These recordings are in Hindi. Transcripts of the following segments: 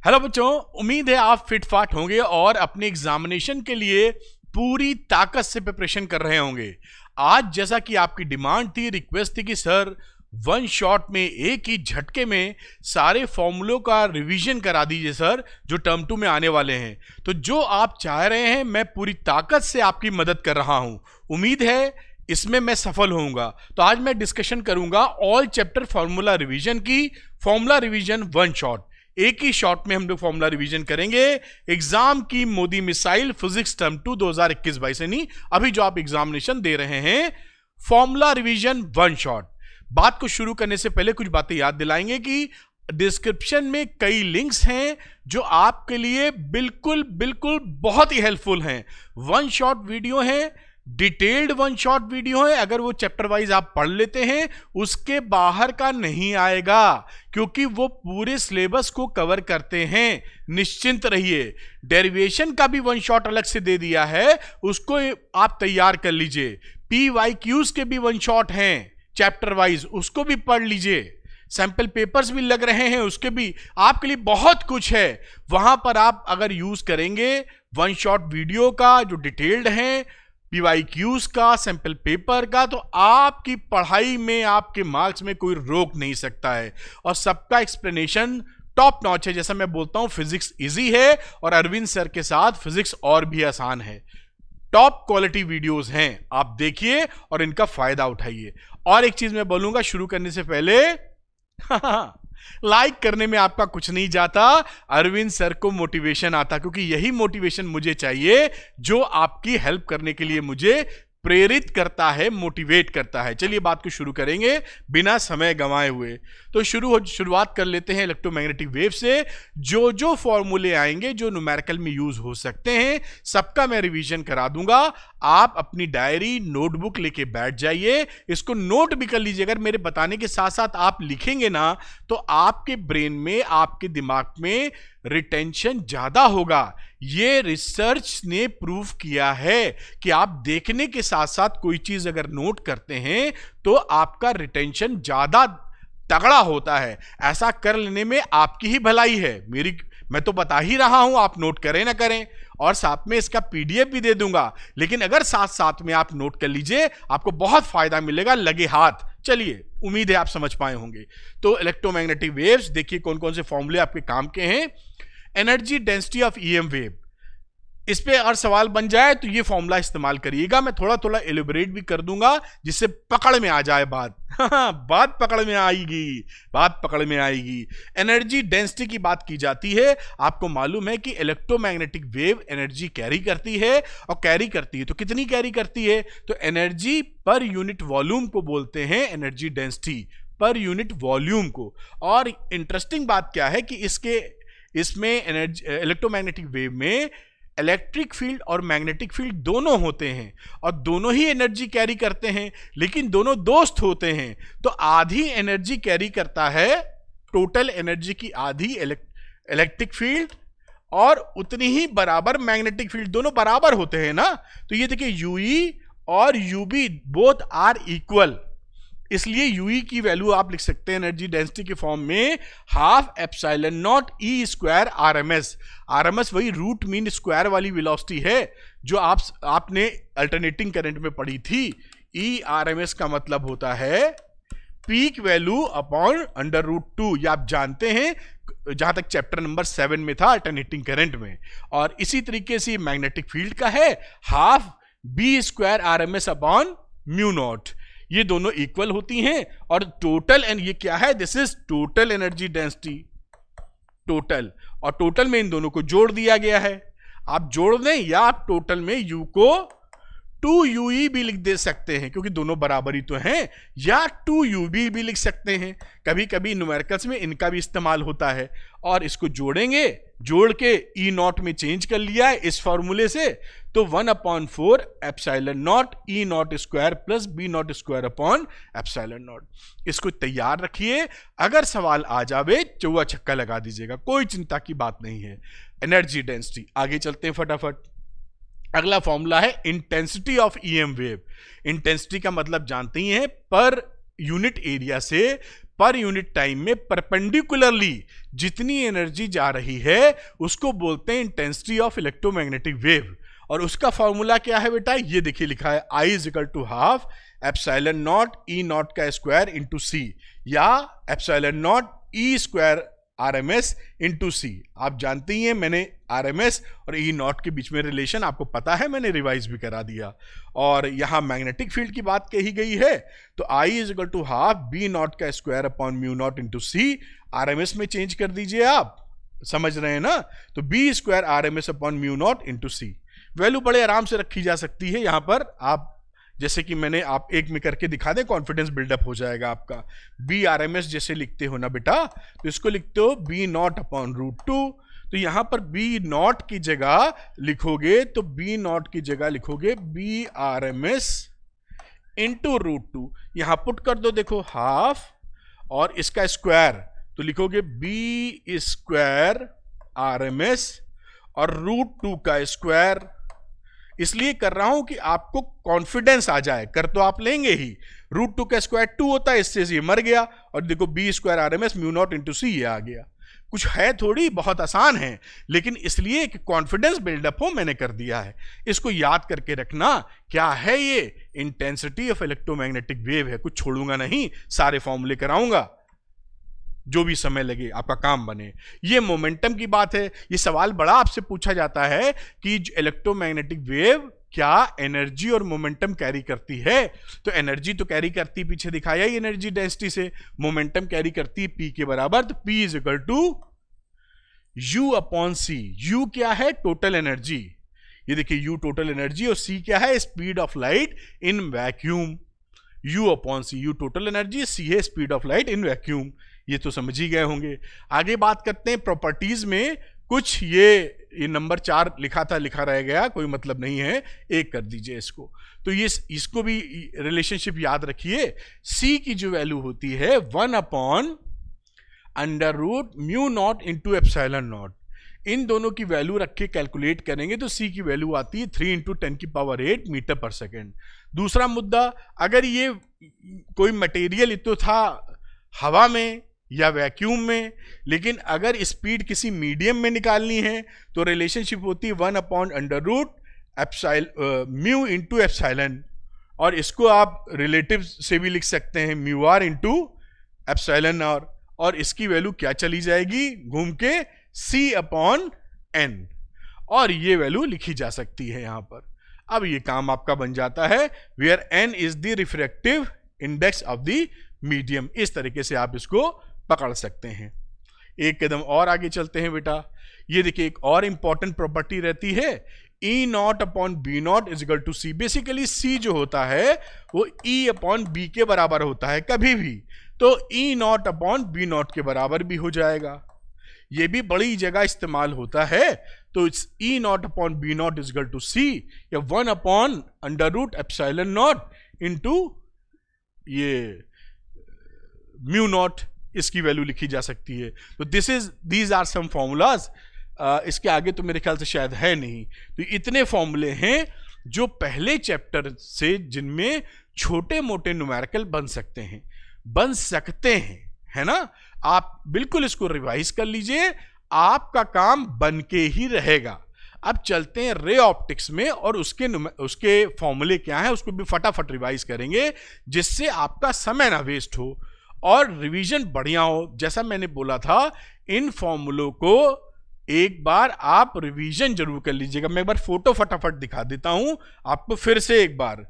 हेलो बच्चों, उम्मीद है आप फिट फाट होंगे और अपने एग्जामिनेशन के लिए पूरी ताकत से प्रिपरेशन कर रहे होंगे। आज जैसा कि आपकी डिमांड थी, रिक्वेस्ट थी कि सर वन शॉट में एक ही झटके में सारे फॉर्मूलों का रिवीजन करा दीजिए सर, जो टर्म 2 में आने वाले हैं। तो जो आप चाह रहे हैं मैं पूरी ताकत से आपकी मदद कर रहा हूं। उम्मीद है इसमें मैं सफल होऊंगा। तो आज मैं डिस्कशन करूंगा ऑल चैप्टर फॉर्मूला रिवीजन की। फॉर्मूला रिवीजन वन शॉट, एक ही शॉट में हम लोग फॉर्मूला रिवीजन करेंगे एग्जाम की मोदी मिसाइल फिजिक्स टर्म 2 2021-22 यानी अभी जो आप एग्जामिनेशन दे रहे हैं, फॉर्मूला रिवीजन वन शॉट। बात को शुरू करने से पहले कुछ बातें याद दिलाएंगे कि डिस्क्रिप्शन में कई लिंक्स हैं जो आपके लिए बिल्कुल बिल्कुल बहुत ही हेल्पफुल हैं। वन शॉट वीडियो है, डिटेल्ड वन शॉट वीडियो है। अगर वो चैप्टर वाइज आप पढ़ लेते हैं, उसके बाहर का नहीं आएगा, क्योंकि वो पूरे सिलेबस को कवर करते हैं। निश्चिंत रहिए। डेरिवेशन का भी वन शॉट अलग से दे दिया है, उसको आप तैयार कर लीजिए। PYQs के भी वन शॉट हैं चैप्टर वाइज, उसको भी पढ़ लीजिए। सैंपल पेपर्स भी लग रहे हैं, उसके भी आपके लिए बहुत कुछ है। वहां पर आप अगर यूज करेंगे वन शॉट वीडियो का जो डिटेल्ड है, PYQs का, सैंपल पेपर का, तो आपकी पढ़ाई में, आपके मार्क्स में कोई रोक नहीं सकता है। और सबका एक्सप्लेनेशन टॉप नॉच है। जैसा मैं बोलता हूं फिजिक्स इजी है और अरविंद सर के साथ फिजिक्स और भी आसान है। टॉप क्वालिटी वीडियोस हैं, आप देखिए और इनका फायदा उठाइए। और एक चीज मैं बोलूंगा शुरू करने से पहले, लाइक करने में आपका कुछ नहीं जाता, अरविंद सर को मोटिवेशन आता, क्योंकि यही मोटिवेशन मुझे चाहिए जो आपकी हेल्प करने के लिए मुझे प्रेरित करता है, मोटिवेट करता है। चलिए बात को शुरू करेंगे बिना समय गंवाए हुए। तो शुरुआत कर लेते हैं इलेक्ट्रोमैग्नेटिक वेव से। जो जो फॉर्मूले आएंगे जो न्यूमेरिकल में यूज हो सकते हैं, सबका मैं रिवीजन करा दूंगा। आप अपनी डायरी नोटबुक लेके बैठ जाइए, इसको नोट भी कर लीजिए। अगर मेरे बताने के साथ साथ आप लिखेंगे ना, तो आपके ब्रेन में, आपके दिमाग में रिटेंशन ज्यादा होगा। ये रिसर्च ने प्रूव किया है कि आप देखने के साथ साथ कोई चीज अगर नोट करते हैं तो आपका रिटेंशन ज्यादा तगड़ा होता है। ऐसा कर लेने में आपकी ही भलाई है। मैं तो बता ही रहा हूं, आप नोट करें ना करें, और साथ में इसका PDF भी दे दूंगा। लेकिन अगर साथ साथ में आप नोट कर लीजिए, आपको बहुत फायदा मिलेगा, लगे हाथ। चलिए, उम्मीद है आप समझ पाए होंगे। तो इलेक्ट्रोमैग्नेटिक वेव्स देखिए कौन कौन से फॉर्मूले आपके काम के हैं। Energy density of EM wave, इस पे अगर सवाल बन जाए तो ये फॉर्मूला इस्तेमाल करिएगा। मैं थोड़ा थोड़ा एलिब्रेट भी कर दूंगा जिससे पकड़ में आ जाए बात। बात पकड़ में आएगी, बात पकड़ में आएगी। एनर्जी डेंसिटी की बात की जाती है। आपको मालूम है कि इलेक्ट्रोमैग्नेटिक वेव एनर्जी कैरी करती है, और कैरी करती है तो कितनी कैरी करती है? तो एनर्जी पर यूनिट वॉल्यूम को बोलते हैं energy density, per unit volume को। और इंटरेस्टिंग बात क्या है कि इसमें एनर्जी, इलेक्ट्रोमैग्नेटिक वेव में इलेक्ट्रिक फील्ड और मैग्नेटिक फील्ड दोनों होते हैं, और दोनों ही एनर्जी कैरी करते हैं, लेकिन दोनों दोस्त होते हैं। तो आधी एनर्जी कैरी करता है, टोटल एनर्जी की आधी इलेक्ट्रिक फील्ड, और उतनी ही बराबर मैग्नेटिक फील्ड। दोनों बराबर होते हैं ना। तो ये देखिए UE और UB बोथ आर इक्वल, इसलिए UE की वैल्यू आप लिख सकते हैं एनर्जी डेंसिटी के फॉर्म में half epsilon not E square RMS। RMS वही रूट मीन स्क्वायर वाली वेलोसिटी है जो आपने अल्टरनेटिंग करंट में पढ़ी थी। ERMS का मतलब होता है पीक वैल्यू अपॉन √2। ये आप जानते हैं, जहां तक चैप्टर नंबर 7 में था अल्टरनेटिंग करंट में। और इसी तरीके से मैग्नेटिक फील्ड का है half B square RMS upon mu not. ये दोनों इक्वल होती हैं। और टोटल, एंड ये क्या है? This is total energy density, total. और टोटल में इन दोनों को जोड़ दिया गया है। आप जोड़ दें, या आप टोटल में U को 2UE भी लिख दे सकते हैं, क्योंकि दोनों बराबर ही तो हैं, या 2UB भी लिख सकते हैं। कभी कभी न्यूमेरिकल्स में इनका भी इस्तेमाल होता है। और इसको जोड़ेंगे, जोड़ के E0 में चेंज कर लिया है इस फॉर्मूले से, तो 1/4 epsilon not E0 square plus B0 square upon epsilon not. इसको तैयार रखिए, अगर सवाल आ जावे चौवा छक्का लगा दीजिएगा, कोई चिंता की बात नहीं है। एनर्जी डेंसिटी, आगे चलते हैं फटाफट। अगला फॉर्मूला है intensity of EM wave. Intensity का मतलब जानते ही हैं, पर यूनिट एरिया से पर यूनिट टाइम में परपेंडिकुलरली जितनी एनर्जी जा रही है उसको बोलते हैं इंटेंसिटी ऑफ इलेक्ट्रोमैग्नेटिक वेव। और उसका फॉर्मूला क्या है बेटा, ये देखिए लिखा है I is equal to half epsilon naught E naught का स्क्वायर इंटू सी, या epsilon naught E square RMS into C. आप जानते ही हैं मैंने RMS और ई नॉट के बीच में रिलेशन आपको पता है, मैंने रिवाइज भी करा दिया। और यहां मैग्नेटिक फील्ड की बात कही गई है तो I is equal to half B naught का square upon mu naught into C. RMS में चेंज कर दीजिए, आप समझ रहे हैं ना, तो B square RMS upon mu naught into C. Value बड़े आराम से रखी जा सकती है यहां पर, आप जैसे कि मैंने आप एक में करके दिखा दें, कॉन्फिडेंस बिल्डअप हो जाएगा आपका। बी RMS जैसे लिखते हो ना बेटा, तो इसको लिखते हो B naught upon root two. तो यहां पर बी नॉट की जगह लिखोगे तो बी नॉट की जगह लिखोगे B RMS into root two. यहां पुट कर दो, देखो हाफ और इसका स्क्वायर, तो लिखोगे बी स्क्वायर RMS और रूट टू का स्क्वायर। इसलिए कर रहा हूं कि आपको कॉन्फिडेंस आ जाए, कर तो आप लेंगे ही। रूट टू का स्क्वायर 2 होता है, इससे ये मर गया, और देखो B square RMS mu naught into C, ये आ गया। कुछ है थोड़ी, बहुत आसान है, लेकिन इसलिए कि कॉन्फिडेंस बिल्डअप हो मैंने कर दिया है। इसको याद करके रखना, क्या है ये, इंटेंसिटी ऑफ इलेक्ट्रोमैग्नेटिक वेव है। कुछ छोड़ूंगा नहीं, सारे फॉर्मूले कराऊंगा, जो भी समय लगे आपका काम बने। ये मोमेंटम की बात है। ये सवाल बड़ा आपसे पूछा जाता है कि इलेक्ट्रोमैग्नेटिक वेव क्या एनर्जी और मोमेंटम कैरी करती है। तो एनर्जी तो कैरी करती, पीछे दिखाया ही एनर्जी डेंसिटी से। मोमेंटम कैरी करती है P के बराबर, तो P is equal to U upon C. U क्या है, टोटल एनर्जी, ये देखिए U टोटल एनर्जी, और C क्या है, speed of light in vacuum. U upon C, U total energy, C है speed of light in vacuum. ये तो समझ ही गए होंगे। आगे बात करते हैं प्रॉपर्टीज में। कुछ ये नंबर 4 लिखा था, लिखा रह गया, कोई मतलब नहीं है, एक कर दीजिए इसको। तो ये इसको भी रिलेशनशिप याद रखिए। C की जो वैल्यू होती है 1 upon under root mu naught into epsilon naught. इन दोनों की वैल्यू रख के कैलकुलेट करेंगे तो C की वैल्यू आती है 3 इंटू 10 की पावर 8 मीटर पर सेकेंड। दूसरा मुद्दा, अगर ये कोई मटेरियल तो था हवा में या वैक्यूम में, लेकिन अगर स्पीड किसी मीडियम में निकालनी है तो रिलेशनशिप होती है 1 upon under root mu into epsilon, और इसको आप रिलेटिव से भी लिख सकते हैं mu R into epsilon R, और इसकी वैल्यू क्या चली जाएगी घूम के C अपॉन N, और ये वैल्यू लिखी जा सकती है यहां पर। अब ये काम आपका बन जाता है where N is the refractive index of the medium. इस तरीके से आप इसको पकड़ सकते हैं। एक कदम और आगे चलते हैं बेटा। ये देखिए एक और इंपॉर्टेंट प्रॉपर्टी रहती है, E naught upon B naught is equal to C. Basically C जो होता है वो E अपॉन बी के बराबर होता है कभी भी, तो E naught upon B naught के बराबर भी हो जाएगा। ये भी बड़ी जगह इस्तेमाल होता है, तो it's E naught upon B naught is equal to C, या 1 upon under root epsilon naught into ये म्यू नॉट, इसकी वैल्यू लिखी जा सकती है। तो दीज आर सम फॉर्मूलाज। इसके आगे तो मेरे ख्याल से शायद है नहीं। तो इतने फॉर्मूले हैं जो पहले चैप्टर से, जिनमें छोटे मोटे न्यूमेरिकल बन सकते हैं, है ना। आप बिल्कुल इसको रिवाइज कर लीजिए, आपका काम बन के ही रहेगा। अब चलते हैं रे ऑप्टिक्स में, और उसके फॉर्मूले क्या है उसको भी फटाफट रिवाइज करेंगे, जिससे आपका समय ना वेस्ट हो और रिवीजन बढ़िया हो। जैसा मैंने बोला था, इन फॉर्मूलों को एक बार आप रिवीजन जरूर कर लीजिएगा। मैं एक बार फोटो फटाफट दिखा देता हूं आपको फिर से एक बार,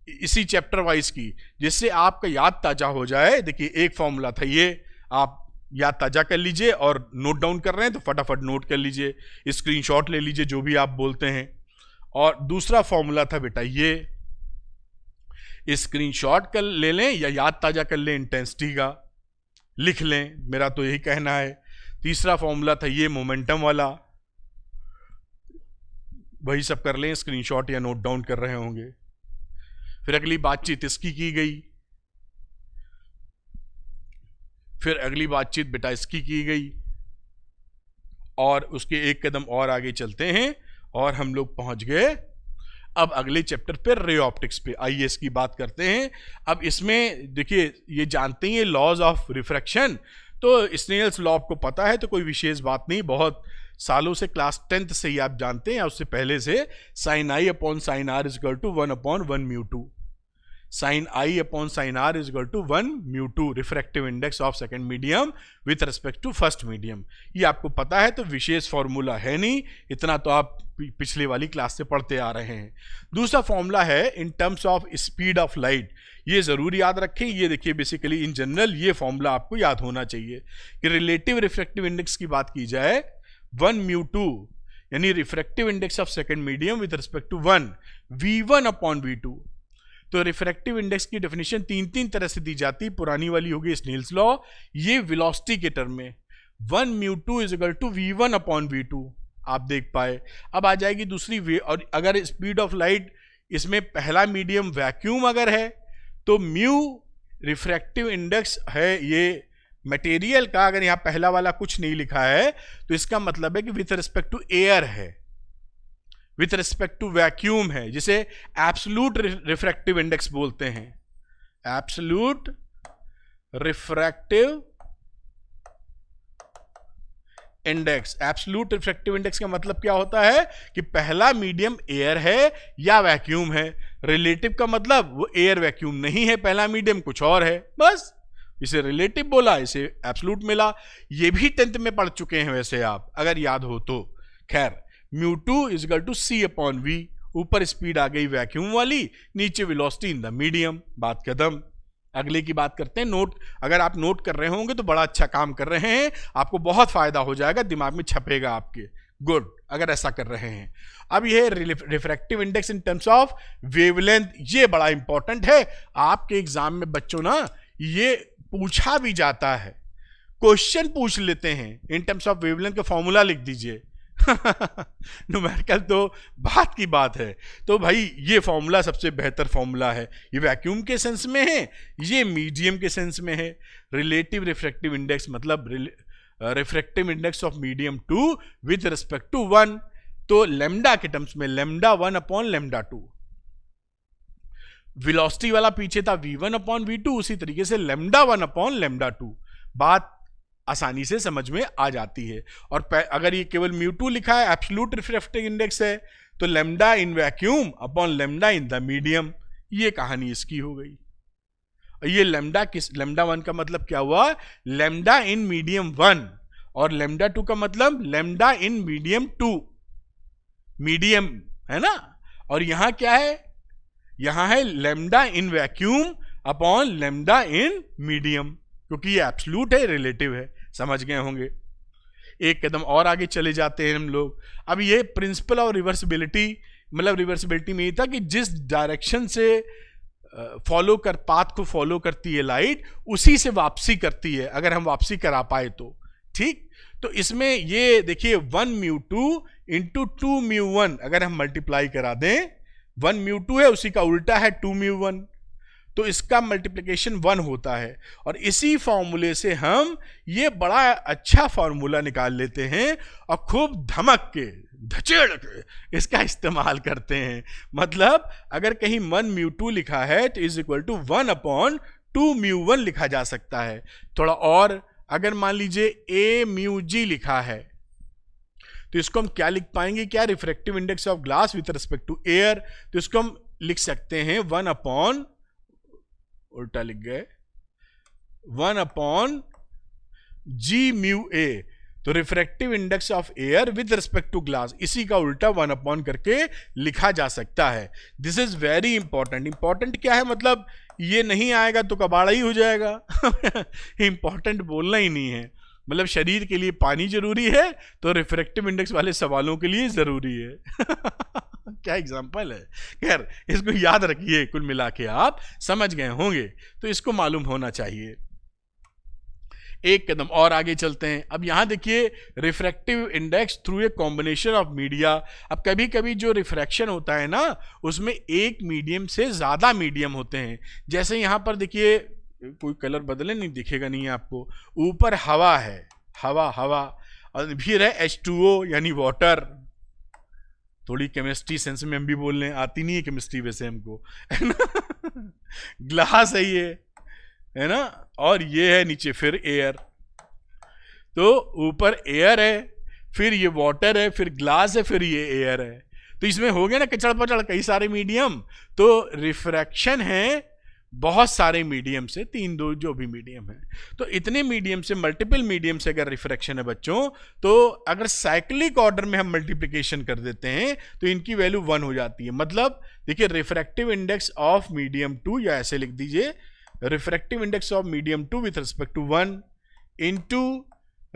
इसी चैप्टर वाइज की, जिससे आपका याद ताजा हो जाए। देखिए एक फॉर्मूला था ये, आप याद ताजा कर लीजिए, और नोट डाउन कर रहे हैं तो फटाफट नोट कर लीजिए, स्क्रीनशॉट ले लीजिए, जो भी आप बोलते हैं। और दूसरा फॉर्मूला था बेटा ये, स्क्रीनशॉट कर ले लें या याद ताजा कर लें, इंटेंसिटी का लिख लें, मेरा तो यही कहना है। तीसरा फॉर्मूला था ये मोमेंटम वाला, वही सब कर लें, स्क्रीनशॉट या नोट डाउन कर रहे होंगे। फिर अगली बातचीत इसकी की गई, फिर अगली बातचीत बेटा इसकी की गई, और उसके एक कदम और आगे चलते हैं और हम लोग पहुंच गए अब अगले चैप्टर पे रे ऑप्टिक्स पे आइए इसकी बात करते हैं। अब इसमें देखिए ये जानते हैं लॉज ऑफ रिफ्रैक्शन, तो स्नेल्स लॉ आपको पता है तो कोई विशेष बात नहीं, बहुत सालों से क्लास 10th से ही आप जानते हैं, या उससे पहले से sine i upon sine r is equal to 1/1 mu two, sine i upon sine r is equal to 1 mu two refractive index of second medium with respect to first medium. ये आपको पता है तो विशेष फॉर्मूला है नहीं, इतना तो आप पिछले वाली क्लास से पढ़ते आ रहे हैं। दूसरा फॉर्मूला है in terms of speed of light, ये जरूर याद रखें। ये देखिए बेसिकली इन जनरल ये फॉर्मूला आपको याद होना चाहिए कि रिलेटिव रिफ्रैक्टिव इंडेक्स की बात की जाए 1 म्यू टू यानी refractive index of second medium with respect to 1 v1 upon v2। तो रिफ्रैक्टिव इंडेक्स की डेफिनेशन तीन तरह से दी जाती है, पुरानी वाली होगी स्नेल्स लॉ, ये वेलोसिटी के टर्म में 1 mu two is equal to v1 upon v2 आप देख पाए। अब आ जाएगी दूसरी वे, और अगर स्पीड ऑफ लाइट इसमें पहला मीडियम वैक्यूम अगर है तो म्यू रिफ्रैक्टिव इंडेक्स है ये मटेरियल का, अगर यहां पहला वाला कुछ नहीं लिखा है तो इसका मतलब है कि विथ रिस्पेक्ट टू एयर है, विथ रिस्पेक्ट टू वैक्यूम है, जिसे एब्सोल्यूट रिफ्रैक्टिव इंडेक्स बोलते हैं। Absolute refractive index, absolute refractive index का मतलब क्या होता है कि पहला मीडियम एयर है या वैक्यूम है। रिलेटिव का मतलब वो एयर वैक्यूम नहीं है, पहला मीडियम कुछ और है, बस इसे रिलेटिव बोला, इसे एब्सोल्यूट मिला। ये भी 10th में पढ़ चुके हैं वैसे आप अगर याद हो तो। खैर mu two is equal to C upon V, ऊपर स्पीड आ गई वैक्यूम वाली, नीचे वेलोसिटी इन द मीडियम, बात खत्म। अगले की बात करते हैं। नोट, अगर आप नोट कर रहे होंगे तो बड़ा अच्छा काम कर रहे हैं, आपको बहुत फायदा हो जाएगा, दिमाग में छपेगा आपके, गुड अगर ऐसा कर रहे हैं। अब यह refractive index in terms of wavelength, ये बड़ा इंपॉर्टेंट है, आपके एग्जाम में बच्चों ना ये पूछा भी जाता है, क्वेश्चन पूछ लेते हैं इन टर्म्स ऑफ वेवलेंथ का फॉर्मूला लिख दीजिए। न्यूमेरिकल तो बात की बात है। तो भाई ये फॉर्मूला सबसे बेहतर फॉर्मूला है, ये वैक्यूम के सेंस में है, ये मीडियम के सेंस में है। रिलेटिव रिफ्रैक्टिव इंडेक्स मतलब refractive index of medium two with respect to 1, तो लेमडा के टर्म्स में लेमडा 1 अपॉन लेमडा 2। वेलोसिटी वाला पीछे था v1 अपॉन v2, उसी तरीके से लेमडा 1 अपॉन लेमडा 2, बात आसानी से समझ में आ जाती है। और अगर ये केवल म्यू टू लिखा है, एब्सोल्यूट रिफ्रैक्टिव इंडेक्स है, तो lambda in vacuum upon lambda in the medium, ये कहानी इसकी हो गई। ये लेमडा लेमडा 1 का मतलब क्या हुआ, लेमडा इन मीडियम 1, और लेमडा 2 का मतलब लेमडा इन मीडियम 2, मीडियम है ना। और यहां क्या है, यहां है lambda in vacuum upon lambda in medium, क्योंकि ये एब्सोल्यूट है, रिलेटिव है, समझ गए होंगे। एक कदम और आगे चले जाते हैं हम लोग। अब ये प्रिंसिपल ऑफ रिवर्सिबिलिटी, मतलब रिवर्सिबिलिटी में ये था कि जिस डायरेक्शन से फॉलो कर पाथ को फॉलो करती है लाइट, उसी से वापसी करती है, अगर हम वापसी करा पाए तो ठीक। तो इसमें ये देखिए 1 म्यू टू इंटू 2 म्यू 1 अगर हम मल्टीप्लाई करा दें, 1 म्यू 2 है, उसी का उल्टा है 2 म्यू 1, तो इसका मल्टीप्लिकेशन 1 होता है। और इसी फॉर्मूले से हम ये बड़ा अच्छा फॉर्मूला निकाल लेते हैं और खूब धमक के धचेड़ के इसका इस्तेमाल करते हैं। मतलब अगर कहीं 1 म्यू 2 लिखा है तो is equal to 1 upon 2 mu 1 लिखा जा सकता है। थोड़ा और अगर मान लीजिए a म्यू g लिखा है तो इसको हम क्या लिख पाएंगे, क्या refractive index of glass with respect to air, तो इसको हम लिख सकते हैं 1 अपॉन, उल्टा लिख गए, 1 अपॉन जी म्यू ए, तो refractive index of air with respect to glass, इसी का उल्टा 1 अपॉन करके लिखा जा सकता है। This is very important. Important क्या है, मतलब ये नहीं आएगा तो कबाड़ा ही हो जाएगा। इंपॉर्टेंट बोलना ही नहीं है, मतलब शरीर के लिए पानी जरूरी है तो रिफ्रैक्टिव इंडेक्स वाले सवालों के लिए जरूरी है। क्या एग्जाम्पल है। खैर इसको याद रखिए, कुल मिला के आप समझ गए होंगे, तो इसको मालूम होना चाहिए। एक कदम और आगे चलते हैं। अब यहां देखिए refractive index through a combination of media. अब कभी कभी जो रिफ्रैक्शन होता है ना, उसमें एक मीडियम से ज्यादा मीडियम होते हैं। जैसे यहां पर देखिए, कोई कलर बदले नहीं, दिखेगा नहीं आपको, ऊपर हवा है, हवा, और फिर है H2O यानी वाटर, थोड़ी केमिस्ट्री सेंस में हम भी बोल रहे हैं, आती नहीं है केमिस्ट्री वैसे हमको, है ना। ग्लास है ये, है ना, और ये है नीचे फिर एयर, तो ऊपर एयर है, फिर ये वाटर है, फिर ग्लास है, फिर ये एयर है। तो इसमें हो गया ना कचड़ पचड़ कई सारे मीडियम। तो रिफ्रैक्शन है बहुत सारे मीडियम से, 3 2 जो भी मीडियम है, तो इतने मीडियम से, मल्टीपल मीडियम से अगर रिफ्रैक्शन है बच्चों, तो अगर साइक्लिक ऑर्डर में हम मल्टीप्लिकेशन कर देते हैं तो इनकी वैल्यू 1 हो जाती है। मतलब देखिए रिफ्रैक्टिव इंडेक्स ऑफ मीडियम 2, या ऐसे लिख दीजिए, refractive index of medium 2 with respect to 1 into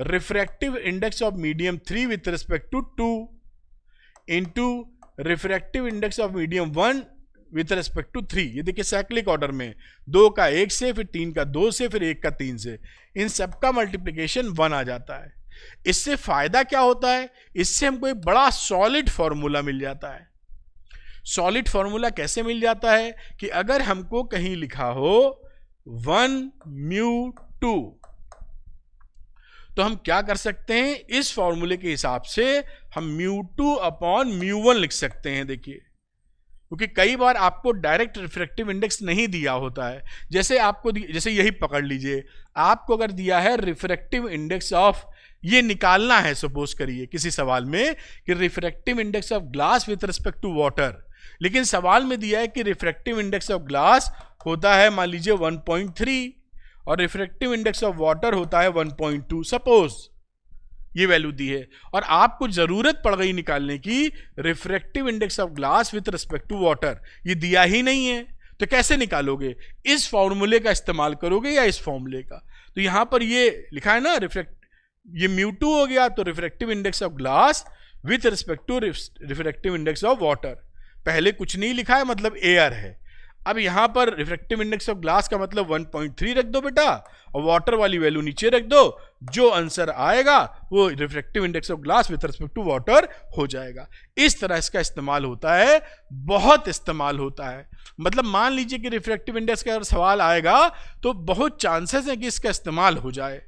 refractive index of medium 3 with respect to 2 into refractive index of medium 1 with respect to 3। ये देखिए साइक्लिक ऑर्डर में 2 का 1 से, फिर 3 का 2 से, फिर 1 का 3 से, इन सब का मल्टीप्लिकेशन 1 आ जाता है। इससे फायदा क्या होता है, इससे हमको एक बड़ा सॉलिड फॉर्मूला मिल जाता है। सॉलिड फॉर्मूला कैसे मिल जाता है कि अगर हमको कहीं लिखा हो 1 म्यू 2, तो हम क्या कर सकते हैं, इस फॉर्मूले के हिसाब से हम म्यू 2 अपॉन म्यू 1 लिख सकते हैं। देखिए क्योंकि कई बार आपको डायरेक्ट रिफ्रैक्टिव इंडेक्स नहीं दिया होता है, जैसे आपको जैसे यही पकड़ लीजिए, आपको अगर दिया है रिफ्रैक्टिव इंडेक्स ऑफ, ये निकालना है सपोज करिए किसी सवाल में कि refractive index of glass with respect to water, लेकिन सवाल में दिया है कि रिफ्रैक्टिव इंडेक्स ऑफ ग्लास होता है मान लीजिए 1.3 और रिफ्रैक्टिव इंडेक्स ऑफ वाटर होता है 1.2, सपोज ये वैल्यू दी है, और आपको जरूरत पड़ गई निकालने की refractive index of glass with respect to water, ये दिया ही नहीं है, तो कैसे निकालोगे, इस फॉर्मूले का इस्तेमाल करोगे या इस फॉर्मूले का। तो यहां पर ये लिखा है ना ये म्यू 2 हो गया, तो refractive index of glass with respect to refractive index of water, पहले कुछ नहीं लिखा है मतलब एयर है। अब यहां पर रिफ्रैक्टिव इंडेक्स ऑफ ग्लास का मतलब 1.3 रख दो बेटा, और वाटर वाली वैल्यू नीचे रख दो, जो आंसर आएगा वो refractive index of glass with respect to water हो जाएगा। इस तरह इसका इस्तेमाल होता है, बहुत इस्तेमाल होता है। मतलब मान लीजिए कि रिफ्रैक्टिव इंडेक्स का अगर सवाल आएगा तो बहुत चांसेस हैं कि इसका इस्तेमाल हो जाए।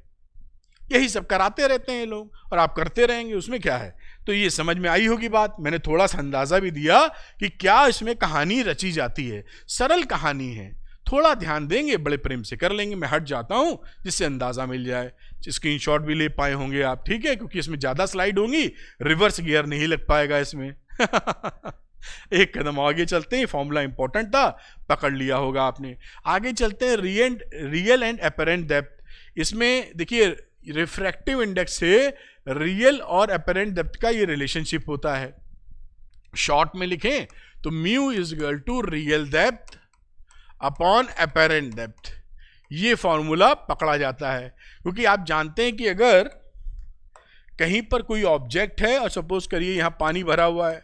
यही सब कराते रहते हैं ये लोग, और आप करते रहेंगे, उसमें क्या है। तो ये समझ में आई होगी बात, मैंने थोड़ा सा अंदाजा भी दिया कि क्या इसमें कहानी रची जाती है, सरल कहानी है, थोड़ा ध्यान देंगे बड़े प्रेम से कर लेंगे। मैं हट जाता हूं जिससे अंदाजा मिल जाए, स्क्रीनशॉट भी ले पाए होंगे आप, ठीक है, क्योंकि इसमें ज्यादा स्लाइड होंगी, रिवर्स गियर नहीं लग पाएगा इसमें। एक कदम आगे चलते हैं, फॉर्मूला इंपॉर्टेंट था, पकड़ लिया होगा आपने। आगे चलते हैं रियल एंड अपरेंट डेप्थ। इसमें देखिए रिफ्रैक्टिव इंडेक्स से रियल और अपरेंट डेप्थ का ये रिलेशनशिप होता है। शॉर्ट में लिखें तो mu is equal to real depth upon apparent depth, ये फॉर्मूला पकड़ा जाता है। क्योंकि आप जानते हैं कि अगर कहीं पर कोई ऑब्जेक्ट है और सपोज करिए यहां पानी भरा हुआ है,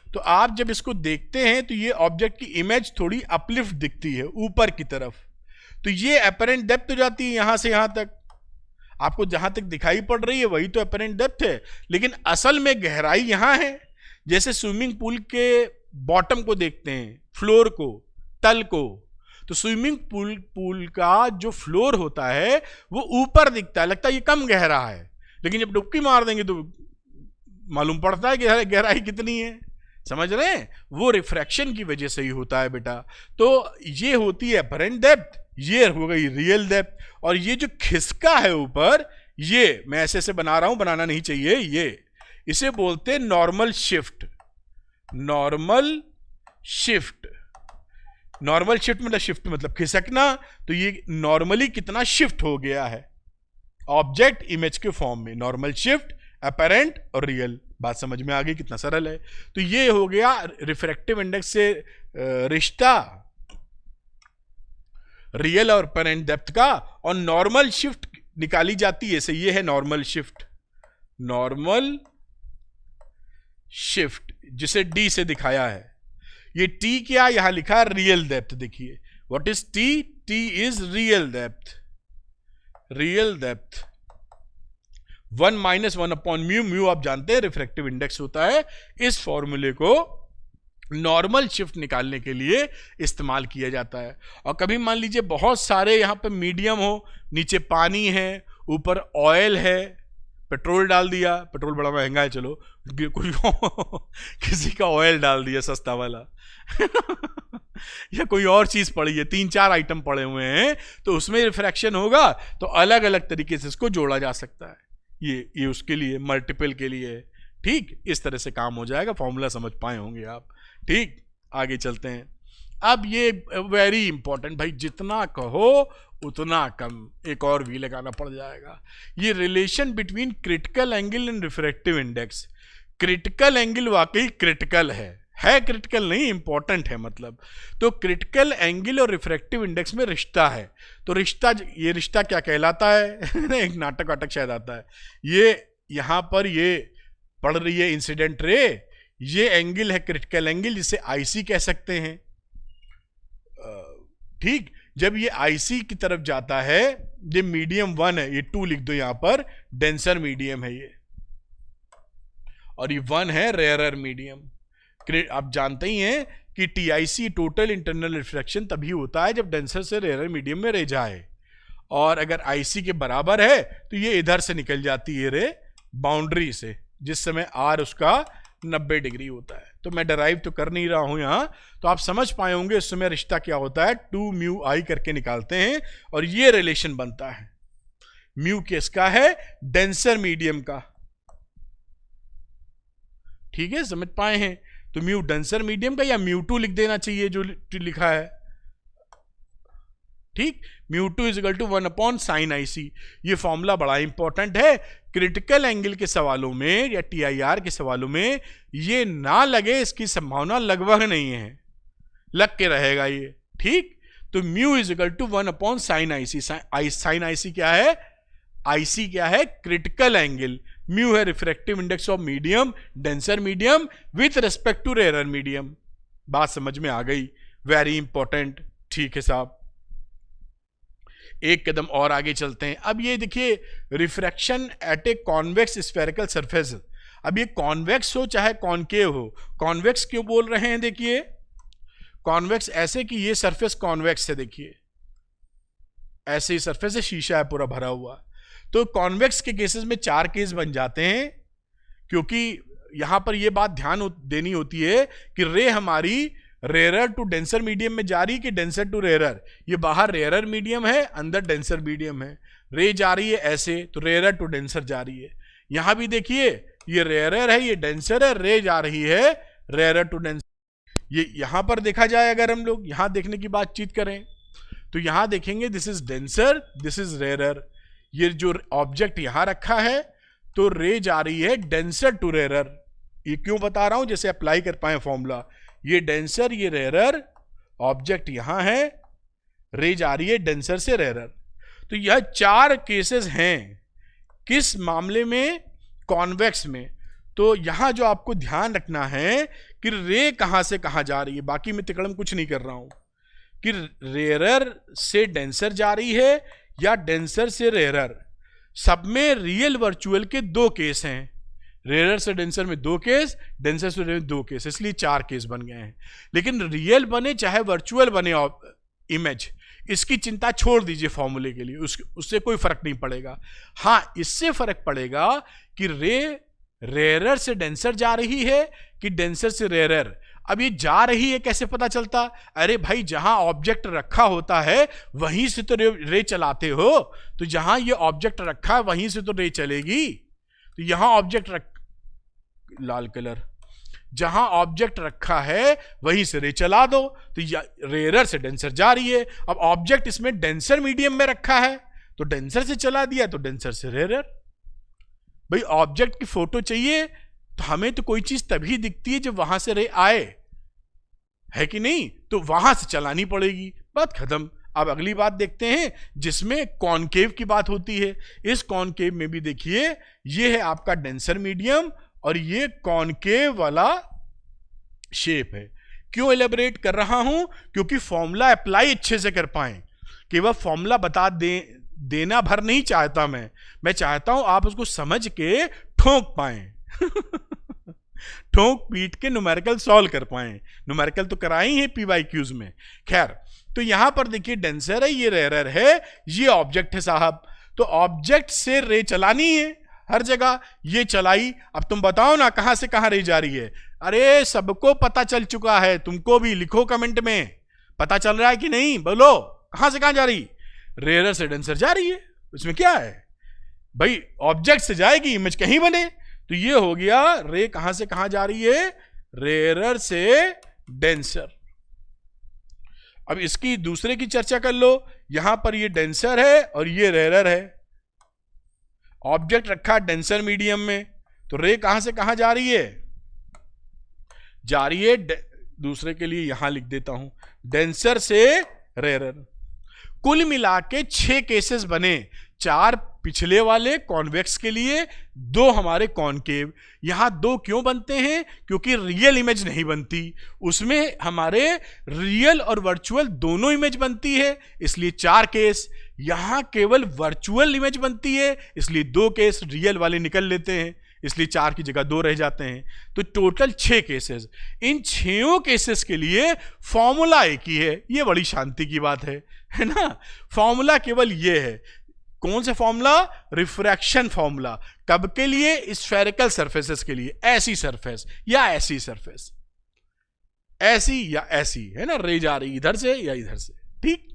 तो आप जब इसको देखते हैं तो ये ऑब्जेक्ट की इमेज थोड़ी अपलिफ्ट दिखती है ऊपर की तरफ, तो ये अपरेंट डेप्थ हो जाती है। यहां से यहां तक आपको जहां तक दिखाई पड़ रही है वही तो अपरेंट डेप्थ है, लेकिन असल में गहराई यहां है। जैसे स्विमिंग पूल के बॉटम को देखते हैं, फ्लोर को, तल को, तो स्विमिंग पूल का जो फ्लोर होता है वो ऊपर दिखता है, लगता है ये कम गहरा है, लेकिन जब डुबकी मार देंगे तो मालूम पड़ता है कि गहराई कितनी है। समझ रहे हैं, वो रिफ्रैक्शन की वजह से ही होता है बेटा। तो ये होती है अपरेंट डेप्थ, ये हो गई रियल डेप्थ, और ये जो खिसका है ऊपर, ये मैं ऐसे से बना रहा हूं, बनाना नहीं चाहिए, ये इसे बोलते हैं normal shift. Normal shift, normal shift मतलब शिफ्ट मतलब खिसकना, तो ये नॉर्मली कितना शिफ्ट हो गया है ऑब्जेक्ट इमेज के फॉर्म में। नॉर्मल शिफ्ट, अपरेंट और रियल, बात समझ में आ गई, कितना सरल है। तो ये हो गया रिफ्रैक्टिव इंडेक्स से रिश्ता रियल और अपरेंट डेप्थ का, और नॉर्मल शिफ्ट निकाली जाती है। ये है नॉर्मल शिफ्ट, नॉर्मल शिफ्ट जिसे डी से दिखाया है। ये टी क्या यहां लिखा है, रियल डेप्थ। देखिए what is T, T is real depth. Real depth 1 - 1 upon mu, mu आप जानते हैं रिफ्रैक्टिव इंडेक्स होता है। इस फॉर्मूले को नॉर्मल शिफ्ट निकालने के लिए इस्तेमाल किया जाता है। और कभी मान लीजिए बहुत सारे यहां पे मीडियम हो, नीचे पानी है, ऊपर ऑयल है, पेट्रोल डाल दिया, पेट्रोल बड़ा महंगा है, चलो कोई किसी का ऑयल डाल दिया सस्ता वाला या कोई और चीज पड़ी है, 3-4 आइटम पड़े हुए हैं, तो उसमें रिफ्रैक्शन होगा, तो अलग अलग तरीके से इसको जोड़ा जा सकता है। ये उसके लिए, मल्टीपल के लिए, ठीक, इस तरह से काम हो जाएगा। फॉर्मूला समझ पाए होंगे आप। ठीक, आगे चलते हैं। अब ये वेरी इंपॉर्टेंट भाई, जितना कहो उतना कम, एक और भी लगाना पड़ जाएगा। ये relation between critical angle and refractive index. Critical angle वाकई क्रिटिकल है क्रिटिकल नहीं, इंपॉर्टेंट है मतलब। तो क्रिटिकल एंगल और रिफ्रैक्टिव इंडेक्स में रिश्ता है। तो ये रिश्ता क्या कहलाता है एक नाटक वाटक शायद आता है। ये यहां पर ये पड़ रही है इंसिडेंट रे, ये एंगल है क्रिटिकल एंगल, जिसे आईसी कह सकते हैं। ठीक, जब ये आईसी की तरफ जाता है, ये मीडियम 1 है, ये 2 लिख दो यहां पर, डेंसर मीडियम है ये, और ये 1 है रेयरर मीडियम। आप जानते ही हैं कि टीआईसी, टोटल इंटरनल रिफ्रैक्शन, तभी होता है जब डेंसर से रेयरर मीडियम में रह जाए, और अगर आईसी के बराबर है तो ये इधर से निकल जाती है रे बाउंड्री से, जिस समय आर उसका 90 डिग्री होता है। तो मैं डराइव तो कर नहीं रहा हूं यहां, तो आप समझ पाए होंगे इस समय रिश्ता क्या होता है, 2 म्यू आई करके निकालते हैं, और ये रिलेशन बनता है। म्यू किसका है, डेंसर मीडियम का। ठीक है, समझ पाए हैं। तो म्यू डेंसर मीडियम का, या म्यू2 लिख देना चाहिए जो लिखा है। ठीक, mu two is equal to 1 sine IC. ये फॉर्मूला बड़ा इंपॉर्टेंट है क्रिटिकल एंगल के सवालों में या टीआईआर के सवालों में। ये ना लगे इसकी संभावना लगभग नहीं है, लग के रहेगा ये। ठीक, तो mu is equal to 1 sine IC. Sine IC क्या है, आईसी क्या है, क्रिटिकल एंगल। म्यू है refractive index of medium, denser medium with respect to rarer medium. बात समझ में आ गई, वेरी इंपॉर्टेंट। ठीक है साहब, एक कदम और आगे चलते हैं। अब ये देखिए, refraction at a convex spherical surface. अब ये कॉन्वेक्स हो चाहे कॉनकेव हो, कॉन्वेक्स क्यों बोल रहे हैं, देखिए कॉन्वेक्स ऐसे कि ये सरफेस कॉन्वेक्स है, देखिए ऐसे ही सरफेस है, शीशा है पूरा भरा हुआ। तो कॉन्वेक्स के केसेस में 4 केस बन जाते हैं, क्योंकि यहां पर यह बात ध्यान देनी होती है कि रे हमारी रेयरर टू डेंसर मीडियम में जा रही कि डेंसर टू रेयरर। ये बाहर रेयरर मीडियम है, अंदर डेंसर मीडियम है। रे जा रही है ऐसे, तो रेयरर टू डेंसर जा रही है। यहां भी देखिए, ये रेयरर है, ये डेंसर है, रे जा रही है रेयरर टू डेंसर। ये यहां पर देखा जाए, अगर हम लोग यहां देखने की बातचीत करें तो यहां देखेंगे this is denser, this is rarer. ये जो ऑब्जेक्ट यहां रखा है तो रे जा रही है डेंसर टू रेयरर। ये क्यों बता रहा हूं, जैसे अप्लाई कर पाए फॉर्मूला। ये डेंसर, ये रेयरर, ऑब्जेक्ट यहां है, रे जा रही है डेंसर से रेयरर। तो यह 4 केसेस हैं। किस मामले में, कॉन्वेक्स में। तो यहां जो आपको ध्यान रखना है कि रे कहां से कहां जा रही है, बाकी मैं तिकड़म कुछ नहीं कर रहा हूं, कि रेयरर से डेंसर जा रही है या डेंसर से रेयरर। सब में रियल वर्चुअल के 2 केस हैं, रेयरर से डेंसर में 2 केस, डेंसर से रेयरर 2 केस, इसलिए 4 केस बन गए हैं। लेकिन रियल बने चाहे वर्चुअल बने इमेज, इसकी चिंता छोड़ दीजिए फॉर्मूले के लिए, उससे कोई फर्क नहीं पड़ेगा। हाँ, इससे फर्क पड़ेगा कि रे रेयरर से डेंसर जा रही है कि डेंसर से रेयरर। अब ये जा रही है कैसे पता चलता, अरे भाई जहां ऑब्जेक्ट रखा होता है वहीं से तो रे चलाते हो, तो जहां ये ऑब्जेक्ट रखा है वहीं से तो रे चलेगी। तो यहां ऑब्जेक्ट लाल कलर, जहां ऑब्जेक्ट रखा है वहीं से रे चला दो, तो रेयरर से डेंसर जा रही है। अब ऑब्जेक्ट इसमें डेंसर मीडियम में रखा है तो डेंसर से चला दिया, तो डेंसर से रेयरर। भाई ऑब्जेक्ट की फोटो चाहिए तो हमें तो कोई चीज तभी दिखती है जब वहां से रे आए, है कि नहीं, तो वहां से चलानी पड़ेगी, बात खत्म। अब अगली बात देखते हैं जिसमें कॉनकेव की बात होती है। इस कॉनकेव में भी देखिए, ये है आपका डेंसर मीडियम और ये कॉनकेव वाला शेप है। क्यों एलेबरेट कर रहा हूं, क्योंकि फॉर्मूला अप्लाई अच्छे से कर पाए। केवल फॉर्मूला बता देना भर नहीं चाहता मैं चाहता हूं आप उसको समझ के ठोक पाए ठोक पीट के न्यूमेरिकल सॉल्व कर पाए। न्यूमेरिकल तो कराई है PYQs में। खैर, तो यहां पर देखिए डेंसर है, ये रेयरर है, ये ऑब्जेक्ट है साहब। तो ऑब्जेक्ट से रे चलानी है, हर जगह ये चलाई। अब तुम बताओ ना कहां से कहां रे जा रही है। अरे सबको पता चल चुका है, तुमको भी लिखो कमेंट में, पता चल रहा है कि नहीं, बोलो कहां से कहां जा रही। रेयर से डेंसर जा रही है, उसमें क्या है भाई, ऑब्जेक्ट से जाएगी, इमेज कहीं बने। तो ये हो गया रे कहां से कहां जा रही है, रेयरर से डेंसर। अब इसकी दूसरे की चर्चा कर लो। यहां पर ये डेंसर है और ये रेयरर है, ऑब्जेक्ट रखा डेंसर मीडियम में, तो रे कहां से कहां जा रही है, जा रही है दूसरे के लिए यहां लिख देता हूं, डेंसर से रेयरर। कुल मिला के 6 केसेस बने, 4 पिछले वाले कॉन्वेक्स के लिए, 2 हमारे कॉनकेव। यहां 2 क्यों बनते हैं, क्योंकि रियल इमेज नहीं बनती, उसमें हमारे रियल और वर्चुअल दोनों इमेज बनती है, इसलिए 4 केस। यहां केवल वर्चुअल इमेज बनती है, इसलिए 2 केस रियल वाले निकल लेते हैं, इसलिए 4 की जगह 2 रह जाते हैं। तो टोटल 6 केसेस। इन 6 केसेस के लिए फॉर्मूला एक ही है, ये बड़ी शांति की बात है ना। फॉर्मूला केवल ये है, कौन सा फॉर्मूला, रिफ्रैक्शन फॉर्मूला। कब के लिए, स्फेरिकल सरफेसेस के लिए, ऐसी सरफेस या ऐसी सरफेस, ऐसी या ऐसी, है ना, रे जा रही इधर से या इधर से, ठीक।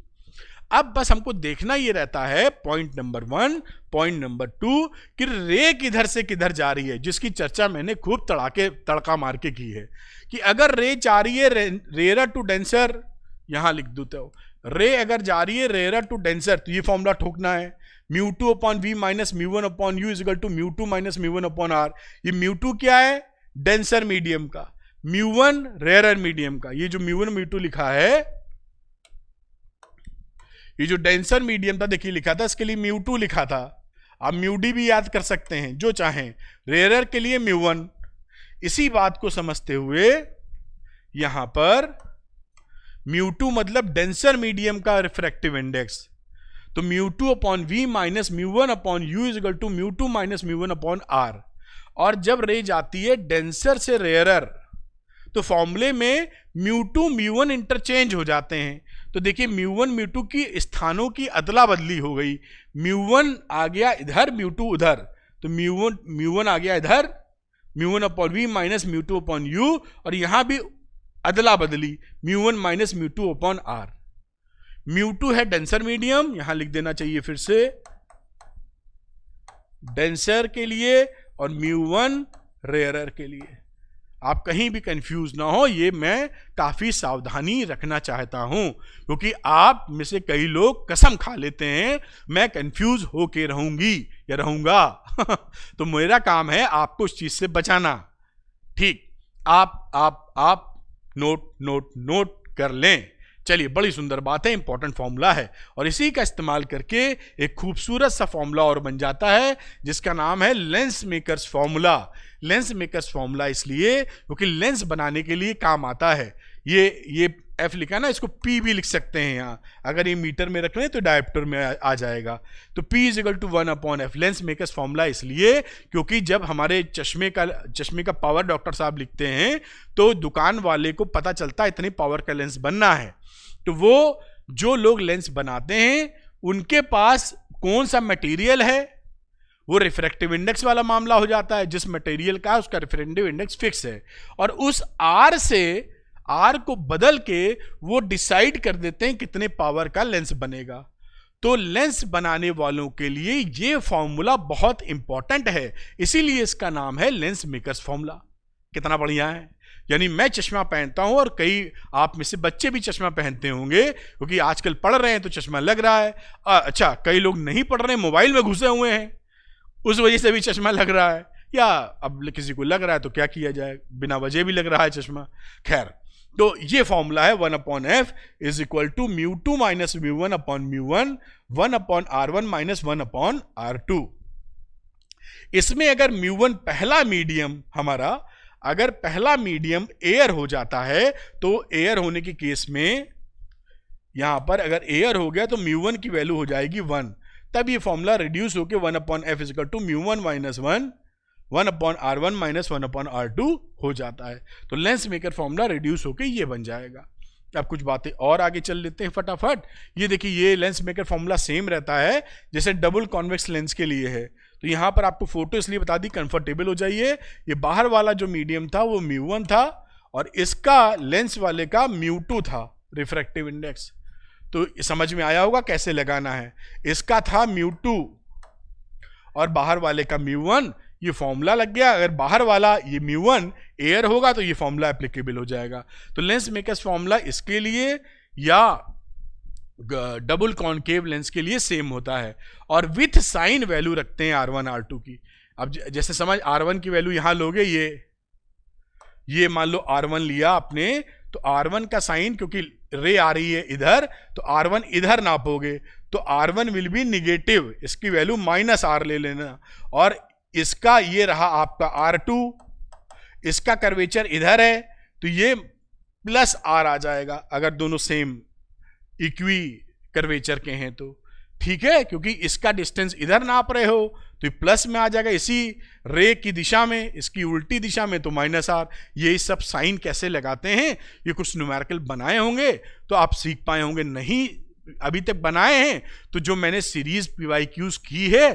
अब बस हमको देखना ये रहता है, पॉइंट नंबर 1, पॉइंट नंबर 2, कि रे किधर से किधर जा रही है, जिसकी चर्चा मैंने खूब तड़का मार के की है, कि अगर रे जा रही है रेयर टू डेंसर, यहां लिख दो, तो रे अगर जा रही है रेयर टू डेंसर, तो ये फॉर्मूला ठोकना है, μ2 upon v minus μ1 upon u is equal to μ2 minus μ1 upon r। ये μ2 क्या है, डेंसर मीडियम का, μ1 रेयर मीडियम का। ये जो μ1 μ2 लिखा है, ये जो डेंसर मीडियम था, देखिए लिखा था, इसके लिए μ2 लिखा था, आप μd भी याद कर सकते हैं जो चाहें, रेयर के लिए μ1। इसी बात को समझते हुए यहां पर μ2 मतलब डेंसर मीडियम का रिफ्रैक्टिव इंडेक्स, तो μ2 upon v minus μ1 upon u is equal to μ2 minus μ1 upon r। और जब रे जाती है डेंसर से रेयरर, तो फॉर्मूले में μ2 μ1 इंटरचेंज हो जाते हैं। तो देखिए μ1 μ2 की स्थानों की अदला बदली हो गई, μ1 आ गया इधर, μ2 उधर, तो μ1 आ गया इधर, μ1 upon v minus μ2 upon u, और यहां भी अदला बदली, μ1 माइनस μ2 अपॉन r। μ2 है डेंसर मीडियम, यहां लिख देना चाहिए फिर से, डेंसर के लिए, और μ1 रेयरर के लिए। आप कहीं भी कंफ्यूज ना हो, ये मैं काफी सावधानी रखना चाहता हूं, क्योंकि आप में से कई लोग कसम खा लेते हैं मैं कंफ्यूज होके रहूंगी या रहूंगा तो मेरा काम है आपको उस चीज से बचाना, ठीक। आप नोट कर लें। चलिए, बड़ी सुंदर बात है, इंपॉर्टेंट फॉर्मूला है, और इसी का इस्तेमाल करके एक खूबसूरत सा फॉर्मूला और बन जाता है, जिसका नाम है lens makers formula. Lens makers formula इसलिए क्योंकि लेंस बनाने के लिए काम आता है। ये F लिखा ना, इसको P भी लिख सकते हैं यहाँ, अगर ये मीटर में रख लें तो डायप्टर में आ जाएगा। तो P is equal to 1 upon F। Lens makers formula इसलिए क्योंकि जब हमारे चश्मे का पावर डॉक्टर साहब लिखते हैं, तो दुकान वाले को पता चलता है इतनी पावर का लेंस बनना है, तो वो जो लोग लेंस बनाते हैं उनके पास कौन सा मटेरियल है, वो रिफ्रैक्टिव इंडेक्स वाला मामला हो जाता है। जिस मटेरियल का उसका रिफ्रैक्टिव इंडेक्स फिक्स है, और उस R से R को बदल के वो डिसाइड कर देते हैं कितने पावर का लेंस बनेगा। तो लेंस बनाने वालों के लिए ये फॉर्मूला बहुत इंपॉर्टेंट है, इसीलिए इसका नाम है लेंस मेकर्स फॉर्मूला। कितना बढ़िया है। यानी मैं चश्मा पहनता हूं, और कई आप में से बच्चे भी चश्मा पहनते होंगे, क्योंकि आजकल पढ़ रहे हैं तो चश्मा लग रहा है। अच्छा, कई लोग नहीं पढ़ रहे, मोबाइल में घुसे हुए हैं, उस वजह से भी चश्मा लग रहा है, या अब किसी को लग रहा है तो क्या किया जाए, बिना वजह भी लग रहा है चश्मा। खैर, तो ये फॉर्मूला है 1 upon F is equal to μ2 minus μ1 upon μ1, 1 upon R1 minus 1 upon R2। इसमें अगर μ1 पहला मीडियम हमारा, अगर पहला मीडियम एयर हो जाता है, तो एयर होने के केस में यहां पर अगर एयर हो गया तो μ1 की वैल्यू हो जाएगी 1, तब ये फॉर्मूला रिड्यूस होकर 1 upon F is equal to μ1 minus 1 upon R1 minus 1 upon R2 हो जाता है। तो लेंस मेकर फॉर्मूला रिड्यूस होकर ये बन जाएगा। अब कुछ बातें और आगे चल लेते हैं फटाफट। ये देखिए, ये लेंस मेकर फॉर्मूला सेम रहता है जैसे डबल कॉन्वेक्स लेंस के लिए है। तो यहां पर आपको फोटो इसलिए बता दी, कंफर्टेबल हो जाइए। ये बाहर वाला जो मीडियम था वो μ1 था और इसका लेंस वाले का μ2 था, रिफ्रैक्टिव इंडेक्स। तो समझ में आया होगा कैसे लगाना है। इसका था μ2 और बाहर वाले का μ1, ये फॉर्मूला लग गया। अगर बाहर वाला ये μ1 एयर होगा तो ये फॉर्मूला एप्लीकेबल हो जाएगा। तो लेंस मेकर्स फॉर्मूला इसके लिए या डबल कॉनकेव लेंस के लिए सेम होता है और विथ साइन वैल्यू रखते हैं R1 R2 की। अब जैसे समझ R1 की वैल्यू यहां लोगे, ये मान लो R1 लिया आपने, तो R1 का साइन, क्योंकि रे आ रही है इधर, तो R1 इधर नापोगे तो R1 विल बी निगेटिव, इसकी वैल्यू -R ले लेना। और इसका ये रहा आपका R2, इसका कर्वेचर इधर है तो ये +R आ जाएगा अगर दोनों सेम इक्वी कर्वेचर के हैं तो, ठीक है, क्योंकि इसका डिस्टेंस इधर नाप रहे हो तो ये प्लस में आ जाएगा इसी रे की दिशा में, इसकी उल्टी दिशा में तो -R। ये सब साइन कैसे लगाते हैं, ये कुछ न्यूमेरिकल बनाए होंगे तो आप सीख पाए होंगे, नहीं अभी तक बनाए हैं तो जो मैंने सीरीज PYQs की है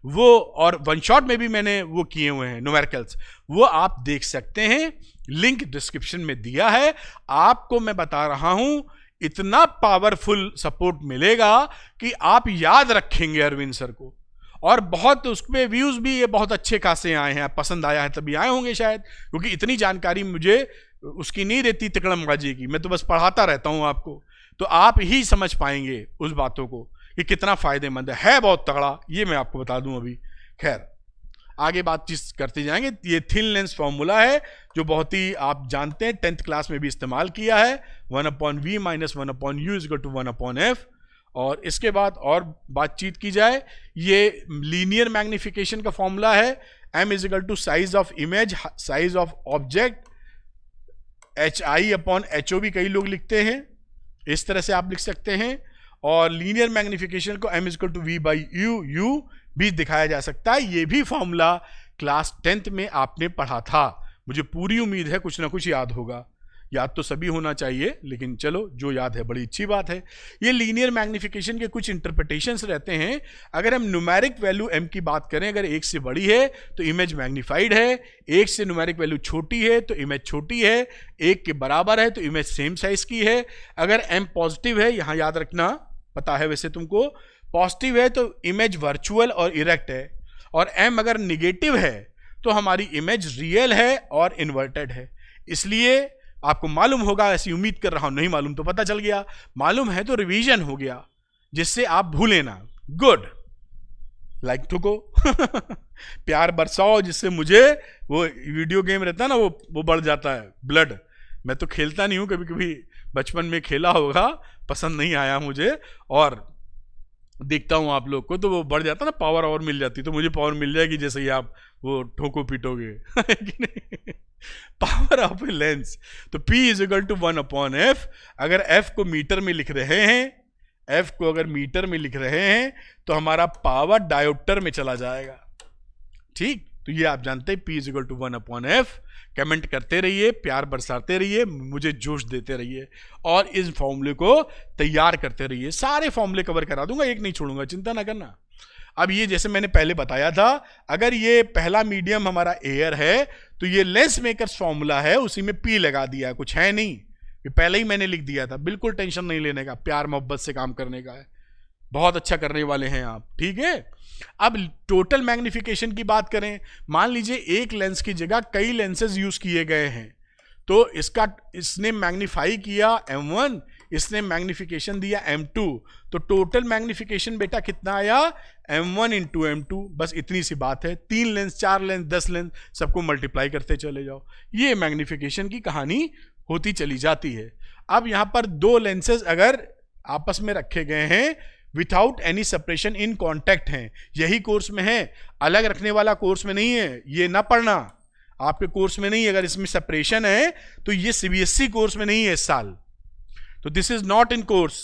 वो, और वन शॉट में भी मैंने वो किए हुए हैं न्यूमेरिकल्स, वो आप देख सकते हैं, लिंक डिस्क्रिप्शन में दिया है। आपको मैं बता रहा हूं इतना पावरफुल सपोर्ट मिलेगा कि आप याद रखेंगे अरविंद सर को। और बहुत उसपे व्यूज भी ये बहुत अच्छे खासे आए हैं, पसंद आया है तभी आए होंगे शायद, क्योंकि इतनी जानकारी मुझे उसकी नहीं रहती तिकड़मबाजी की, मैं तो बस पढ़ाता रहता हूं आपको, तो आप ही समझ पाएंगे उस बातों को कि कितना फायदेमंद है बहुत तगड़ा, ये मैं आपको बता दूं अभी। खैर आगे बातचीत करते जाएंगे। ये थिन लेंस फॉर्मूला है जो बहुत ही आप जानते हैं, 10th क्लास में भी इस्तेमाल किया है, 1/v - 1/u = 1/f। और इसके बाद और बातचीत की जाए, ये लीनियर मैग्निफिकेशन का फॉर्मूला है, m = size of image, size of object, hi/ho भी कई लोग लिखते हैं, इस तरह से आप लिख सकते हैं। और लीनियर मैग्निफिकेशन को m = v/u भी दिखाया जा सकता है। ये भी फॉर्मूला क्लास 10th में आपने पढ़ा था, मुझे पूरी उम्मीद है कुछ ना कुछ याद होगा, याद तो सभी होना चाहिए, लेकिन चलो जो याद है बड़ी अच्छी बात है। ये लीनियर मैग्निफिकेशन के कुछ इंटरप्रिटेशंस रहते हैं। अगर हम न्यूमेरिक वैल्यू m की बात करें, अगर 1 से बड़ी है तो इमेज मैग्नीफाइड है, 1 से न्यूमेरिक वैल्यू छोटी है तो इमेज छोटी है, 1 के बराबर है तो इमेज सेम साइज की है। अगर m पॉजिटिव है, यहां याद रखना, पता है वैसे तुमको, पॉजिटिव है तो इमेज वर्चुअल और इरेक्ट है, और m अगर निगेटिव है तो हमारी इमेज रियल है और इन्वर्टेड है। इसलिए आपको मालूम होगा, ऐसी उम्मीद कर रहा हूं, नहीं मालूम तो पता चल गया, मालूम है तो रिवीजन हो गया, जिससे आप भूले ना। गुड, लाइक ठुको प्यार बरसाओ, जिससे मुझे वो वीडियो गेम रहता है ना, वो बढ़ जाता है ब्लड। मैं तो खेलता नहीं हूं, कभी कभी बचपन में खेला होगा, पसंद नहीं आया मुझे, और देखता हूं आप लोग को तो वो बढ़ जाता ना, पावर और मिल जाती, तो मुझे पावर मिल जाएगी जैसे ही आप वो ठोको पीटोगे पावर ऑफ ए लेंस। तो P = 1/f। अगर f को मीटर में लिख रहे हैं, f को अगर मीटर में लिख रहे हैं तो हमारा पावर डायोप्टर में चला जाएगा, ठीक। तो ये आप जानते हैं, P = 1/f। कमेंट करते रहिए, प्यार बरसाते रहिए, मुझे जोश देते रहिए, और इस फॉर्मूले को तैयार करते रहिए। सारे फॉर्मूले कवर करा दूंगा, एक नहीं छोड़ूंगा, चिंता ना करना। अब ये जैसे मैंने पहले बताया था, अगर ये पहला मीडियम हमारा एयर है तो ये लेंस मेकर्स फॉर्मूला है, उसी में P लगा दिया, कुछ है नहीं, ये पहले ही मैंने लिख दिया था। बिल्कुल टेंशन नहीं लेने का, प्यार मोहब्बत से काम करने का है, बहुत अच्छा करने वाले हैं आप, ठीक है। अब टोटल मैग्निफिकेशन की बात करें, मान लीजिए एक लेंस की जगह कई लेंसेज यूज किए गए हैं, तो इसने मैग्नीफाई किया m1, इसने मैग्निफिकेशन दिया m2, तो टोटल मैग्निफिकेशन बेटा कितना आया, m1 × m2। बस इतनी सी बात है, 3 लेंस, 4 लेंस, 10 लेंस, सबको मल्टीप्लाई करते चले जाओ, ये मैग्निफिकेशन की कहानी होती चली जाती है। अब यहां पर 2 लेंसेज अगर आपस में रखे गए हैं without any separation in contact हैं, यही कोर्स में है, अलग रखने वाला कोर्स में नहीं है, ये ना पढ़ना, आपके कोर्स में नहीं है। अगर इसमें सेपरेशन है तो ये CBSE कोर्स में नहीं है इस साल, तो this is not in course,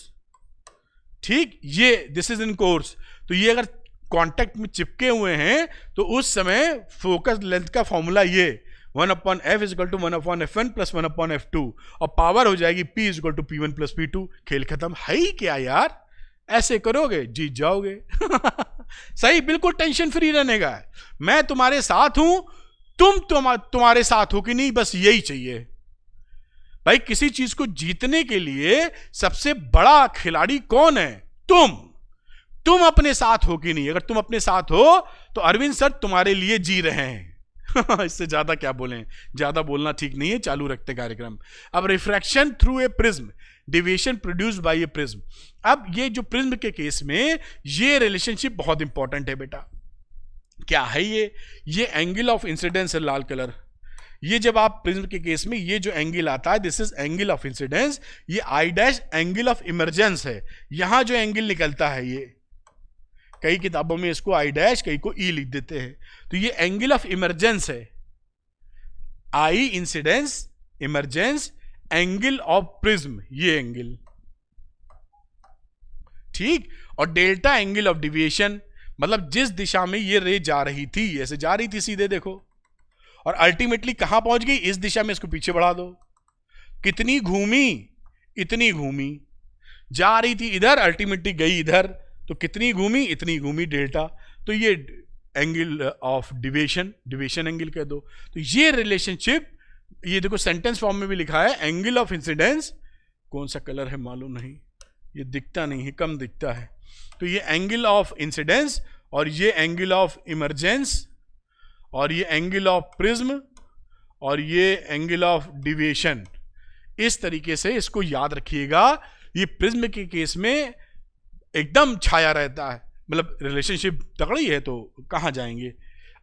ठीक, ये दिस इज इन कोर्स। तो ये अगर कॉन्टैक्ट में चिपके हुए हैं तो उस समय फोकस लेंथ का फॉर्मूला ये 1/f = 1/f1 + 1/f2, और पावर हो जाएगी P = P1 + P2। खेल खत्म है ही क्या यार, ऐसे करोगे जीत जाओगे। सही, बिल्कुल टेंशन फ्री रहने का है। मैं तुम्हारे साथ हूं, तुम्हारे साथ हो कि नहीं, बस यही चाहिए भाई। किसी चीज को जीतने के लिए सबसे बड़ा खिलाड़ी कौन है? तुम अपने साथ हो कि नहीं? अगर तुम अपने साथ हो तो अरविंद सर तुम्हारे लिए जी रहे हैं। इससे ज्यादा क्या बोलें, ज्यादा बोलना ठीक नहीं है। चालू रखते कार्यक्रम। अब refraction through a prism, deviation produced by A prism. अब ये जो प्रिज्म के केस में ये रिलेशनशिप बहुत इंपॉर्टेंट है बेटा। क्या है ये एंगल ऑफ इंसिडेंस है, लाल कलर। ये जब आप प्रिज्म के केस में ये जो एंगल आता है, this is angle of incidence. ये i dash angle of emergence है। यहां जो एंगल निकलता है, ये कई किताबों में इसको आई डैश, कई को ई लिख देते हैं। तो ये एंगल ऑफ इमरजेंस है। I incidence, emergence, angle of prism, ये एंगल, ठीक। और डेल्टा एंगल ऑफ डिविएशन, मतलब जिस दिशा में ये रे जा रही थी, ऐसे जा रही थी सीधे, देखो, और अल्टीमेटली कहां पहुंच गई? इस दिशा में। इसको पीछे बढ़ा दो, कितनी घूमी, इतनी घूमी। जा रही थी इधर, अल्टीमेटली गई इधर, तो कितनी घूमी, इतनी घूमी, डेल्टा। तो ये angle of deviation, deviation angle कह दो। तो ये रिलेशनशिप, ये देखो सेंटेंस फॉर्म में भी लिखा है, एंगल ऑफ इंसिडेंस, कौन सा कलर है मालूम नहीं, ये दिखता नहीं है, कम दिखता है। तो ये एंगल ऑफ इंसिडेंस, और ये एंगल ऑफ इमरजेंस, और ये एंगल ऑफ प्रिज्म, और ये एंगल ऑफ डिविएशन। इस तरीके से इसको याद रखिएगा। ये प्रिज्म के केस में एकदम छाया रहता है, मतलब रिलेशनशिप तगड़ी है, तो कहां जाएंगे।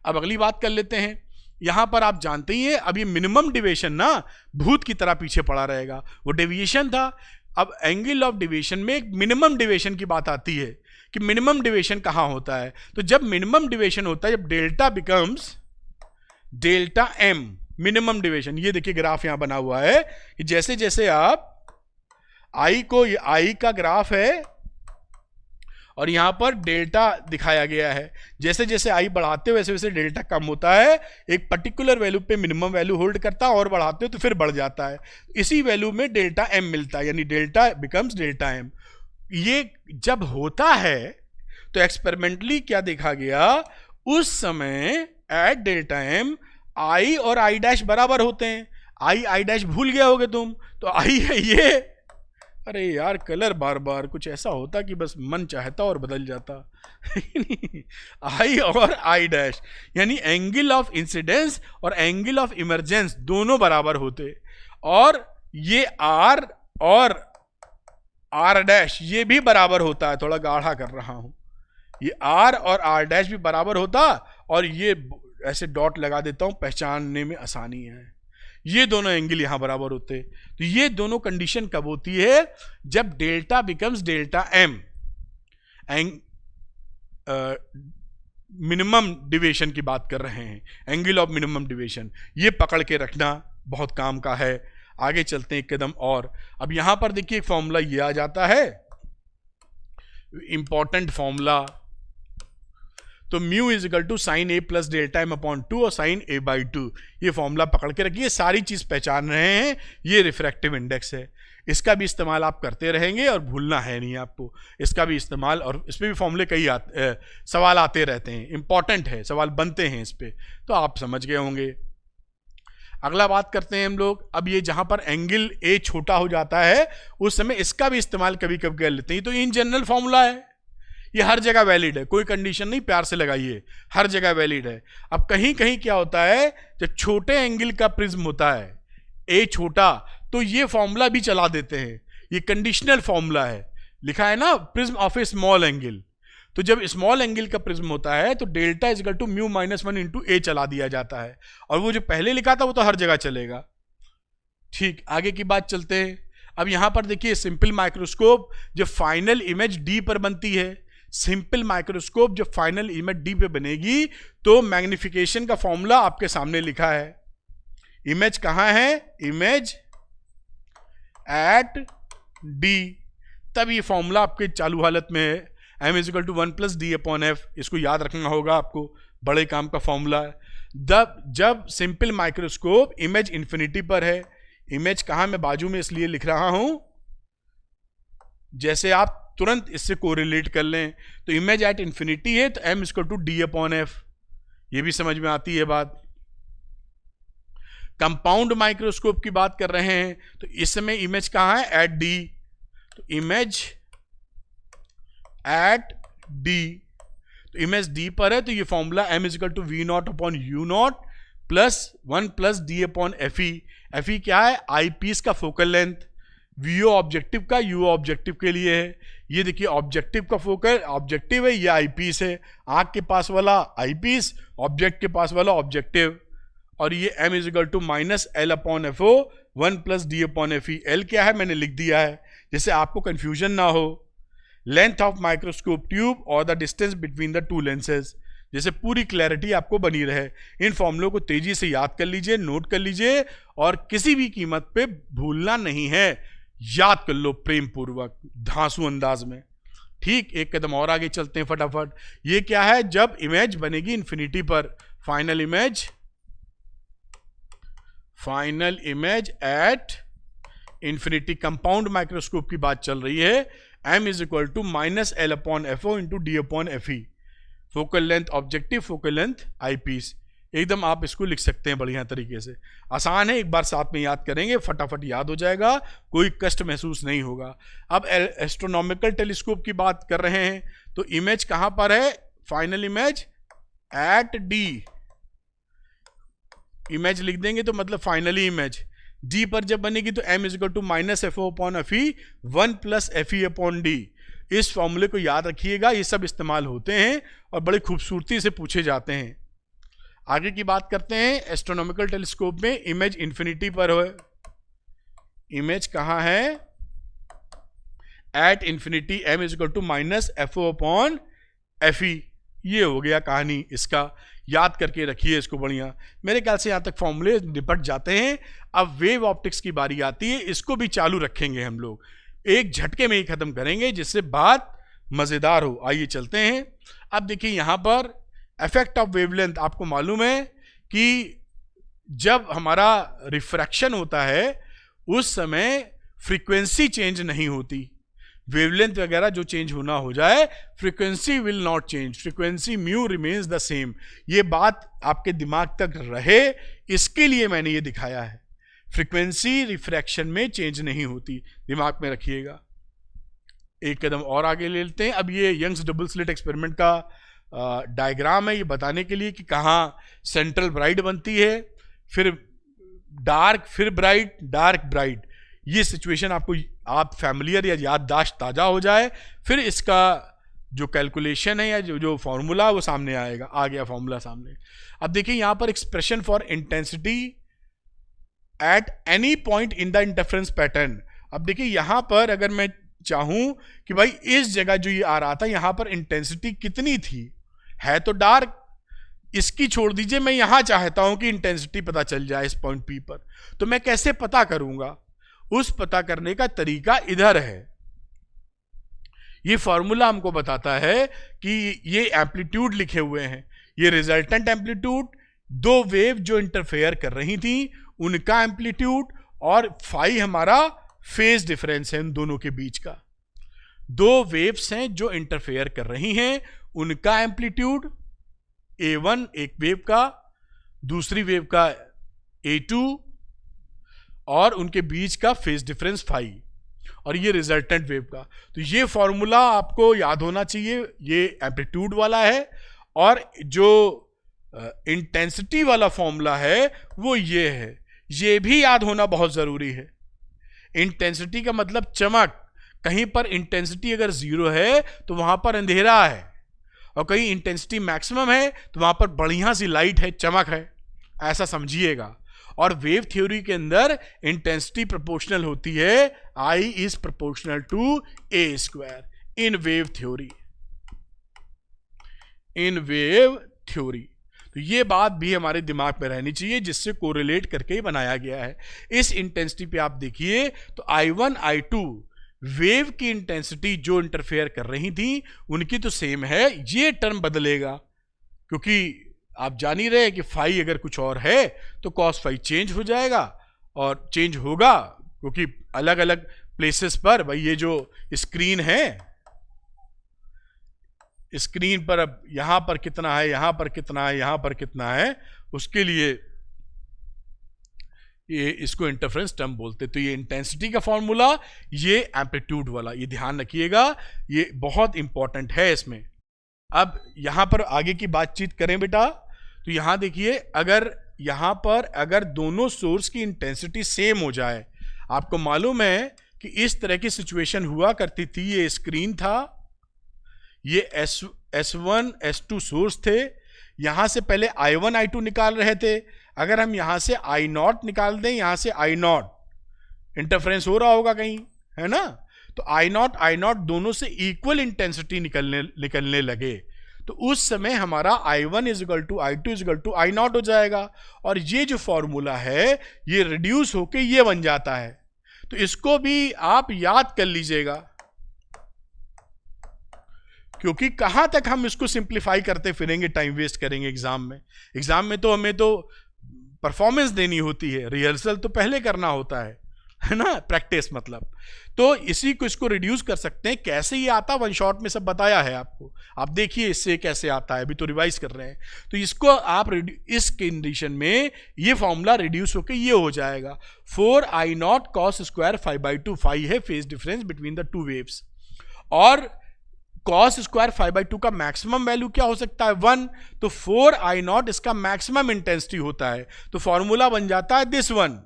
अब अगली बात कर लेते हैं। यहां पर आप जानते ही हैं, अब ये मिनिमम डिविएशन ना भूत की तरह पीछे पड़ा रहेगा, वो डेविएशन था। अब एंगल ऑफ डिविएशन में एक मिनिमम डिविएशन की बात आती है कि मिनिमम डिविएशन कहां होता है। तो जब मिनिमम डिविएशन होता है, जब delta becomes delta M, minimum deviation. ये देखिए ग्राफ यहां बना हुआ है कि जैसे जैसे आप आई को, ये आई का ग्राफ है और यहां पर डेल्टा दिखाया गया है। जैसे जैसे आई बढ़ाते हो वैसे वैसे डेल्टा कम होता है। एक पर्टिकुलर वैल्यू पे मिनिमम वैल्यू होल्ड करता है, और बढ़ाते हो तो फिर बढ़ जाता है। इसी वैल्यू में डेल्टा एम मिलता है, यानी डेल्टा बिकम्स डेल्टा एम। ये जब होता है तो एक्सपेरिमेंटली क्या देखा गया, उस समय एट डेल्टा एम आई और आई डैश बराबर होते हैं। आई डैश भूल गया होगे तुम, तो आई है ये, अरे यार कलर बार बार कुछ ऐसा होता कि बस मन चाहता और बदल जाता। आई और आई डैश, यानी एंगल ऑफ इंसिडेंस और एंगल ऑफ इमरजेंस दोनों बराबर होते, और ये आर और आर डैश ये भी बराबर होता है। थोड़ा गाढ़ा कर रहा हूं, ये आर और आर डैश भी बराबर होता, और ये ऐसे डॉट लगा देता हूं, पहचानने में आसानी है। ये दोनों एंगल यहां बराबर होते। तो ये दोनों कंडीशन कब होती है, जब delta becomes delta M. Minimum deviation की बात कर रहे हैं, एंगल ऑफ मिनिमम डिविएशन। ये पकड़ के रखना बहुत काम का है। आगे चलते हैं एक कदम और। अब यहां पर देखिए एक फॉर्मूला ये आ जाता है, इंपॉर्टेंट फॉर्मूला। तो mu is equal to sine A plus delta M upon 2 और साइन ए बाई 2। ये फॉर्मूला पकड़ के रखिए, सारी चीज पहचान रहे हैं। ये रिफ्रैक्टिव इंडेक्स है, इसका भी इस्तेमाल आप करते रहेंगे और भूलना है नहीं आपको इसका भी इस्तेमाल। और इसमें भी फॉर्मूले कई सवाल आते रहते हैं, इंपॉर्टेंट है, सवाल बनते हैं इस पे, तो आप समझ गए होंगे। अगला बात करते हैं हम लोग। अब ये जहां पर एंगल ए छोटा हो जाता है उस समय इसका भी इस्तेमाल कभी कभी कर लेते हैं। तो इन जनरल फॉर्मूला है, ये हर जगह वैलिड है, कोई कंडीशन नहीं, प्यार से लगाइए, हर जगह वैलिड है। अब कहीं कहीं क्या होता है, जब छोटे एंगल का प्रिज्म होता है, ए छोटा, तो ये फॉर्मूला भी चला देते हैं। ये कंडीशनल फॉर्मूला है, लिखा है ना prism of a small angle. तो जब स्मॉल एंगल का प्रिज्म होता है तो delta is equal to mu minus 1 into A चला दिया जाता है, और वो जो पहले लिखा था वो तो हर जगह चलेगा। ठीक, आगे की बात चलते हैं। अब यहां पर देखिए सिंपल माइक्रोस्कोप जब फाइनल इमेज डी पर बनती है, सिंपल माइक्रोस्कोप जब फाइनल इमेज डी पे बनेगी तो मैग्निफिकेशन का फॉर्मूला आपके सामने लिखा है। इमेज कहां है, इमेज एट डी, तब ये फॉर्मूला आपके चालू हालत में है, m is equal to 1 plus D upon F. इसको याद रखना होगा आपको, बड़े काम का फॉर्मूला है। जब सिंपल माइक्रोस्कोप इमेज इंफिनिटी पर है, इमेज कहां मैं बाजू में इसलिए लिख रहा हूं, जैसे आप तुरंत इससे कोरिलेट कर लें। तो इमेज एट इन्फिनिटी है तो m equal to D upon F, ये भी समझ में आती है बात। कंपाउंड माइक्रोस्कोप की बात कर रहे हैं तो इस समय इमेज कहां है, एट डी, तो इमेज एट डी, तो इमेज डी पर है तो ये formula m is equal to V naught upon U naught plus 1 plus D upon F E क्या है, आई पीस का फोकल लेंथ, वीओ ऑब्जेक्टिव का, यू ऑब्जेक्टिव के लिए है। ये देखिए ऑब्जेक्टिव का फोकल ऑब्जेक्टिव है, ये आई पीस है, आंख के पास वाला आई पीस, ऑब्जेक्ट के पास वाला ऑब्जेक्टिव, और ये m is equal to minus L upon F O 1 plus D upon F E. L क्या है मैंने लिख दिया है जिससे आपको कंफ्यूजन ना हो। लेंथ ऑफ माइक्रोस्कोप ट्यूब और the distance between the two lenses, जैसे पूरी क्लैरिटी आपको बनी रहे। इन फॉर्मूलों को तेजी से याद कर लीजिए, नोट कर लीजिए और किसी भी कीमत पे भूलना नहीं है, याद कर लो प्रेम पूर्वक धांसू अंदाज में। ठीक, एक कदम और आगे चलते हैं फटाफट। ये क्या है, जब इमेज बनेगी इन्फिनिटी पर, final image at infinity, compound microscope की बात चल रही है। m is equal to minus L upon F O into D upon F E, focal length objective, focal length eyepiece. एकदम आप इसको लिख सकते हैं बढ़िया तरीके से, आसान है, एक बार साथ में याद करेंगे फटाफट याद हो जाएगा, कोई कष्ट महसूस नहीं होगा। अब एस्ट्रोनॉमिकल टेलीस्कोप की बात कर रहे हैं तो इमेज कहां पर है, final image at D, image लिख देंगे तो मतलब फाइनली इमेज डी पर जब बनेगी तो m is equal to minus F O upon F E 1 plus F E upon D. इस फॉर्मूले को याद रखिएगा, ये सब इस्तेमाल होते हैं और बड़े खूबसूरती से पूछे जाते हैं। आगे की बात करते हैं, एस्ट्रोनॉमिकल टेलीस्कोप में इमेज इन्फिनिटी पर है, इमेज कहां है, at infinity m is equal to minus F O upon F E. ये हो गया कहानी इसका, याद करके रखिए इसको बढ़िया। मेरे ख्याल से यहां तक फॉर्मूले निपट जाते हैं। अब वेव ऑप्टिक्स की बारी आती है, इसको भी चालू रखेंगे हम लोग, एक झटके में ही खत्म करेंगे जिससे बात मजेदार हो। आइए चलते हैं। अब देखिए यहां पर इफेक्ट ऑफ वेवलेंथ, आपको मालूम है कि जब हमारा रिफ्रैक्शन होता है उस समय फ्रीक्वेंसी चेंज नहीं होती, वेवलेंथ वगैरह जो चेंज होना हो जाए, frequency will not change, frequency mu remains the same. ये बात आपके दिमाग तक रहे, इसके लिए मैंने ये दिखाया है, फ्रीक्वेंसी रिफ्रैक्शन में चेंज नहीं होती, दिमाग में रखिएगा। एक कदम और आगे ले लेते हैं। अब ये यंग्स डबल स्लिट एक्सपेरिमेंट का डायग्राम है, ये बताने के लिए कि कहाँ सेंट्रल ब्राइट बनती है, फिर डार्क, फिर ब्राइट, डार्क ब्राइट। ये सिचुएशन आपको आप फैमिलियर या याददाश्त ताज़ा हो जाए, फिर इसका जो कैलकुलेशन है या जो फॉर्मूला वो सामने आएगा। आ गया फॉर्मूला सामने। अब देखिए यहाँ पर expression for intensity at any point in the interference pattern. अब देखिए यहाँ पर अगर मैं चाहूँ कि भाई इस जगह जो ये आ रहा था यहाँ पर इंटेंसिटी कितनी थी, है तो डार्क, इसकी छोड़ दीजिए, मैं यहाँ चाहता हूँ कि इंटेंसिटी पता चल जाए इस पॉइंट पी पर, तो मैं कैसे पता करूँगा? उस पता करने का तरीका इधर है। ये फॉर्मूला हमको बताता है कि ये एम्पलीट्यूड लिखे हुए हैं, ये रिजल्टेंट एम्पलीट्यूड, दो वेव जो इंटरफेयर कर रही थी उनका एम्पलीट्यूड, और फाई हमारा फेज डिफरेंस है उन दोनों के बीच का। दो वेव्स हैं जो इंटरफेयर कर रही हैं, उनका एम्पलीट्यूड A1 एक वेव का, दूसरी वेव का A2, और उनके बीच का फेज डिफरेंस फाई, और ये रिजल्टेंट वेव का। तो ये फॉर्मूला आपको याद होना चाहिए, ये एम्पलीट्यूड वाला है, और जो इंटेंसिटी वाला फॉर्मूला है वो ये है, ये भी याद होना बहुत जरूरी है। इंटेंसिटी का मतलब चमक, कहीं पर इंटेंसिटी अगर 0 है तो वहां पर अंधेरा है, और कहीं इंटेंसिटी मैक्सिमम है तो वहां पर बढ़िया सी लाइट है, चमक है, ऐसा समझिएगा। और वेव थ्योरी के अंदर इंटेंसिटी प्रोपोर्शनल होती है, I is proportional to A square in wave theory, in wave theory. तो ये बात भी हमारे दिमाग में रहनी चाहिए, जिससे कोरिलेट करके ही बनाया गया है। इस इंटेंसिटी पे आप देखिए तो I1 I2 वेव की इंटेंसिटी जो इंटरफेयर कर रही थी उनकी तो सेम है, ये टर्म बदलेगा क्योंकि आप जान ही रहे कि फाई अगर कुछ और है तो कॉस फाई चेंज हो जाएगा, और चेंज होगा क्योंकि अलग अलग प्लेसेस पर, भाई ये जो स्क्रीन है स्क्रीन पर अब यहां पर कितना है, यहां पर कितना है, यहां पर कितना है, उसके लिए ये इसको इंटरफेरेंस टर्म बोलते। तो ये इंटेंसिटी का फॉर्मूला, ये एम्पलीट्यूड वाला, ये ध्यान रखिएगा, ये बहुत इंपॉर्टेंट है इसमें। अब यहां पर आगे की बातचीत करें बेटा, तो यहां देखिए, अगर यहां पर अगर दोनों सोर्स की इंटेंसिटी सेम हो जाए, आपको मालूम है कि इस तरह की सिचुएशन हुआ करती थी। ये स्क्रीन था, ये S1 S2 सोर्स थे, यहां से पहले I1 I2 निकाल रहे थे। अगर हम यहां से I0 निकाल दें, यहां से I0, इंटरफेरेंस हो रहा होगा कहीं, है ना? तो I0 दोनों से इक्वल इंटेंसिटी निकलने लगे, तो उस समय हमारा I1 is equal to I2 is equal to I0 हो जाएगा, और ये जो फॉर्मूला है ये रिड्यूस होके ये बन जाता है। तो इसको भी आप याद कर लीजिएगा, क्योंकि कहां तक हम इसको सिंप्लीफाई करते फिरेंगे, टाइम वेस्ट करेंगे एग्जाम में। एग्जाम में तो हमें तो परफॉर्मेंस देनी होती है, रिहर्सल तो पहले करना होता है ना, प्रैक्टिस मतलब। तो इसी को इसको रिड्यूस कर सकते हैं। कैसे ये आता, वन शॉट में सब बताया है आपको, आप देखिए इससे कैसे आता है, अभी तो रिवाइज कर रहे हैं। तो इसको आप इस कंडीशन में ये फॉर्मूला रिड्यूस होकर ये हो जाएगा 4I0 cos स्क्वायर 5/2। 5 है phase difference between the two waves, और cos स्क्वायर 5/2 का मैक्सिमम वैल्यू क्या हो सकता है, 1। तो 4I0 इसका मैक्सिमम इंटेंसिटी होता है, तो फॉर्मूला बन जाता है दिस वन।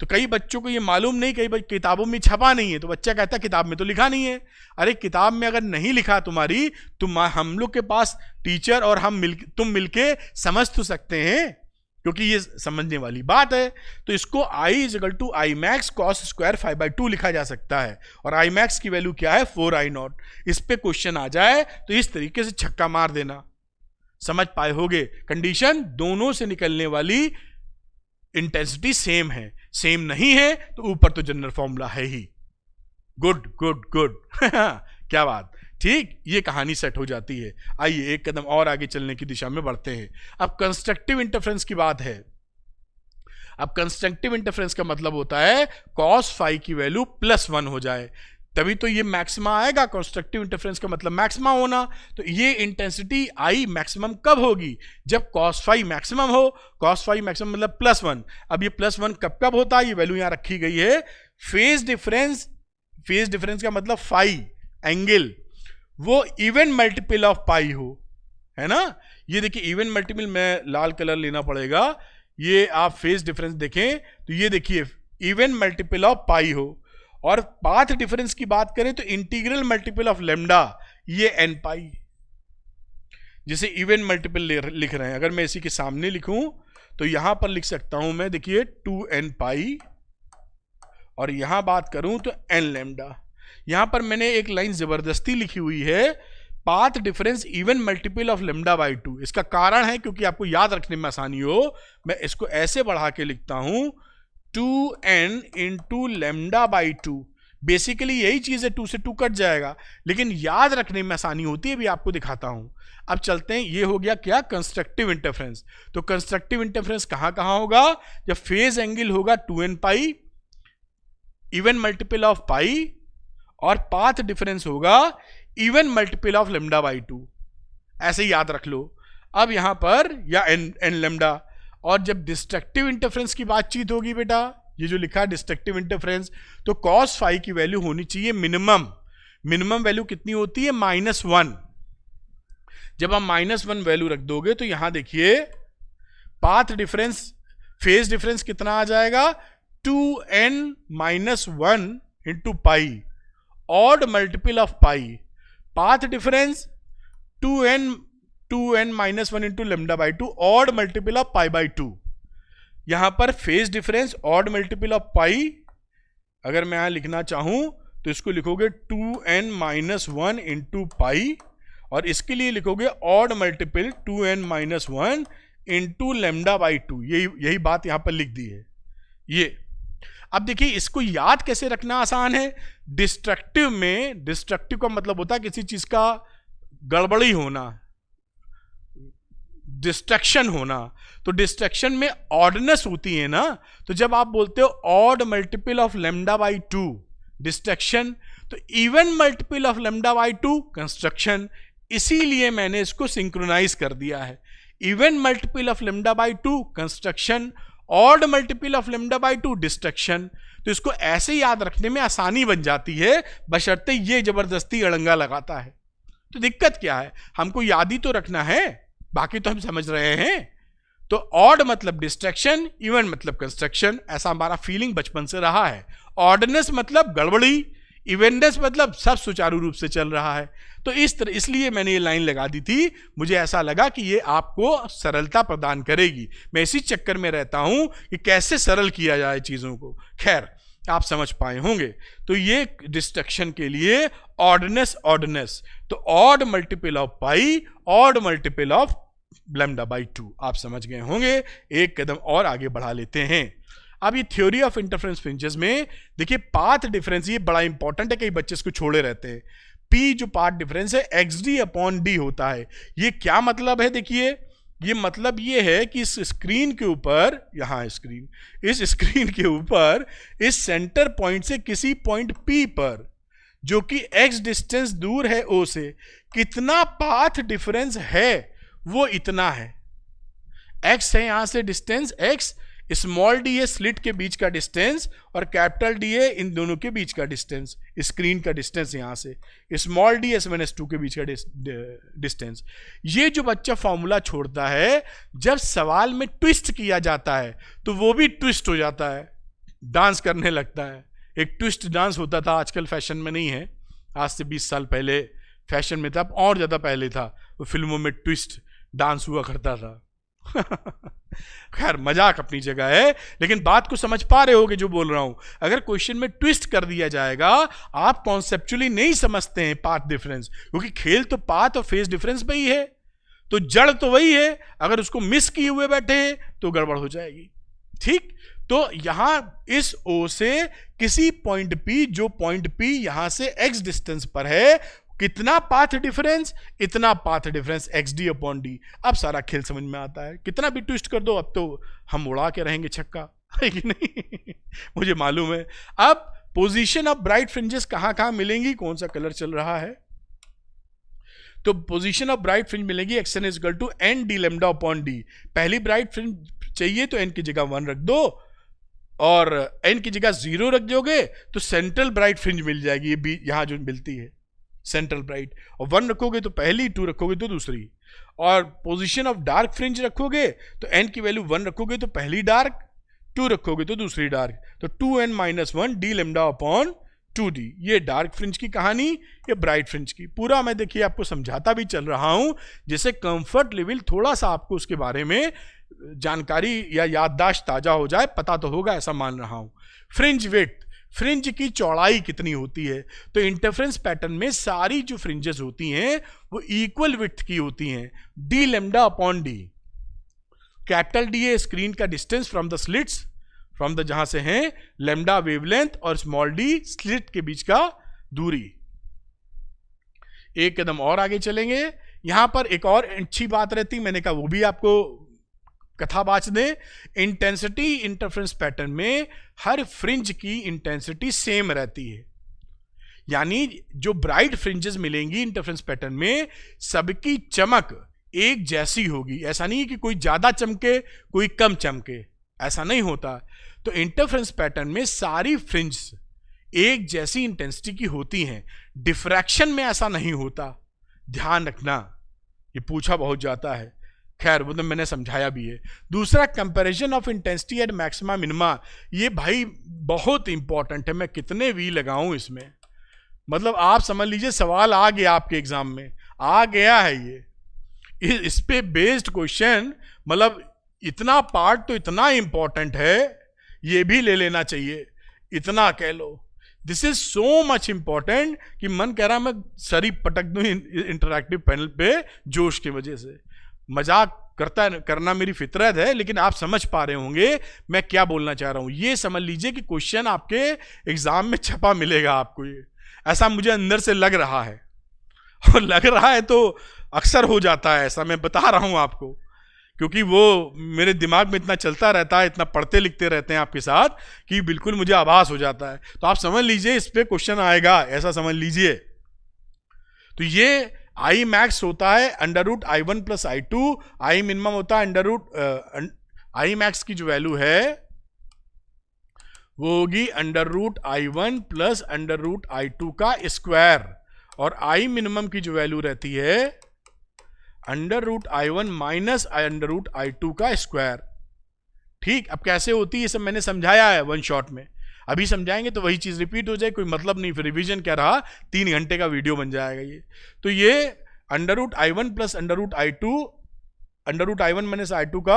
तो कई बच्चों को ये मालूम नहीं, कई किताबों में छपा नहीं है, तो बच्चा कहता है किताब में तो लिखा नहीं है। अरे किताब में अगर नहीं लिखा तुम्हारी, तो हम लोग के पास टीचर और तुम मिलके समझ तो सकते हैं, क्योंकि ये समझने वाली बात है। तो इसको I is equal to I max cos square 5/2 लिखा जा सकता है, और I मैक्स की वैल्यू क्या है, 4I0। इस पे क्वेश्चन आ जाए तो इस तरीके से छक्का मार देना। समझ पाए होगे कंडीशन, दोनों से निकलने वाली इंटेंसिटी सेम है, सेम नहीं है तो ऊपर तो जनरल फॉर्मूला है ही। गुड गुड गुड क्या बात, ठीक, ये कहानी सेट हो जाती है। आइए एक कदम और आगे चलने की दिशा में बढ़ते हैं। अब कंस्ट्रक्टिव इंटरफेरेंस की बात है। अब कंस्ट्रक्टिव इंटरफेरेंस का मतलब होता है cos फाई की वैल्यू +1 हो जाए, तभी तो ये मैक्सिमा आएगा। कंस्ट्रक्टिव इंटरफेरेंस का मतलब मैक्सिमा होना। तो ये इंटेंसिटी I मैक्सिमम कब होगी, जब cos फाई मैक्सिमम हो। cos फाई मैक्सिमम मतलब +1। अब ये +1 कब कब होता है, ये वैल्यू यहां रखी गई है। फेज डिफरेंस का मतलब फाई एंगल, वो इवन मल्टीपल ऑफ पाई हो, है ना। ये देखिए इवन मल्टीपल में लाल कलर लेना पड़ेगा। ये आप फेज डिफरेंस देखें तो ये देखिए इवन मल्टीपल ऑफ पाई हो, और पाथ डिफरेंस की बात करें तो इंटीग्रल मल्टीपल ऑफ लेमडा, ये n पाई। जैसे इवन मल्टीपल लिख रहे हैं, अगर मैं इसी के सामने लिखूं तो यहां पर लिख सकता हूं मैं, देखिए 2n पाई, और यहां बात करूं तो n लेमडा। यहां पर मैंने एक लाइन जबरदस्ती लिखी हुई है, path difference even multiple of lambda by 2। इसका कारण है क्योंकि आपको याद रखने में आसानी हो, मैं इसको ऐसे बढ़ा के लिखता हूं 2n into lambda by 2। Basically यही चीज है, 2 से 2 कट जाएगा, लेकिन याद रखने में आसानी होती है, भी आपको दिखाता हूं। अब चलते हैं, ये हो गया क्या, कंस्ट्रक्टिव इंटरफेरेंस। तो कंस्ट्रक्टिव इंटरफेरेंस कहां कहां होगा, जब फेज एंगल होगा 2n pi, even multiple of pi, और पाथ डिफरेंस होगा even multiple of lambda by 2। ऐसे ही याद रख लो। अब यहां पर या n लेमडा, और जब डिस्ट्रक्टिव इंटरफेरेंस की बातचीत होगी बेटा, ये जो लिखा है डिस्ट्रक्टिव इंटरफेरेंस, तो cos फाई की वैल्यू होनी चाहिए मिनिमम वैल्यू कितनी होती है, -1। जब आप -1 वैल्यू रख दोगे तो यहां देखिए पाथ डिफरेंस, फेज डिफरेंस कितना आ जाएगा, 2n - 1 into pi, odd multiple of pi. Path difference 2n - 1 into lambda by 2, odd multiple of pi by 2। यहां पर phase difference odd multiple of pi, अगर मैं यहां लिखना चाहूं तो इसको लिखोगे 2n - 1 इंटू पाई, और इसके लिए लिखोगे odd multiple 2n - 1 into lambda by 2। यही बात यहां पर लिख दी है ये। अब देखिए इसको याद कैसे रखना आसान है। डिस्ट्रक्टिव का मतलब होता है किसी चीज का गड़बड़ी होना, डिस्ट्रक्शन होना। तो डिस्ट्रक्शन में ऑडनेस होती है ना, तो जब आप बोलते हो odd multiple of lambda by 2 destruction, तो even multiple of lambda by 2 construction, इसीलिए मैंने इसको सिंक्रोनाइज कर दिया है। Even multiple of lambda by 2 construction, odd multiple of lambda by 2 destruction. तो इसको ऐसे याद रखने में आसानी बन जाती है, बशर्ते ये जबरदस्ती अड़ंगा लगाता है। तो दिक्कत क्या है, हमको याद ही तो रखना है, बाकी तो हम समझ रहे हैं। तो ऑड मतलब डिस्ट्रक्शन, इवन मतलब कंस्ट्रक्शन, ऐसा हमारा फीलिंग बचपन से रहा है। ऑडनेस मतलब गड़बड़ी, इवेंटनेस मतलब सब सुचारू रूप से चल रहा है। तो इस तरह, इसलिए मैंने ये लाइन लगा दी थी, मुझे ऐसा लगा कि ये आपको सरलता प्रदान करेगी। मैं इसी चक्कर में रहता हूं कि कैसे सरल किया जाए चीजों को। खैर, आप समझ पाए होंगे। तो ये डिस्ट्रक्शन के लिए ऑडनेस, ऑडनेस तो odd multiple of pi, odd multiple of lambda by 2, आप समझ गए होंगे। एक कदम और आगे बढ़ा लेते हैं। अब ये थ्योरी ऑफ इंटरफेरेंस फ्रिंजेस में देखिए, पाथ डिफरेंस ये बड़ा इंपॉर्टेंट है, कई बच्चे इसको छोड़े रहते हैं। पी जो पाथ डिफरेंस है XD अपॉन D होता है। ये क्या मतलब है, देखिए ये मतलब ये है कि इस स्क्रीन के ऊपर, यहां स्क्रीन, इस स्क्रीन के ऊपर इस सेंटर पॉइंट से किसी पॉइंट P पर, जो कि X डिस्टेंस दूर है O से, कितना पाथ डिफरेंस है, वो इतना है। X है यहां से डिस्टेंस X, स्मॉल डी है स्लिट के बीच का डिस्टेंस, और कैपिटल डी है इन दोनों के बीच का डिस्टेंस, स्क्रीन का डिस्टेंस यहां से, स्मॉल डी S1 S2 के बीच का डिस्टेंस। ये जो बच्चा फॉर्मूला छोड़ता है, जब सवाल में ट्विस्ट किया जाता है तो वो भी ट्विस्ट हो जाता है, डांस करने लगता है। एक ट्विस्ट डांस होता था, आजकल फैशन में नहीं है, आज से 20 साल पहले फैशन में था, और ज्यादा पहले था, वो फिल्मों में ट्विस्ट डांस हुआ करता था। खैर, मजाक अपनी जगह है, लेकिन बात को समझ पा रहे होगे जो बोल रहा हूं। अगर क्वेश्चन में ट्विस्ट कर दिया जाएगा, आप कॉन्सेप्चुअली नहीं समझते हैं पाथ डिफरेंस, क्योंकि खेल तो पाथ और फेज डिफरेंस पे ही है, तो जड़ तो वही है। अगर उसको मिस किए हुए बैठे तो गड़बड़ हो जाएगी। ठीक, तो यहां इस O से किसी पॉइंट P, जो पॉइंट P यहां से X डिस्टेंस पर है, कितना पाथ डिफरेंस, इतना path difference XD upon D। अब सारा खेल समझ में आता है। कितना भी ट्विस्ट कर दो, अब तो हम उड़ा के रहेंगे छक्का, है कि नहीं? मुझे मालूम है। अब पोजीशन ऑफ ब्राइट फ्रिंजेस कहां कहां मिलेंगी, कौन सा कलर चल रहा है? तो पोजीशन ऑफ ब्राइट फ्रिंज मिलेगी xn is equal to n d lambda upon D। पहली ब्राइट फ्रिंज चाहिए तो n की जगह 1 रख दो, और n की जगह 0 रख दोगे तो सेंट्रल ब्राइट फ्रिंज मिल जाएगी, ये यहां जो मिलती है सेंट्रल ब्राइट। और 1 रखोगे तो पहली, 2 रखोगे तो दूसरी। और पोजीशन ऑफ डार्क फ्रिंज रखोगे तो n की वैल्यू 1 रखोगे तो पहली डार्क, 2 रखोगे तो दूसरी डार्क। तो 2n - 1 d lambda upon 2d। ये डार्क फ्रिंज की कहानी, ये ब्राइट फ्रिंज की। पूरा मैं देखिए आपको समझाता भी चल रहा हूं, जिससे कंफर्ट लेवल थोड़ा सा आपको उसके बारे में जानकारी या याददाश्त ताजा हो जाए। पता तो होगा, ऐसा मान रहा हूं। फ्रिंज विड्थ, फ्रिंज की चौड़ाई कितनी होती है? तो इंटरफेरेंस पैटर्न में सारी जो फ्रिंजेस होती हैं वो इक्वल विड्थ की होती हैं, d lambda upon D। Capital D है स्क्रीन का distance from the slits, from the जहां से है, लैम्डा वेवलेंथ, और स्मॉल d स्लिट के बीच का दूरी। एक कदम और आगे चलेंगे। यहां पर एक और अच्छी बात रहती, मैंने कहा वो भी आपको कथावाच दें। इंटेंसिटी इंटरफेरेंस पैटर्न में हर फ्रिंज की इंटेंसिटी सेम रहती है, यानी जो ब्राइट फ्रिंजेस मिलेंगी इंटरफेरेंस पैटर्न में, सबकी चमक एक जैसी होगी। ऐसा नहीं है कि कोई ज्यादा चमके कोई कम चमके, ऐसा नहीं होता। तो इंटरफेरेंस पैटर्न में सारी फ्रिंज एक जैसी इंटेंसिटी की होती हैं। डिफ्रैक्शन में ऐसा नहीं होता, ध्यान रखना, ये पूछा बहुत जाता है। खैर, वो तो मैंने समझाया भी है। दूसरा, comparison of intensity at maxima minima, ये भाई बहुत इंपॉर्टेंट है। मैं कितने वी लगाऊं इसमें, मतलब आप समझ लीजिए सवाल आ गया आपके एग्जाम में, आ गया है ये, इस पे बेस्ड क्वेश्चन, मतलब इतना पार्ट तो इतना इंपॉर्टेंट है, ये भी ले लेना चाहिए, इतना कह लो। This is so much important कि मन कह रहा मैं सरी पटक दूं इंटरैक्टिव पैनल पे जोश की वजह से। मजाक करना मेरी फितरत है, लेकिन आप समझ पा रहे होंगे मैं क्या बोलना चाह रहा हूं। ये समझ लीजिए कि क्वेश्चन आपके एग्जाम में छपा मिलेगा आपको, ये ऐसा मुझे अंदर से लग रहा है, और लग रहा है तो अक्सर हो जाता है ऐसा, मैं बता रहा हूं आपको, क्योंकि वो मेरे दिमाग में इतना चलता रहता है, इतना पढ़ते लिखते रहते हैं आपके साथ, कि बिल्कुल मुझे आभास हो जाता है। तो आप समझ लीजिए इस पे क्वेश्चन आएगा, ऐसा समझ लीजिए। तो ये आई मैक्स होता है under root I one plus I two, I minimum होता है अंडर रूट आई मैक्स की जो वैल्यू है वो होगी under root I one plus under root I two का स्क्वायर, और आई मिनिमम की जो वैल्यू रहती है under root I one minus under root I two का स्क्वायर। ठीक, अब कैसे होती है ये सब मैंने समझाया है वन शॉट में, अभी समझाएंगे तो वही चीज रिपीट हो जाए, कोई मतलब नहीं, फिर रिवीजन क्या रहा, 3 घंटे का वीडियो बन जाएगा ये। तो ये under root I one plus under root I two, under root I one minus I two का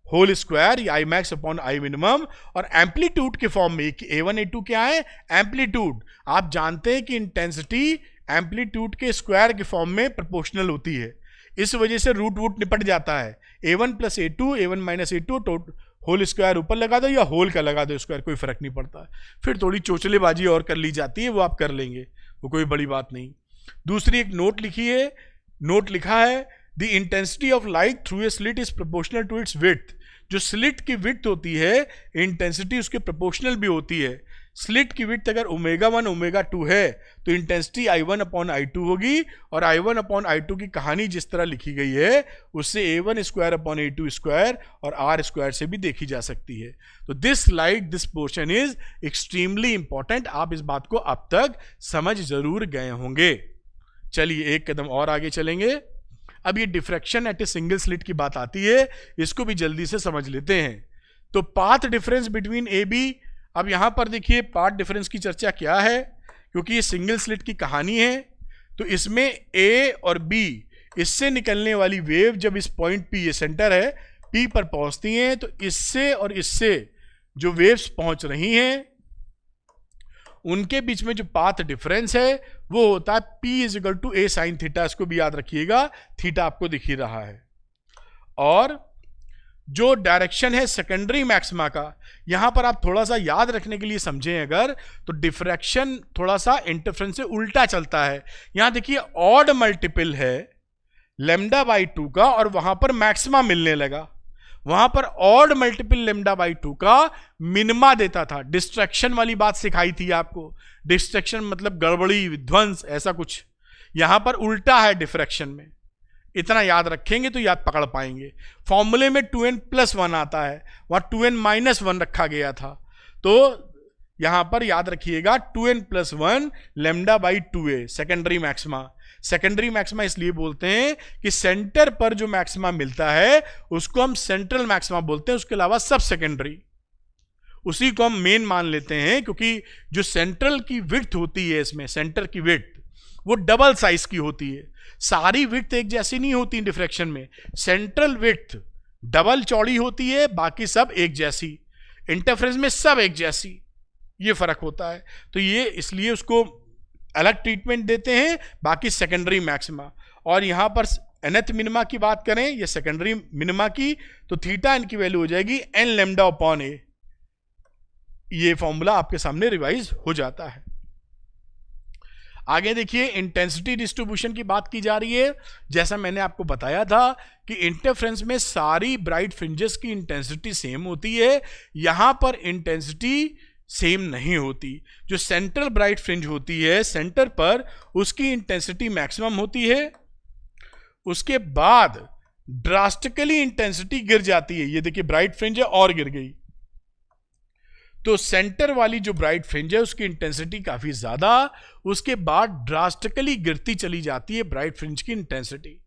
whole square, I max upon I minimum, और एम्पलीट्यूड के फॉर्म में A1 A2 क्या है, एम्पलीट्यूड। आप जानते हैं कि इंटेंसिटी एम्पलीट्यूड के स्क्वायर के फॉर्म में प्रोपोर्शनल होती है, इस वजह से रूट वूट निपट जाता है। A1 plus A2, A1 minus A2, whole square ऊपर लगा दो या होल का लगा दो स्क्वायर, कोई फर्क नहीं पड़ता। फिर थोड़ी चोचलेबाजी और कर ली जाती है, वो आप कर लेंगे, वो कोई बड़ी बात नहीं। दूसरी एक नोट लिखी है, नोट लिखा है the intensity of light through a slit is proportional to its width. जो स्लिट की विड्थ होती है इंटेंसिटी उसके प्रोपोर्शनल भी होती है। स्लिट की विड्थ अगर ओमेगा 1 ओमेगा 2 है तो इंटेंसिटी I1 अपॉन I2 होगी, और I1 अपॉन I2 की कहानी जिस तरह लिखी गई है उससे A1 square upon A2 square और R स्क्वायर से भी देखी जा सकती है। तो this light this portion is extremely important, आप इस बात को अब तक समझ जरूर गए होंगे। चलिए एक कदम और आगे चलेंगे। अब ये diffraction at a single slit की बात आती है, इसको भी जल्दी से समझ लेते हैं। तो path difference between A B, अब यहां पर देखिए पाथ डिफरेंस की चर्चा क्या है, क्योंकि ये सिंगल स्लिट की कहानी है। तो इसमें ए और बी, इससे निकलने वाली वेव जब इस पॉइंट पी, ये सेंटर है, पी पर पहुंचती हैं, तो इससे और इससे जो वेव्स पहुंच रही हैं उनके बीच में जो पाथ डिफरेंस है वो होता है P is equal to A sine theta. इसको भी याद रखिएगा, थीटा आपको दिख ही रहा है। और जो डायरेक्शन है सेकेंडरी मैक्सिमा का, यहां पर आप थोड़ा सा याद रखने के लिए समझें अगर, तो डिफ्रैक्शन थोड़ा सा इंटरफेरेंस से उल्टा चलता है। यहां देखिए ऑड मल्टीपल है लेमडा बाई 2 का, और वहां पर मैक्सिमा मिलने लगा। वहां पर ऑड मल्टीपल लेमडा बाई 2 का मिनिमा देता था। डिस्ट्रैक्शन वाली बात सिखाई थी आपको, डिस्ट्रैक्शन मतलब गड़बड़ी, विध्वंस, ऐसा कुछ। यहां पर उल्टा है डिफ्रैक्शन में, इतना याद रखेंगे तो याद पकड़ पाएंगे। फॉर्मूले में 2n+1 आता है, वहां 2n-1 रखा गया था। तो यहां पर याद रखिएगा 2n+1 lambda by 2a secondary maxima. Secondary maxima इसलिए बोलते हैं कि सेंटर पर जो मैक्सिमा मिलता है उसको हम सेंट्रल मैक्सिमा बोलते हैं, उसके अलावा सब सेकेंडरी, उसी को हम मेन मान लेते हैं, क्योंकि जो सेंट्रल की विड्थ होती है इसमें, सेंटर की विड्थ वो डबल साइज की होती है। सारी विड्थ एक जैसी नहीं होती डिफ्रैक्शन में, सेंट्रल विड्थ डबल चौड़ी होती है, बाकी सब एक जैसी, इंटरफेरेंस में सब एक जैसी, ये फर्क होता है। तो ये इसलिए उसको अलग ट्रीटमेंट देते हैं, बाकी सेकेंडरी मैक्सिमा। और यहां पर nth मिनिमा की बात करें ये सेकेंडरी मिनिमा की, तो थीटा n की वैल्यू हो जाएगी n लेमडा अपॉन a। ये फॉर्मूला आपके सामने रिवाइज हो जाता है। आगे देखिए इंटेंसिटी डिस्ट्रीब्यूशन की बात की जा रही है। जैसा मैंने आपको बताया था कि इंटरफेरेंस में सारी ब्राइट फ्रिंजेस की इंटेंसिटी सेम होती है, यहां पर इंटेंसिटी सेम नहीं होती। जो सेंट्रल ब्राइट फ्रिंज होती है सेंटर पर, उसकी इंटेंसिटी मैक्सिमम होती है, उसके बाद ड्रास्टिकली इंटेंसिटी गिर जाती है। ये देखिए ब्राइट फ्रिंज है और गिर गई, तो सेंटर वाली जो ब्राइट फ्रिंज है उसकी इंटेंसिटी काफी ज्यादा, उसके बाद ड्रास्टिकली गिरती चली जाती है ब्राइट फ्रिंज की इंटेंसिटी।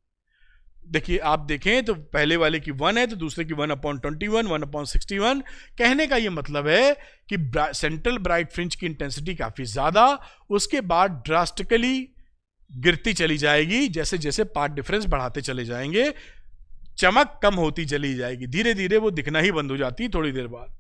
देखिए आप देखें तो पहले वाले की 1 है तो दूसरे की 1/21, 1/61। कहने का ये मतलब है कि सेंट्रल ब्राइट फ्रिंज की इंटेंसिटी काफी ज्यादा, उसके बाद ड्रास्टिकली गिरती चली जाएगी। जैसे जैसे पाथ डिफरेंस बढ़ाते चले जाएंगे, चमक कम होती चली जाएगी, धीरे धीरे वो दिखना ही बंद हो जाती है थोड़ी देर बाद।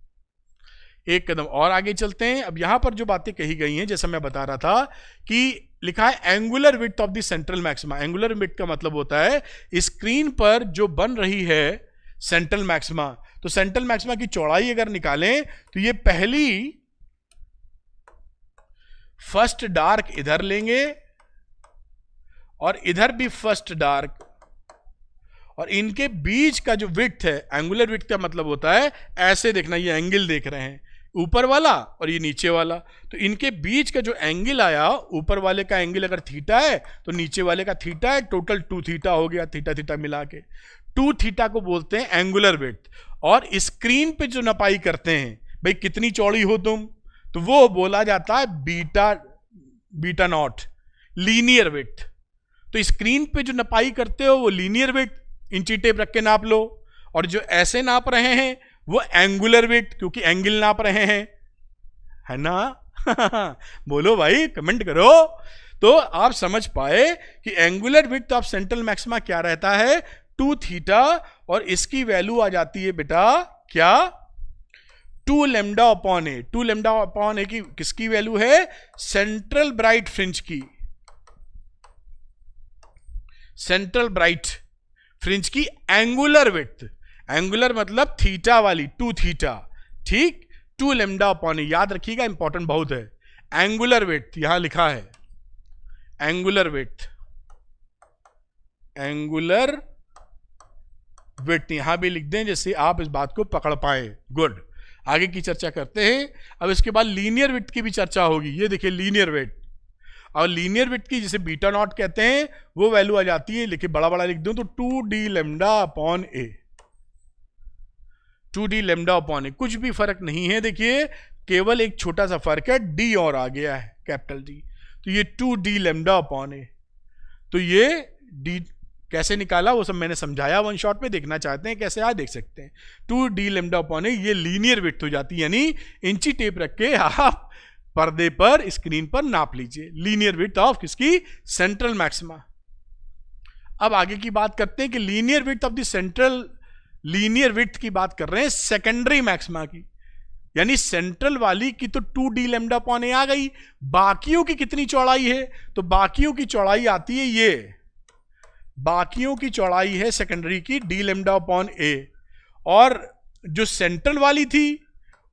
एक कदम और आगे चलते हैं। अब यहां पर जो बातें कही गई हैं, जैसा मैं बता रहा था कि लिखा है angular width of the central maxima. Angular width का मतलब होता है स्क्रीन पर जो बन रही है सेंट्रल मैक्सिमा, तो सेंट्रल मैक्सिमा की चौड़ाई अगर निकालें तो ये पहली फर्स्ट डार्क इधर लेंगे और इधर भी फर्स्ट डार्क, और इनके बीच का जो विड्थ है, एंगुलर विड्थ का मतलब होता है ऐसे देखना, ये एंगल देख रहे हैं, ऊपर वाला और ये नीचे वाला, तो इनके बीच का जो एंगल आया, ऊपर वाले का एंगल अगर थीटा है तो नीचे वाले का थीटा है, टोटल 2 थीटा हो गया, थीटा थीटा मिला के 2 थीटा को बोलते हैं एंगुलर विड्थ। और स्क्रीन पे जो नपाई करते हैं, भाई कितनी चौड़ी हो तुम, तो वो बोला जाता है बीटा नॉट, लीनियर विड्थ। तो स्क्रीन पे जो नपाई करते हो वो लीनियर विड्थ, इंची टेप रख के नाप लो, और जो ऐसे नाप रहे हैं वो एंगुलर विड्थ, क्योंकि एंगल नाप रहे हैं, है ना? बोलो भाई, कमेंट करो। तो आप समझ पाए कि angular width of central maxima क्या रहता है, 2 थीटा, और इसकी वैल्यू आ जाती है बेटा क्या, 2 लैम्डा अपॉन ए। 2 लैम्डा अपॉन ए की किसकी वैल्यू है, सेंट्रल ब्राइट फ्रिंज की, सेंट्रल ब्राइट फ्रिंज की एंगुलर विड्थ। एंगुलर मतलब थीटा वाली, 2 थीटा, ठीक, 2 लैम्डा अपॉन ए, याद रखिएगा, इंपॉर्टेंट बहुत है। एंगुलर विड्थ यहां लिखा है, एंगुलर विड्थ, एंगुलर विड्थ यहां भी लिख दें जिससे आप इस बात को पकड़ पाए। गुड, आगे की चर्चा करते हैं। अब इसके बाद लीनियर विड्थ की भी चर्चा होगी। ये देखिए लीनियर विड्थ, और लीनियर विड्थ की जिसे बीटा नॉट कहते हैं वो वैल्यू आ जाती है, लिखिए बड़ा बड़ा लिख दूं तो 2d लैम्डा अपॉन ए, 2d लैम्डा अपॉन ए, कुछ भी फर्क नहीं है, देखिए केवल एक छोटा सा फर्क है, डी और आ गया है, कैपिटल डी, तो ये 2d लैम्डा अपॉन ए। तो ये डी कैसे निकाला वो सब मैंने समझाया वन शॉट में, देखना चाहते हैं कैसे, आज देख सकते हैं। 2d लैम्डा अपॉन ए, ये लीनियर विड्थ हो जाती है, यानी इंची टेप रख के आप पर्दे पर, स्क्रीन पर नाप लीजिए लीनियर विड्थ ऑफ किसकी, सेंट्रल मैक्सिमा। अब आगे की बात करते हैं कि linear width of the central, linear width की बात कर रहे हैं सेकेंडरी मैक्सिमा की, यानी सेंट्रल वाली की तो 2d लैम्डा अपॉन ए आ गई, बाकियों की कितनी चौड़ाई है, तो बाकियों की चौड़ाई आती है ये, बाकियों की चौड़ाई है सेकेंडरी की d लैम्डा अपॉन ए, और जो सेंट्रल वाली थी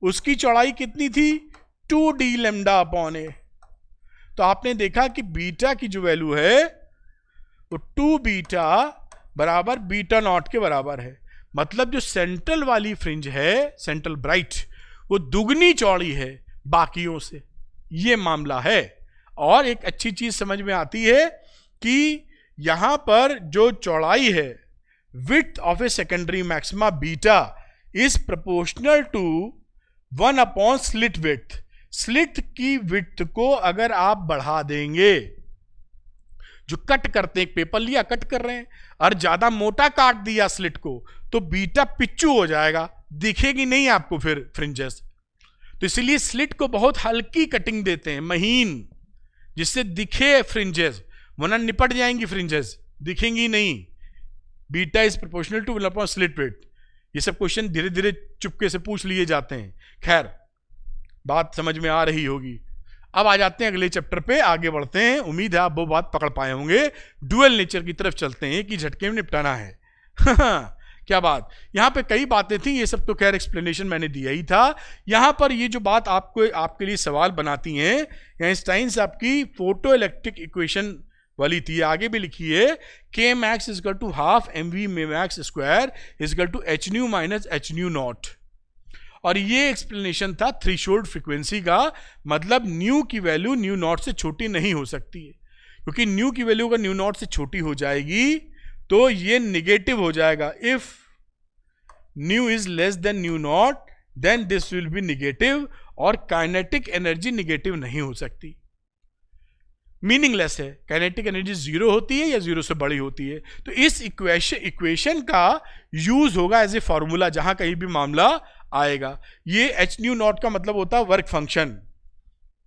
उसकी चौड़ाई कितनी थी, 2d लैम्डा अपॉन ए। तो आपने देखा कि बीटा की जो वैल्यू है वो 2 बीटा बराबर बीटा नॉट के बराबर है, मतलब जो सेंट्रल वाली फ्रिंज है, सेंट्रल ब्राइट, वो दुगनी चौड़ी है बाकियों से, ये मामला है। और एक अच्छी चीज समझ में आती है कि यहां पर जो चौड़ाई है, width of a secondary maxima beta is proportional to 1 upon slit width. Slit की विड्थ को अगर आप बढ़ा देंगे, जो कट करते हैं, एक पेपर लिया कट कर रहे हैं और ज्यादा मोटा काट दिया स्लिट को, तो बीटा पिच्चू हो जाएगा, दिखेगी नहीं आपको फिर फ्रिंजेस। तो इसलिए स्लिट को बहुत हल्की कटिंग देते हैं, महीन, जिससे दिखे फ्रिंजेस, वरना निपट जाएंगी फ्रिंजेस, दिखेंगी नहीं। Beta is proportional to 1 upon slit width. ये सब क्वेश्चन धीरे धीरे चुपके से पूछ लिए जाते हैं। खैर, बात समझ में आ रही होगी। अब आ जाते हैं अगले चैप्टर पे, आगे बढ़ते हैं। उम्मीद है आप वो बात पकड़ पाए होंगे। डुअल नेचर की तरफ चलते हैं कि झटके में निपटाना है। क्या बात, यहाँ पे कई बातें थी, ये सब तो खैर एक्सप्लेनेशन मैंने दिया ही था। यहाँ पर ये जो बात आपको आपके लिए सवाल बनाती हैं, आइंस्टाइन से आपकी फोटो इलेक्ट्रिक इक्वेशन वाली थी, आगे भी लिखी है, K max is equal to half M V max square is equal to H nu minus H nu naught. और ये एक्सप्लेनेशन था थ्रेशोल्ड फ्रीक्वेंसी का, मतलब न्यू की वैल्यू न्यू नॉट से छोटी नहीं हो सकती है, क्योंकि न्यू की वैल्यू अगर न्यू नॉट से छोटी हो जाएगी तो ये निगेटिव हो जाएगा। If nu is less than nu naught then this will be negative, और काइनेटिक एनर्जी निगेटिव नहीं हो सकती, मीनिंगलेस है। काइनेटिक एनर्जी 0 होती है या 0 से बड़ी होती है। तो इस इक्वेशन का यूज होगा एज ए फॉर्मूला जहां कहीं भी मामला आएगा। ये एच न्यू नॉट का मतलब होता है वर्क फंक्शन।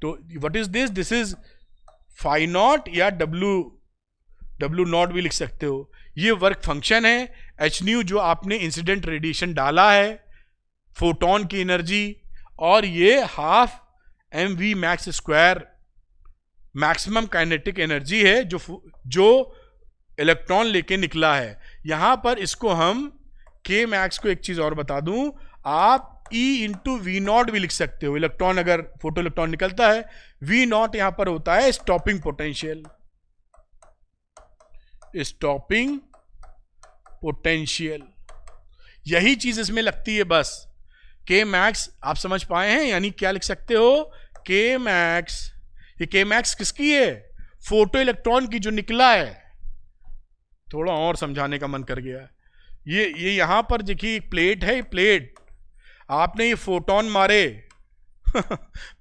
तो what is this, this is phi naught या डब्ल्यू नॉट भी लिख सकते हो। ये वर्क फंक्शन है। एच न्यू जो आपने इंसिडेंट रेडिएशन डाला है, फोटोन की एनर्जी, और ये half M V max square maximum kinetic energy है जो इलेक्ट्रॉन लेके निकला है। यहां पर इसको हम के मैक्स को एक चीज और बता दूं, आप E इंटू वी नॉट भी लिख सकते हो। इलेक्ट्रॉन अगर फोटो इलेक्ट्रॉन निकलता है, वी नॉट यहां पर होता है स्टॉपिंग पोटेंशियल, स्टॉपिंग पोटेंशियल, यही चीज इसमें लगती है बस। के मैक्स आप समझ पाए हैं, यानी क्या लिख सकते हो, के मैक्स, ये के मैक्स किसकी है, फोटो इलेक्ट्रॉन की जो निकला है। थोड़ा और समझाने का मन कर गया। ये यहां पर देखिए प्लेट है, प्लेट आपने ये फोटोन मारे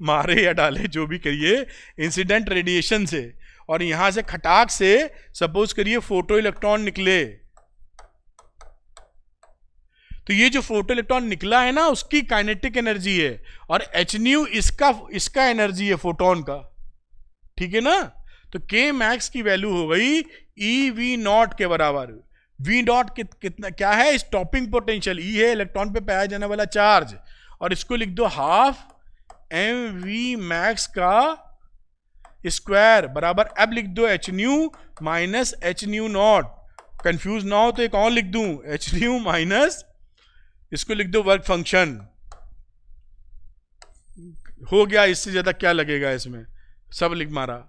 मारे या डाले जो भी करिए इंसिडेंट रेडिएशन से, और यहां से खटाक से सपोज करिए फोटो इलेक्ट्रॉन निकले, तो ये जो फोटो इलेक्ट्रॉन निकला है ना उसकी काइनेटिक एनर्जी है, और एच न्यू इसका एनर्जी है फोटोन का, ठीक है ना। तो के मैक्स की वैल्यू हो गई ई वी नॉट के बराबर। वी नॉट कितना क्या है, स्टॉपिंग पोटेंशियल, ई है इलेक्ट्रॉन पे पाया जाने वाला चार्ज, और इसको लिख दो हाफ एम वी मैक्स का स्क्वायर बराबर, अब लिख दो H nu minus H nu not. Confuse ना हो तो एक और लिख दूं, एच न्यू माइनस, इसको लिख दो वर्क फंक्शन। हो गया, इससे ज्यादा क्या लगेगा इसमें, सब लिख मारा।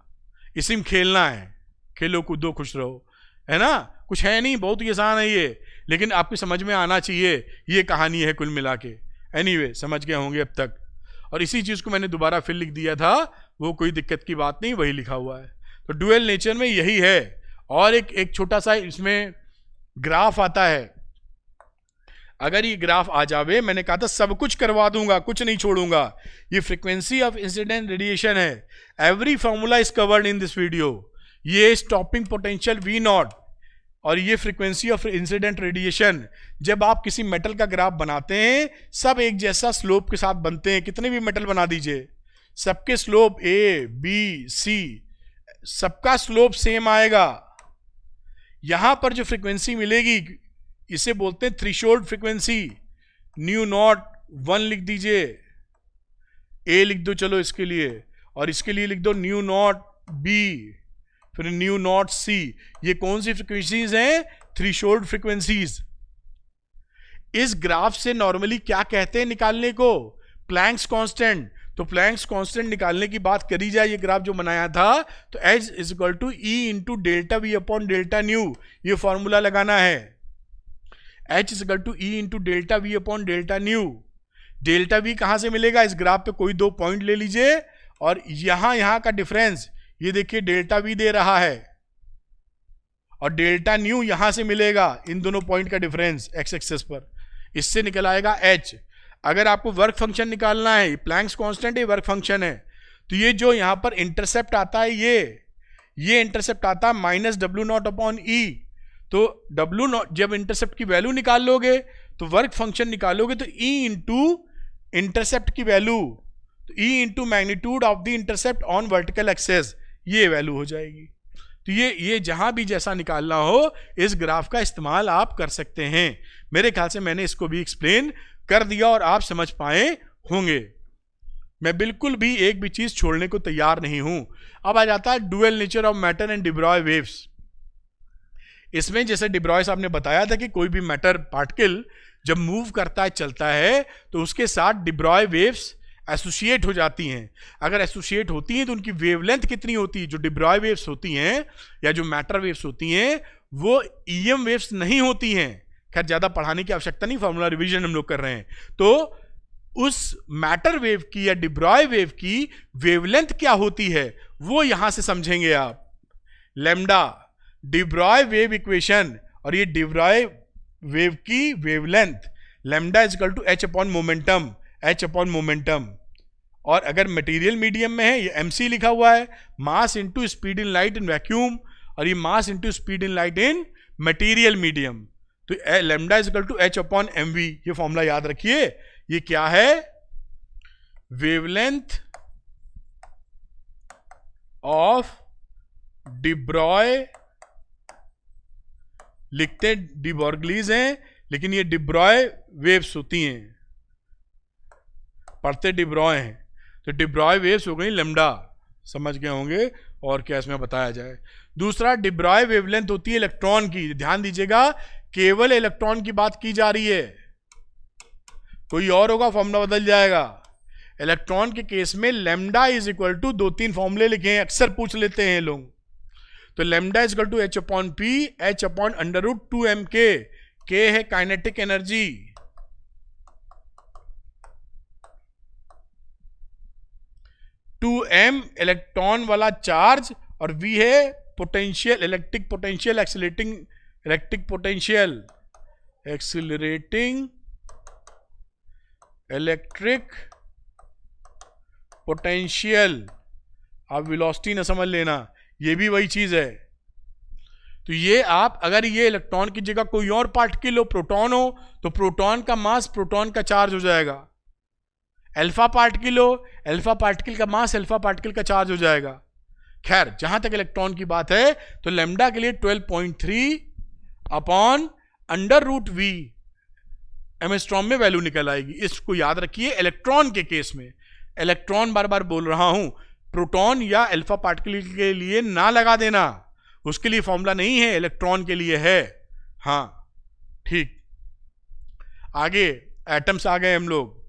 इसी में खेलना है, खेलो कूदो खुश रहो, है ना, कुछ है नहीं, बहुत ही आसान है ये, लेकिन आपकी समझ में आना चाहिए, ये कहानी है कुल मिला के। एनीवे समझ गए होंगे अब तक, और इसी चीज को मैंने दोबारा फिर लिख दिया था, वो कोई दिक्कत की बात नहीं, वही लिखा हुआ है। तो डुअल नेचर में यही है। और एक छोटा सा इसमें ग्राफ आता है, अगर ये ग्राफ आ जावे, मैंने कहा था सब कुछ करवा दूंगा, कुछ नहीं छोड़ूंगा। ये फ्रीक्वेंसी ऑफ इंसिडेंट रेडिएशन है, every formula is covered in this video. ये स्टॉपिंग पोटेंशियल वी नॉट और ये फ्रीक्वेंसी ऑफ इंसिडेंट रेडिएशन। जब आप किसी मेटल का ग्राफ बनाते हैं, सब एक जैसा स्लोप के साथ बनते हैं, कितने भी मेटल बना दीजिए, सबके स्लोप ए बी सी, सबका स्लोप सेम आएगा। यहां पर जो फ्रीक्वेंसी मिलेगी इसे बोलते हैं थ्रेशोल्ड फ्रीक्वेंसी। न्यू नॉट 1 लिख दीजिए, ए लिख दो चलो इसके लिए, और इसके लिए लिख दो न्यू नॉट बी, फिर न्यू नॉट सी। ये कौन सी फ्रीक्वेंसीज हैं, थ्रेशोल्ड फ्रीक्वेंसीज। इस ग्राफ से नॉर्मली क्या कहते हैं निकालने को, प्लैंक्स कांस्टेंट। तो प्लैंक्स कांस्टेंट निकालने की बात करी जाए, ये ग्राफ जो बनाया था, तो H is equal to E into delta V upon delta nu, ये फॉर्मूला लगाना है। H is equal to E into delta V upon delta nu. Delta V कहां से मिलेगा, इस ग्राफ पे कोई 2 पॉइंट ले लीजिए, और यहां का डिफरेंस, ये देखिए डेल्टा वी दे रहा है, और डेल्टा न्यू यहां से मिलेगा, इन दोनों पॉइंट का डिफरेंस एक्स एक्सेस पर, इससे निकल आएगा एच। अगर आपको वर्क फंक्शन निकालना है, प्लैंक्स कांस्टेंट ये वर्क फंक्शन है, तो ये जो यहां पर इंटरसेप्ट आता है, ये इंटरसेप्ट आता है माइनस डब्ल्यू नॉट अपॉन ई। तो डब्ल्यू नॉट जब इंटरसेप्ट की वैल्यू निकाल लोगे तो वर्क फंक्शन निकालोगे, तो ई इंटू इंटरसेप्ट की वैल्यू, तो E into magnitude of the intercept on vertical access, ये वैल्यू हो जाएगी। तो ये जहां भी जैसा निकालना हो, इस ग्राफ का इस्तेमाल आप कर सकते हैं। मेरे ख्याल से मैंने इसको भी एक्सप्लेन कर दिया और आप समझ पाए होंगे। मैं बिल्कुल भी एक भी चीज छोड़ने को तैयार नहीं हूं। अब आ जाता है dual nature of matter and de Broglie waves. इसमें जैसे डिब्रॉय साहब ने बताया था कि कोई भी मैटर पार्टिकल जब मूव करता है, चलता है, तो उसके साथ डिब्रॉय वेव्स एसोसिएट हो जाती हैं। अगर एसोसिएट होती हैं तो उनकी वेवलेंथ कितनी होती है, जो डिब्रॉय वेव्स होती हैं या जो मैटर वेव्स होती हैं, वो ईएम वेव्स नहीं होती हैं। खैर ज्यादा पढ़ाने की आवश्यकता नहीं, फॉर्मूला रिवीजन हम लोग कर रहे हैं। तो उस मैटर वेव की या डिब्रॉय वेव की वेवलेंथ क्या होती है, वो यहां से समझेंगे आप। लैम्डा डिब्रॉय वेव इक्वेशन, और ये डिब्रॉय वेव की wavelength lambda is equal to H upon momentum, H upon momentum. और अगर मटेरियल मीडियम में है, ये mc लिखा हुआ है, mass into speed in light in vacuum, और ये mass into speed in light in material medium. तो lambda is equal to H upon mv, ये फॉर्मूला याद रखिए। ये क्या है, वेवलेंथ ऑफ डिब्रॉय, लिखते डिबॉर्गलीज हैं, लेकिन ये डिब्रॉय वेव्स होती हैं, पढ़ते डिब्रॉय हैं। तो डिब्रॉय वेव्स हो गई लैम्डा, समझ गए होंगे। और क्या इसमें बताया जाए। दूसरा डिब्रॉय वेवलेंथ होती है इलेक्ट्रॉन की। ध्यान दीजिएगा, केवल इलेक्ट्रॉन की बात की जा रही है, कोई और होगा फॉर्मूला बदल जाएगा। इलेक्ट्रॉन के केस में लैम्डा इज इक्वल टू 2-3 फॉर्मूले लिखे हैं, अक्सर पूछ लेते हैं लोग। तो lambda is equal to H upon P, H upon under root 2 M K है काइनेटिक एनर्जी, 2m इलेक्ट्रॉन वाला चार्ज और v है potential, electric potential, accelerating electric potential, accelerating electric potential. आप वेलोसिटी ना समझ लेना, ये भी वही चीज है। तो ये आप अगर ये इलेक्ट्रॉन की जगह कोई और पार्टिकल हो, प्रोटॉन हो, तो प्रोटॉन का मास प्रोटॉन का चार्ज हो जाएगा। अल्फा पार्टिकल हो, अल्फा पार्टिकल का मास अल्फा पार्टिकल का चार्ज हो जाएगा। खैर, जहां तक इलेक्ट्रॉन की बात है तो लैम्डा के लिए 12.3 अपॉन √v एंगस्ट्रॉम में वैल्यू निकल आएगी। इसको याद रखिए इलेक्ट्रॉन के केस में। इलेक्ट्रॉन बार बार बोल रहा हूं, प्रोटॉन या अल्फा पार्टिकल के लिए ना लगा देना, उसके लिए फॉर्मूला नहीं है, इलेक्ट्रॉन के लिए है। हाँ ठीक, आगे एटम्स आ गए हम लोग।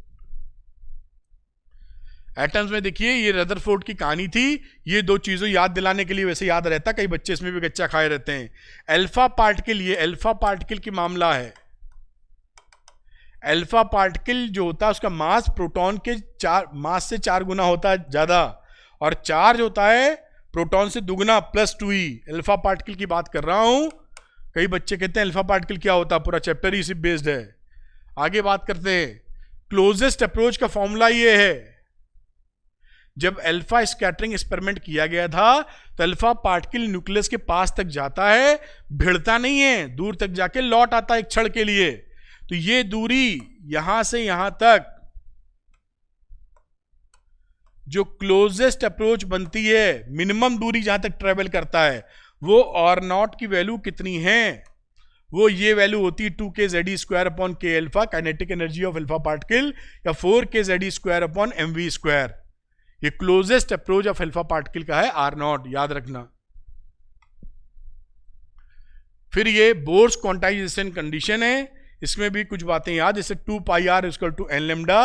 एटम्स में देखिए ये रदरफोर्ड की कहानी थी। ये दो चीजों याद दिलाने के लिए, वैसे याद रहता, कई बच्चे इसमें भी कच्चा खाए रहते हैं। अल्फा पार्टिकल, ये अल्फा पार्टिकल की मामला है। अल्फा पार्टिकल जो होता है उसका मास प्रोटॉन के मास से 4 गुना होता है ज्यादा, और चार्ज होता है प्रोटॉन से दुगना +2e। अल्फा पार्टिकल की बात कर रहा हूं। कई बच्चे कहते हैं अल्फा पार्टिकल क्या होता है, पूरा चैप्टर ही इसी बेस्ड है। आगे बात करते हैं। क्लोजेस्ट अप्रोच का फॉर्मूला ये है, जब अल्फा स्कैटरिंग एक्सपेरिमेंट किया गया था तो अल्फा पार्टिकल न्यूक्लियस के पास तक जाता है, भिड़ता नहीं है, दूर तक जाके लौट आता है एक क्षण के लिए। तो ये दूरी यहां से यहां तक जो क्लोजेस्ट अप्रोच बनती है, मिनिमम दूरी जहां तक ट्रेवल करता है, वो R0 की वैल्यू कितनी है? वो ये वैल्यू होती है 2kZe² upon k alpha, kinetic energy of alpha particle, या 4kZe² अपॉन mv²। ये closest approach of alpha particle का है R0, याद रखना। फिर ये बोर्स क्वांटाइजेशन कंडीशन है, इसमें भी कुछ बातें याद, जैसे 2πr = n लैम्डा।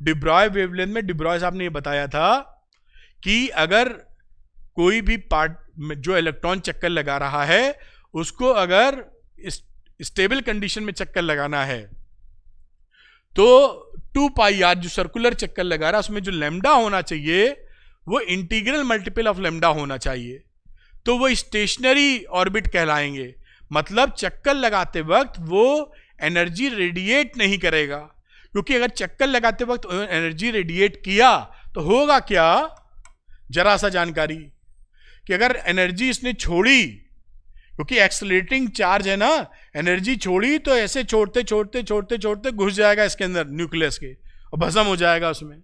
डिब्रॉय वेवलेंथ में डिब्रॉय साहब ने ये बताया था कि अगर कोई भी पार्ट जो इलेक्ट्रॉन चक्कर लगा रहा है उसको अगर स्टेबल कंडीशन में चक्कर लगाना है तो 2πr जो सर्कुलर चक्कर लगा रहा है उसमें जो लैम्डा होना चाहिए वो इंटीग्रल मल्टीपल ऑफ लैम्डा होना चाहिए, तो वो स्टेशनरी ऑर्बिट कहलाएंगे। मतलब चक्कर लगाते वक्त वो एनर्जी रेडिएट नहीं करेगा, क्योंकि अगर चक्कर लगाते वक्त एनर्जी रेडिएट किया तो होगा क्या, जरा सा जानकारी, कि अगर एनर्जी इसने छोड़ी, क्योंकि एक्सेलरेटिंग चार्ज है ना, एनर्जी छोड़ी तो ऐसे छोड़ते छोड़ते छोड़ते छोड़ते घुस जाएगा इसके अंदर न्यूक्लियस के और भस्म हो जाएगा उसमें।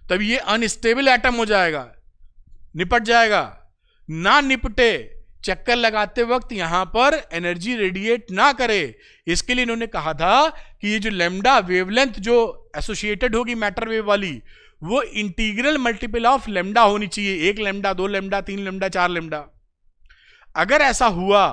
तब ये अनस्टेबल एटम हो जाएगा, निपट जाएगा। ना निपटे, चक्कर लगाते वक्त यहां पर एनर्जी रेडिएट ना करे, इसके लिए इन्होंने कहा था कि ये जो लैम्डा वेवलेंथ जो एसोसिएटेड होगी मैटर वेव वाली, वो इंटीग्रल मल्टीपल ऑफ लैम्डा होनी चाहिए। 1 लैम्डा, 2 लैम्डा, 3 लैम्डा, 4 लैम्डा। अगर ऐसा हुआ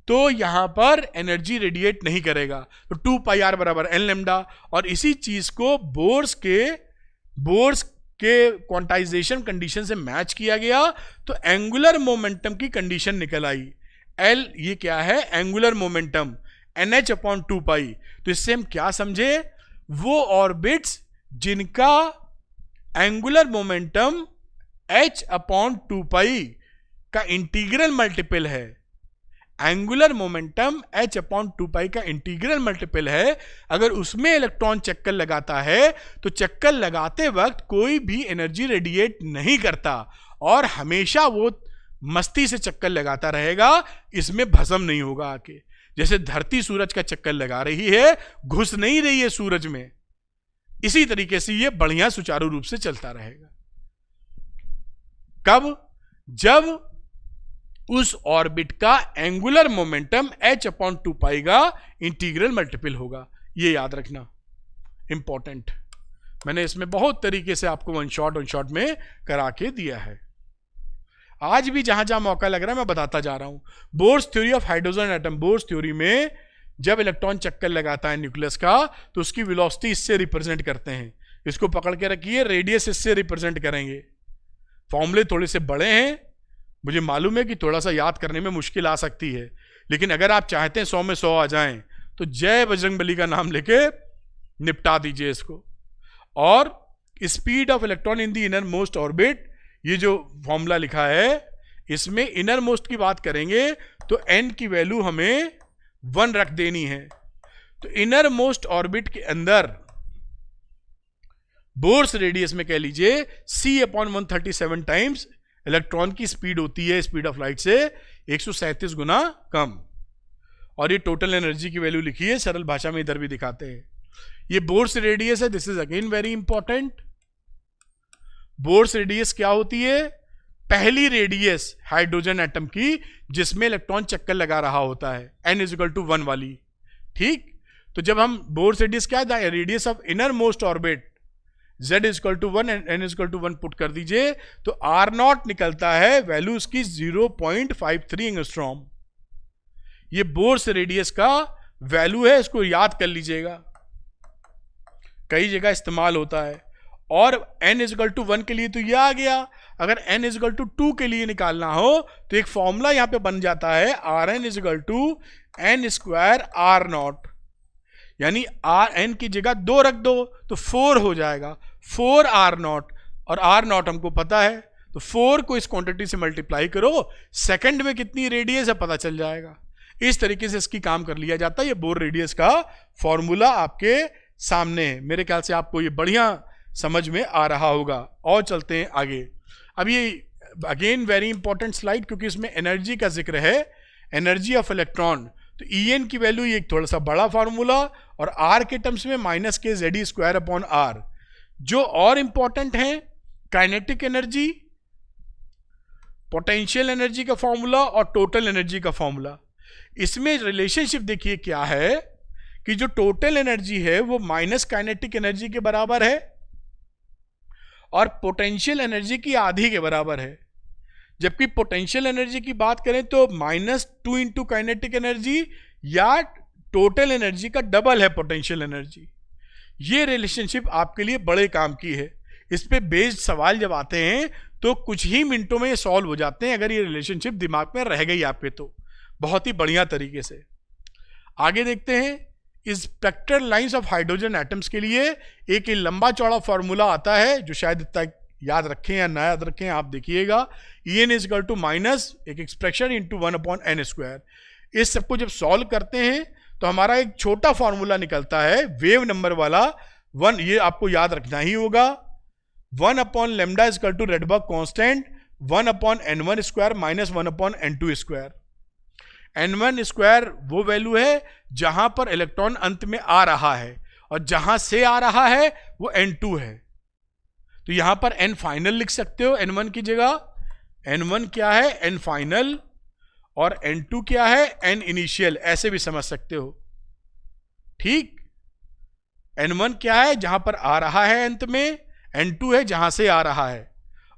तो यहां पर एनर्जी रेडिएट नहीं करेगा, तो 2πr = n लैम्डा। और इसी चीज को बोर्स के क्वांटाइजेशन कंडीशन से मैच किया गया तो एंगुलर मोमेंटम की कंडीशन निकल आई। L ये क्या है, एंगुलर मोमेंटम, NH/2π। तो इससे हम क्या समझे, वो ऑर्बिट्स जिनका एंगुलर मोमेंटम h/2π का इंटीग्रल मल्टीपल है, एंगुलर मोमेंटम h/2π का इंटीग्रल मल्टीपल है, अगर उसमें इलेक्ट्रॉन चक्कर लगाता है तो चक्कर लगाते वक्त कोई भी एनर्जी रेडिएट नहीं करता और हमेशा वो मस्ती से चक्कर लगाता रहेगा, इसमें भस्म नहीं होगा आके। जैसे धरती सूरज का चक्कर लगा रही है, घुस नहीं रही है सूरज में, इसी तरीके से ये बढ़िया सुचारू रूप से चलता रहेगा। कब? जब उस ऑर्बिट का एंगुलर मोमेंटम h/2π का इंटीग्रल मल्टीपल होगा। ये याद रखना, इंपॉर्टेंट। मैंने इसमें बहुत तरीके से आपको वन शॉट में करा के दिया है। आज भी जहां जहां मौका लग रहा है मैं बताता जा रहा हूं। Bourse theory of hydrogen atom, bourse theory में जब इलेक्ट्रॉन चक्कर लगाता है न्यूक्लियस का तो उसकी वेलोसिटी इससे रिप्रेजेंट करते हैं। इसको पकड़ के रखिए, रेडियस इससे रिप्रेजेंट करेंगे। फॉर्मूले थोड़े से बड़े हैं, मुझे मालूम है कि थोड़ा सा याद करने में मुश्किल आ सकती है, लेकिन अगर आप चाहते हैं 100 में 100 आ जाएं तो जय बजरंगबली का नाम लेके निपटा दीजिए इसको। और speed of electron in the inner most orbit, ये जो फॉर्मूला लिखा है इसमें इनर मोस्ट की बात करेंगे तो n की वैल्यू हमें 1 रख देनी है। तो इनर मोस्ट ऑर्बिट के अंदर बोर्स रेडियस में कह लीजिए c/137 टाइम्स इलेक्ट्रॉन की स्पीड होती है स्पीड ऑफ लाइट से 137 गुना कम। और ये टोटल एनर्जी की वैल्यू लिखी है, सरल भाषा में इधर भी दिखाते हैं। ये बोर्स रेडियस है, this is again very important. Bohr's radius क्या होती है? पहली रेडियस हाइड्रोजन एटम की जिसमें इलेक्ट्रॉन चक्कर लगा रहा होता है, n=1 वाली। ठीक, तो जब हम बोर्स रेडियस क्या था, radius of inner most orbit z=1 and n=1 put कर दीजिए तो R0 निकलता है, वैल्यू उसकी 0.53 एंगस्ट्रॉम। ये बोर्स रेडियस का वैल्यू है, इसको याद कर लीजिएगा, कई जगह इस्तेमाल होता है। और n=1 के लिए तो ये आ गया। अगर n=2 के लिए निकालना हो तो एक फॉर्मूला यहां पे बन जाता है Rn=n²R0, यानी Rn की जगह 2 रख दो तो 4 हो जाएगा, 4R0। और R0 हमको पता है, तो 4 को इस क्वांटिटी से मल्टीप्लाई करो, सेकंड में कितनी रेडियस है पता चल जाएगा। इस तरीके से इसकी काम कर लिया जाता है। ये बोर रेडियस का फॉर्मूला आपके सामने है, मेरे ख्याल से आपको ये बढ़िया समझ में आ रहा होगा। और चलते हैं आगे। अब ये अगेन वेरी इंपॉर्टेंट स्लाइड, क्योंकि इसमें एनर्जी का जिक्र है, एनर्जी ऑफ इलेक्ट्रॉन। तो En की वैल्यू ये थोड़ा सा बड़ा फार्मूला, और R के टर्म्स में -kZe²/R। जो और इंपॉर्टेंट है, काइनेटिक एनर्जी, पोटेंशियल एनर्जी का फॉर्मूला और टोटल एनर्जी का फॉर्मूला। इसमें रिलेशनशिप देखिए क्या है कि जो टोटल एनर्जी है वो माइनस काइनेटिक एनर्जी के बराबर है और पोटेंशियल एनर्जी की आधी के बराबर है। जबकि पोटेंशियल एनर्जी की बात करें तो -2 इंटू काइनेटिक एनर्जी या टोटल एनर्जी का डबल है पोटेंशियल एनर्जी। ये रिलेशनशिप आपके लिए बड़े काम की है। इस पे बेस्ड सवाल जब आते हैं तो कुछ ही मिनटों में ये सॉल्व हो जाते हैं, अगर ये रिलेशनशिप दिमाग में रह गई आपके तो बहुत ही बढ़िया तरीके से। आगे देखते हैं, spectral lines of hydrogen atoms के लिए एक लंबा चौड़ा फॉर्मूला आता है जो शायद इतना याद रखें या ना याद रखें, आप देखिएगा। En= एक एक्सप्रेशन इंटू 1/n²। इस सबको जब सॉल्व करते हैं तो हमारा एक छोटा फॉर्मूला निकलता है वेव नंबर वाला 1, ये आपको याद रखना ही होगा। 1/λ Rydberg constant 1/n1² - 1/n2²। n1² वो वैल्यू है जहां पर इलेक्ट्रॉन अंत में आ रहा है, और जहां से आ रहा है वो n2 है। तो यहां पर n फाइनल लिख सकते हो n1 की जगह। n1 क्या है? n final. और n2 क्या है? n इनिशियल, ऐसे भी समझ सकते हो। ठीक, n1 क्या है? जहां पर आ रहा है अंत में, n2 है जहां से आ रहा है।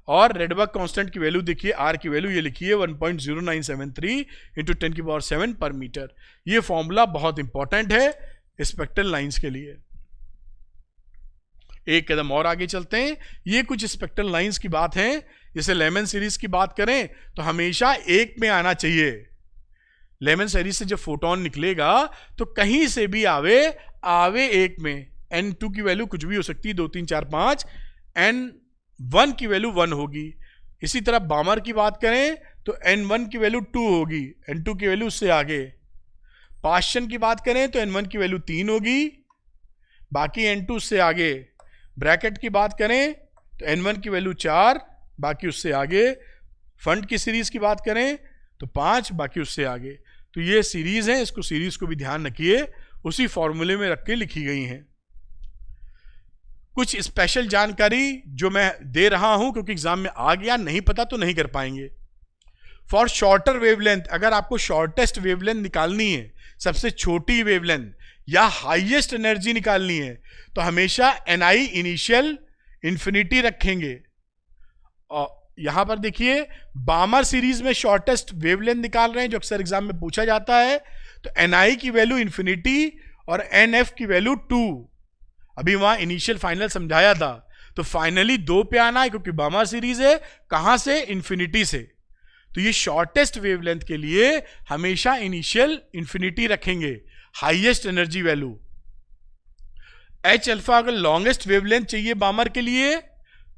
और रेडबर्ग कांस्टेंट की वैल्यू देखिए, R की वैल्यू ये लिखिए 1.0973 × 10⁷ पर मीटर। ये फॉर्मूला बहुत इंपॉर्टेंट है स्पेक्ट्रल लाइंस के लिए। एक कदम और आगे चलते हैं। ये कुछ स्पेक्ट्रल लाइंस की बात है। जैसे लेमन सीरीज की बात करें तो हमेशा एक में आना चाहिए। लेमन सीरीज से जब फोटोन निकलेगा तो कहीं से भी आवे एक में। n2 की वैल्यू कुछ भी हो सकती है, 2 3 4 5। n1 की वैल्यू 1 होगी। इसी तरह बामर की बात करें तो n1 की वैल्यू 2 होगी, n2 की वैल्यू उससे आगे। पाश्चन की बात करें तो n1 की वैल्यू 3 होगी, बाकी n2 उससे आगे। ब्रैकेट की बात करें तो n1 की वैल्यू 4, बाकी उससे आगे। फंड की सीरीज की बात करें तो 5, बाकी उससे आगे। तो ये सीरीज है, इसको सीरीज को भी ध्यान रखिए, उसी फॉर्मूले में रख के लिखी गई हैं। कुछ स्पेशल जानकारी जो मैं दे रहा हूं क्योंकि एग्जाम में आ गया, नहीं पता तो नहीं कर पाएंगे। फॉर शॉर्टर वेवलेंथ, अगर आपको शॉर्टेस्ट वेवलेंथ निकालनी है, सबसे छोटी वेवलेंथ या हाईएस्ट एनर्जी निकालनी है, तो हमेशा Ni इनिशियल इंफिनिटी रखेंगे। और यहां पर देखिए बामर सीरीज में शॉर्टेस्ट वेवलेंथ निकाल रहे हैं जो अक्सर एग्जाम में पूछा जाता है। तो Ni की वैल्यू इंफिनिटी और Nf की वैल्यू 2। अभी वहां इनिशियल फाइनल समझाया था, तो फाइनली 2 पे आना है क्योंकि बामर सीरीज है। कहां से? इंफिनिटी से। तो ये शॉर्टेस्ट वेवलेंथ के लिए हमेशा इनिशियल इंफिनिटी रखेंगे, highest energy value. H alpha अगर लॉन्गेस्ट वेवलेंथ चाहिए बामर के लिए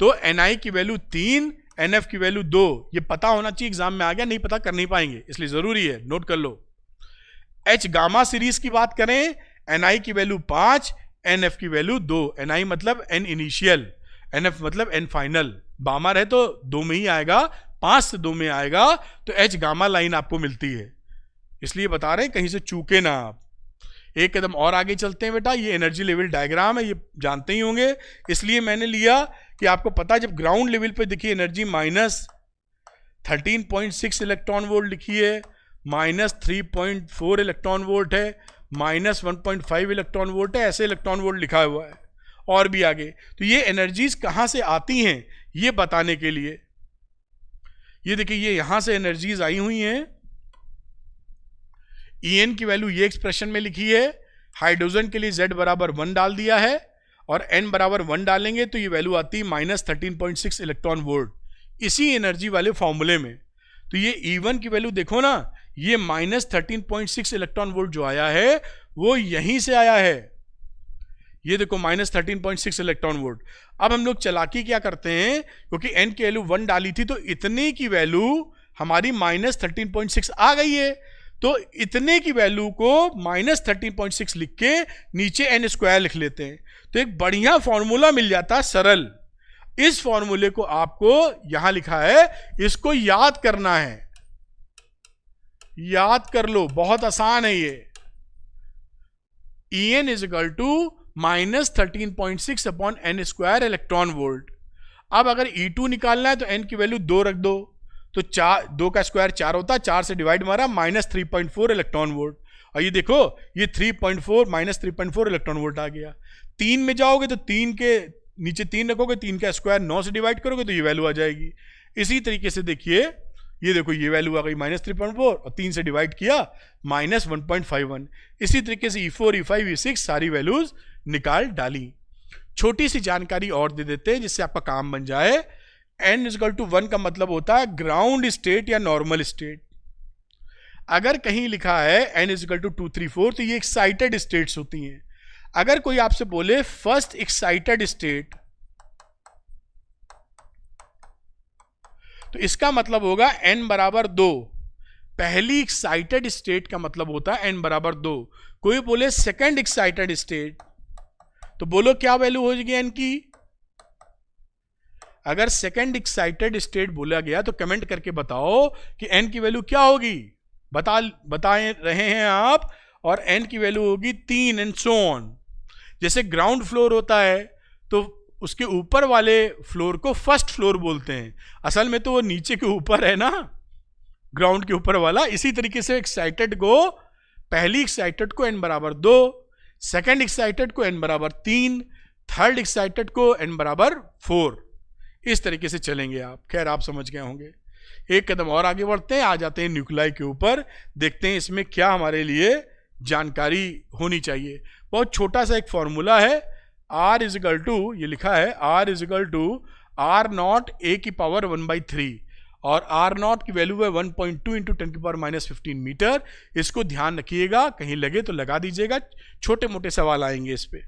तो Ni की वैल्यू 3, NF की वैल्यू 2, ये पता होना चाहिए, एग्जाम में आ गया, नहीं पता कर नहीं पाएंगे, इसलिए जरूरी है, नोट कर लो। H गामा सीरीज की बात करें, Ni की वैल्यू 5, NF की वैल्यू 2, Ni मतलब N इनिशियल, NF मतलब N फाइनल, बामर है तो 2 में ही आएगा, 5 से 2 में आएगा, तो H गामा लाइन आपको मिलती है, इसलिए बता रहे हैं कहीं से चूके ना आप। एक कदम और आगे चलते हैं बेटा, ये एनर्जी लेवल डायग्राम है, ये जानते ही होंगे, इसलिए मैंने लिया कि आपको पता है जब ग्राउंड लेवल पे देखिए एनर्जी -13.6 इलेक्ट्रॉन वोल्ट लिखी है, -3.4 इलेक्ट्रॉन वोल्ट है, -1.5 इलेक्ट्रॉन वोल्ट है, ऐसे इलेक्ट्रॉन वोल्ट लिखा हुआ है और भी आगे। तो ये एनर्जीज कहां से आती हैं ये बताने के लिए, ये देखिए ये यहां से एनर्जीज आई हुई हैं। En की वैल्यू ये एक्सप्रेशन में लिखी है, हाइड्रोजन के लिए Z बराबर 1 डाल दिया है और N बराबर 1 डालेंगे तो ये वैल्यू आती है -13.6 इलेक्ट्रॉन वोल्ट, इसी एनर्जी वाले फॉर्मूले में। तो ये E1 की वैल्यू देखो ना, ये -13.6 इलेक्ट्रॉन वोल्ट जो आया है वो यहीं से आया है, ये देखो -13.6 इलेक्ट्रॉन वोल्ट। अब हम लोग चालाकी क्या करते हैं, क्योंकि N की वैल्यू 1 डाली थी तो इतने की वैल्यू हमारी -13.6 आ गई है, तो इतने की वैल्यू को -13.6 लिख के नीचे N स्क्वायर लिख लेते हैं, तो एक बढ़िया फॉर्मूला मिल जाता है सरल। इस फॉर्मूले को आपको यहां लिखा है, इसको याद करना है, याद कर लो, बहुत आसान है ये। En is equal to -13.6 upon N square electron volt. अब अगर E2 निकालना है तो N की वैल्यू 2 रख दो, तो 2 का स्क्वायर 4 होता है, 4 से डिवाइड मारा -3.4 इलेक्ट्रॉन वोल्ट, और ये देखो ये 3.4 -3.4 इलेक्ट्रॉन वोल्ट आ गया। 3 में जाओगे तो 3 के नीचे 3 रखोगे, 3 का स्क्वायर 9 से डिवाइड करोगे तो ये वैल्यू आ जाएगी। इसी तरीके से देखिए ये देखो ये वैल्यू आ गई -3.4 और 3 से डिवाइड किया -1.51। इसी तरीके से E4 E5 E6 सारी वैल्यूज निकाल डाली। छोटी सी जानकारी और दे देते हैं जिससे आपका काम बन जाए। N इक्वल टू 1 का मतलब होता है ग्राउंड स्टेट या नॉर्मल स्टेट। अगर कहीं लिखा है N इक्वल टू 2 3 4 तो ये एक्साइटेड स्टेट्स होती हैं। अगर कोई आपसे बोले फर्स्ट एक्साइटेड स्टेट, तो इसका मतलब होगा N बराबर 2। पहली एक्साइटेड स्टेट का मतलब होता है N बराबर 2। कोई बोले सेकंड एक्साइटेड स्टेट, तो बोलो क्या वैल्यू हो जाएगी N की। अगर सेकंड एक्साइटेड स्टेट बोला गया तो कमेंट करके बताओ कि N की वैल्यू क्या होगी, बताए रहे हैं आप, और N की वैल्यू होगी 3 एंड सो ऑन। जैसे ग्राउंड फ्लोर होता है तो उसके ऊपर वाले फ्लोर को फर्स्ट फ्लोर बोलते हैं, असल में तो वो नीचे के ऊपर है ना, ग्राउंड के ऊपर वाला। इसी तरीके से एक्साइटेड को, पहली एक्साइटेड को N बराबर 2, सेकंड एक्साइटेड को N बराबर 3, थर्ड एक्साइटेड को N बराबर 4। इस तरीके से चलेंगे आप। खैर आप समझ गए होंगे। एक कदम और आगे बढ़ते हैं, आ जाते हैं न्यूक्लियाई के ऊपर, देखते हैं इसमें क्या हमारे लिए जानकारी होनी चाहिए। बहुत छोटा सा एक फॉर्मूला है, R इज इक्वल टू, ये लिखा है R is equal to R0 A की पावर 1/3, और R0 की वैल्यू है 1.2 इंटू 10 की पावर -15 मीटर। इसको ध्यान रखिएगा, कहीं लगे तो लगा दीजिएगा, छोटे मोटे सवाल आएंगे इस पे।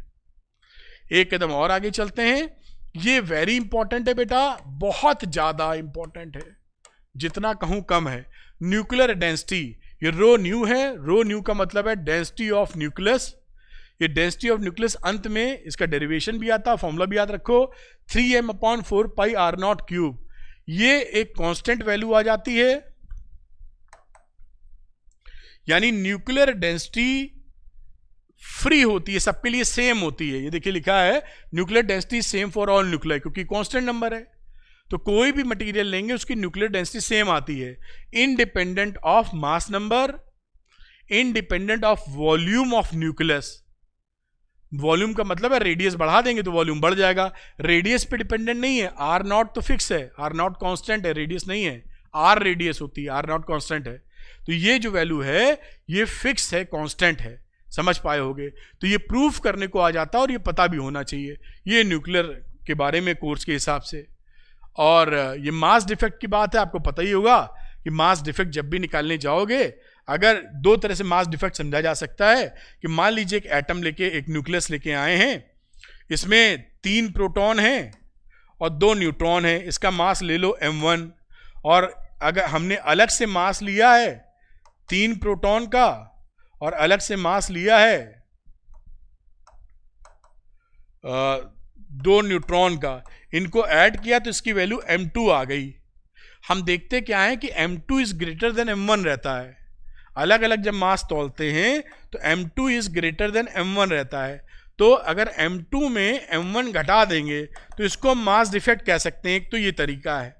एक कदम और आगे चलते हैं, ये वेरी इंपॉर्टेंट है बेटा, बहुत ज्यादा इंपॉर्टेंट है, जितना कहूं कम है। न्यूक्लियर डेंसिटी, ये रो न्यू है, रो न्यू का मतलब है डेंसिटी ऑफ न्यूक्लियस। ये डेंसिटी ऑफ न्यूक्लियस अंत में इसका डेरिवेशन भी आता है, फॉर्मूला भी याद रखो, 3m/4πr0³। ये एक कांस्टेंट वैल्यू आ जाती है, यानी न्यूक्लियर डेंसिटी फ्री होती है, सबके लिए सेम होती है। ये देखिए लिखा है nuclear density same for all nuclei, क्योंकि कांस्टेंट नंबर है, तो कोई भी मटेरियल लेंगे उसकी न्यूक्लियर डेंसिटी सेम आती है, independent of mass number, independent of volume of nucleus. Volume का मतलब है रेडियस बढ़ा देंगे तो वॉल्यूम बढ़ जाएगा, रेडियस पे डिपेंडेंट नहीं है। R0 तो फिक्स है, R0 कांस्टेंट है, रेडियस नहीं है, R रेडियस होती है, R0 कांस्टेंट है। तो ये जो वैल्यू है ये फिक्स है, कांस्टेंट है, समझ पाए होगे। तो ये प्रूफ करने को आ जाता है और ये पता भी होना चाहिए, ये न्यूक्लियर के बारे में कोर्स के हिसाब से। और ये मास डिफेक्ट की बात है, आपको पता ही होगा कि मास डिफेक्ट जब भी निकालने जाओगे, अगर दो तरह से मास डिफेक्ट समझा जा सकता है कि मान लीजिए एक एटम लेके, एक न्यूक्लियस लेके आए हैं, इसमें 3 प्रोटॉन हैं और 2 न्यूट्रॉन है, इसका मास ले लो m1, और अगर हमने अलग से मास लिया है 3 प्रोटॉन का और अलग से मास लिया है 2 न्यूट्रॉन का, इनको ऐड किया तो इसकी वैल्यू m2 आ गई। हम देखते क्या है कि m2 is greater than m1 रहता है। अलग अलग जब मास तोलते हैं तो m2 is greater than m1 रहता है। तो अगर m2 में m1 घटा देंगे तो इसको हम मास डिफेक्ट कह सकते हैं। एक तो ये तरीका है,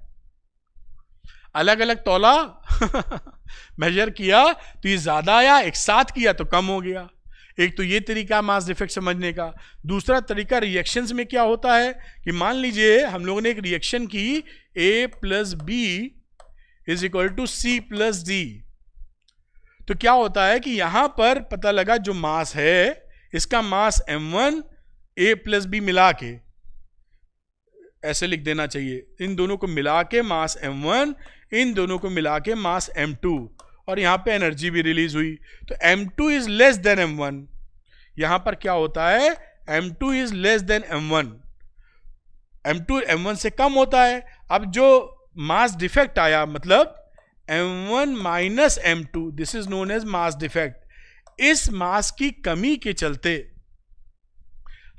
अलग अलग तोला मेजर किया तो ये ज्यादा आया, एक साथ किया तो कम हो गया। एक तो ये तरीका मास डिफेक्ट समझने का। दूसरा तरीका रिएक्शंस में क्या होता है कि मान लीजिए हम लोगों ने एक रिएक्शन की A plus B is equal to C plus D, तो क्या होता है कि यहां पर पता लगा जो मास है इसका मास m1 A प्लस बी मिला के, ऐसे लिख देना चाहिए, इन दोनों को मिला के मास m1, इन दोनों को मिला के मास m2, और यहां पे एनर्जी भी रिलीज हुई। तो m2 is less then m1। यहां पर क्या होता है, m2 is less then m1, m2 m1 से कम होता है। अब जो मास डिफेक्ट आया मतलब m1 minus m2, this is known as mass defect. इस मास की कमी के चलते,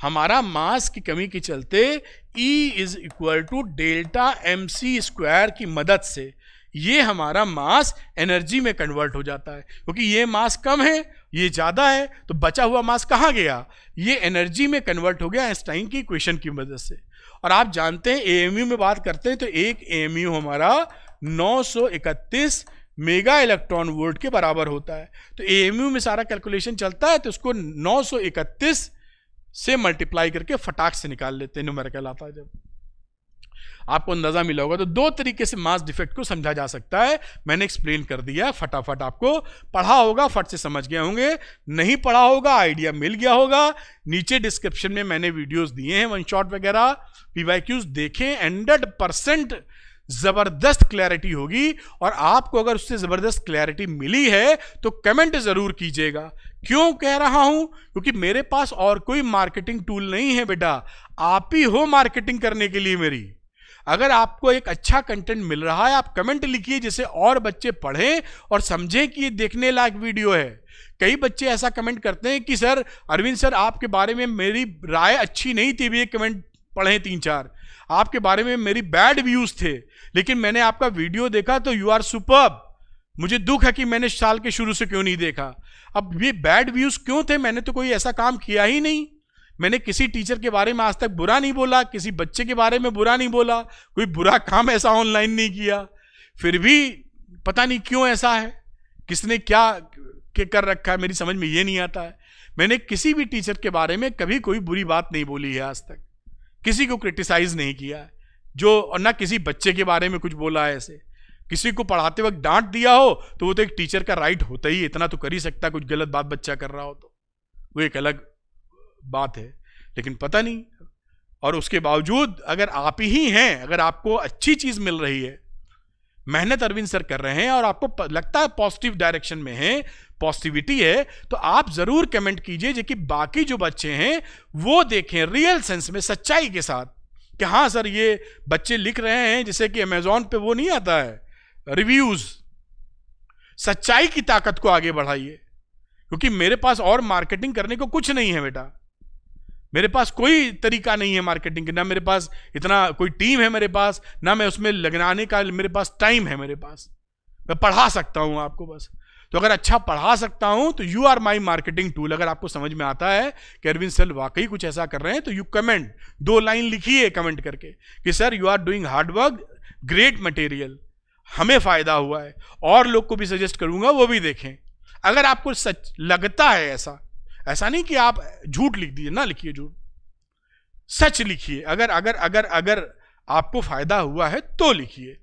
हमारा मास की कमी के चलते E is equal to delta MC square की मदद से ये हमारा मास एनर्जी में कन्वर्ट हो जाता है। क्योंकि ये मास कम है, ये ज्यादा है, तो बचा हुआ मास कहां गया, ये एनर्जी में कन्वर्ट हो गया आइंस्टाइन की इक्वेशन की मदद से। और आप जानते हैं AMU में बात करते हैं तो एक AMU हमारा 931 मेगा इलेक्ट्रॉन वोल्ट के बराबर होता है। तो AMU में सारा कैलकुलेशन चलता है तो उसको 931 से मल्टीप्लाई करके फटाक से निकाल लेते हैं, न्यूमेरिकल आता है जब। आपको अंदाजा मिला होगा। तो 2 तरीके से मास डिफेक्ट को समझा जा सकता है, मैंने एक्सप्लेन कर दिया, फटाफट आपको पढ़ा होगा, फट से समझ गए होंगे। नहीं पढ़ा होगा, आइडिया मिल गया होगा, नीचे डिस्क्रिप्शन में मैंने वीडियोस दिए हैं, वन शॉट वगैरह, PYQs देखें, 100% जबरदस्त क्लैरिटी होगी। और आपको अगर उससे जबरदस्त क्लैरिटी मिली है तो कमेंट जरूर कीजिएगा। क्यों कह रहा हूं, क्योंकि मेरे पास और कोई मार्केटिंग टूल नहीं है बेटा, आप ही हो मार्केटिंग करने के लिए मेरी। अगर आपको एक अच्छा कंटेंट मिल रहा है, आप कमेंट लिखिए जिससे और बच्चे पढ़ें और समझें कि ये देखने लायक वीडियो है। कई बच्चे ऐसा कमेंट करते हैं कि सर अरविंद सर आपके बारे में मेरी राय अच्छी नहीं थी, भी एक कमेंट पढ़े 3-4, आपके बारे में मेरी बैड व्यूज थे, लेकिन मैंने आपका वीडियो देखा तो यू आर सुपर्ब। मुझे दुख है कि मैंने साल के शुरू से क्यों नहीं देखा। अब ये बैड व्यूज क्यों थे, मैंने तो कोई ऐसा काम किया ही नहीं, मैंने किसी टीचर के बारे में आज तक बुरा नहीं बोला, किसी बच्चे के बारे में बुरा नहीं बोला, कोई बुरा काम ऐसा ऑनलाइन नहीं किया। फिर भी पता नहीं क्यों ऐसा है, किसने क्या कर रखा है, मेरी समझ में ये नहीं आता है। मैंने किसी भी टीचर के बारे में कभी कोई बुरी बात नहीं बोली है आज तक, किसी को क्रिटिसाइज नहीं किया है, जो और ना किसी बच्चे के बारे में कुछ बोला है। ऐसे किसी को पढ़ाते वक्त डांट दिया हो तो वो तो एक टीचर का राइट होता ही, इतना तो कर ही सकता, कुछ गलत बात बच्चा कर रहा हो तो वो एक अलग बात है। लेकिन पता नहीं, और उसके बावजूद अगर आप ही हैं, अगर आपको अच्छी चीज मिल रही है, मेहनत अरविंद सर कर रहे हैं और आपको लगता है पॉजिटिव डायरेक्शन में है, पॉजिटिविटी है, तो आप जरूर कमेंट कीजिए जो कि बाकी जो बच्चे हैं वो देखें रियल सेंस में, सच्चाई के साथ, कि हाँ सर ये बच्चे लिख रहे हैं, जैसे कि अमेजॉन पे वो नहीं आता है रिव्यूज। सच्चाई की ताकत को आगे बढ़ाइए, क्योंकि मेरे पास और मार्केटिंग करने को कुछ नहीं है बेटा, मेरे पास कोई तरीका नहीं है मार्केटिंग का, ना मेरे पास इतना कोई टीम है मेरे पास, ना मैं उसमें लगाने का मेरे पास टाइम है, मेरे पास मैं पढ़ा सकता हूं आपको बस। तो अगर अच्छा पढ़ा सकता हूं तो you are my marketing tool. अगर आपको समझ में आता है कि अरविंद सर वाकई कुछ ऐसा कर रहे हैं तो यू कमेंट, 2 लाइन लिखिए कमेंट करके कि sir you are doing hard work, great material, हमें फायदा हुआ है, और लोग को भी सजेस्ट करूंगा वो भी देखें। अगर आपको सच लगता है, ऐसा नहीं कि आप झूठ लिख दीजिए, ना लिखिए झूठ, सच लिखिए। अगर अगर अगर अगर आपको फायदा हुआ है तो लिखिए,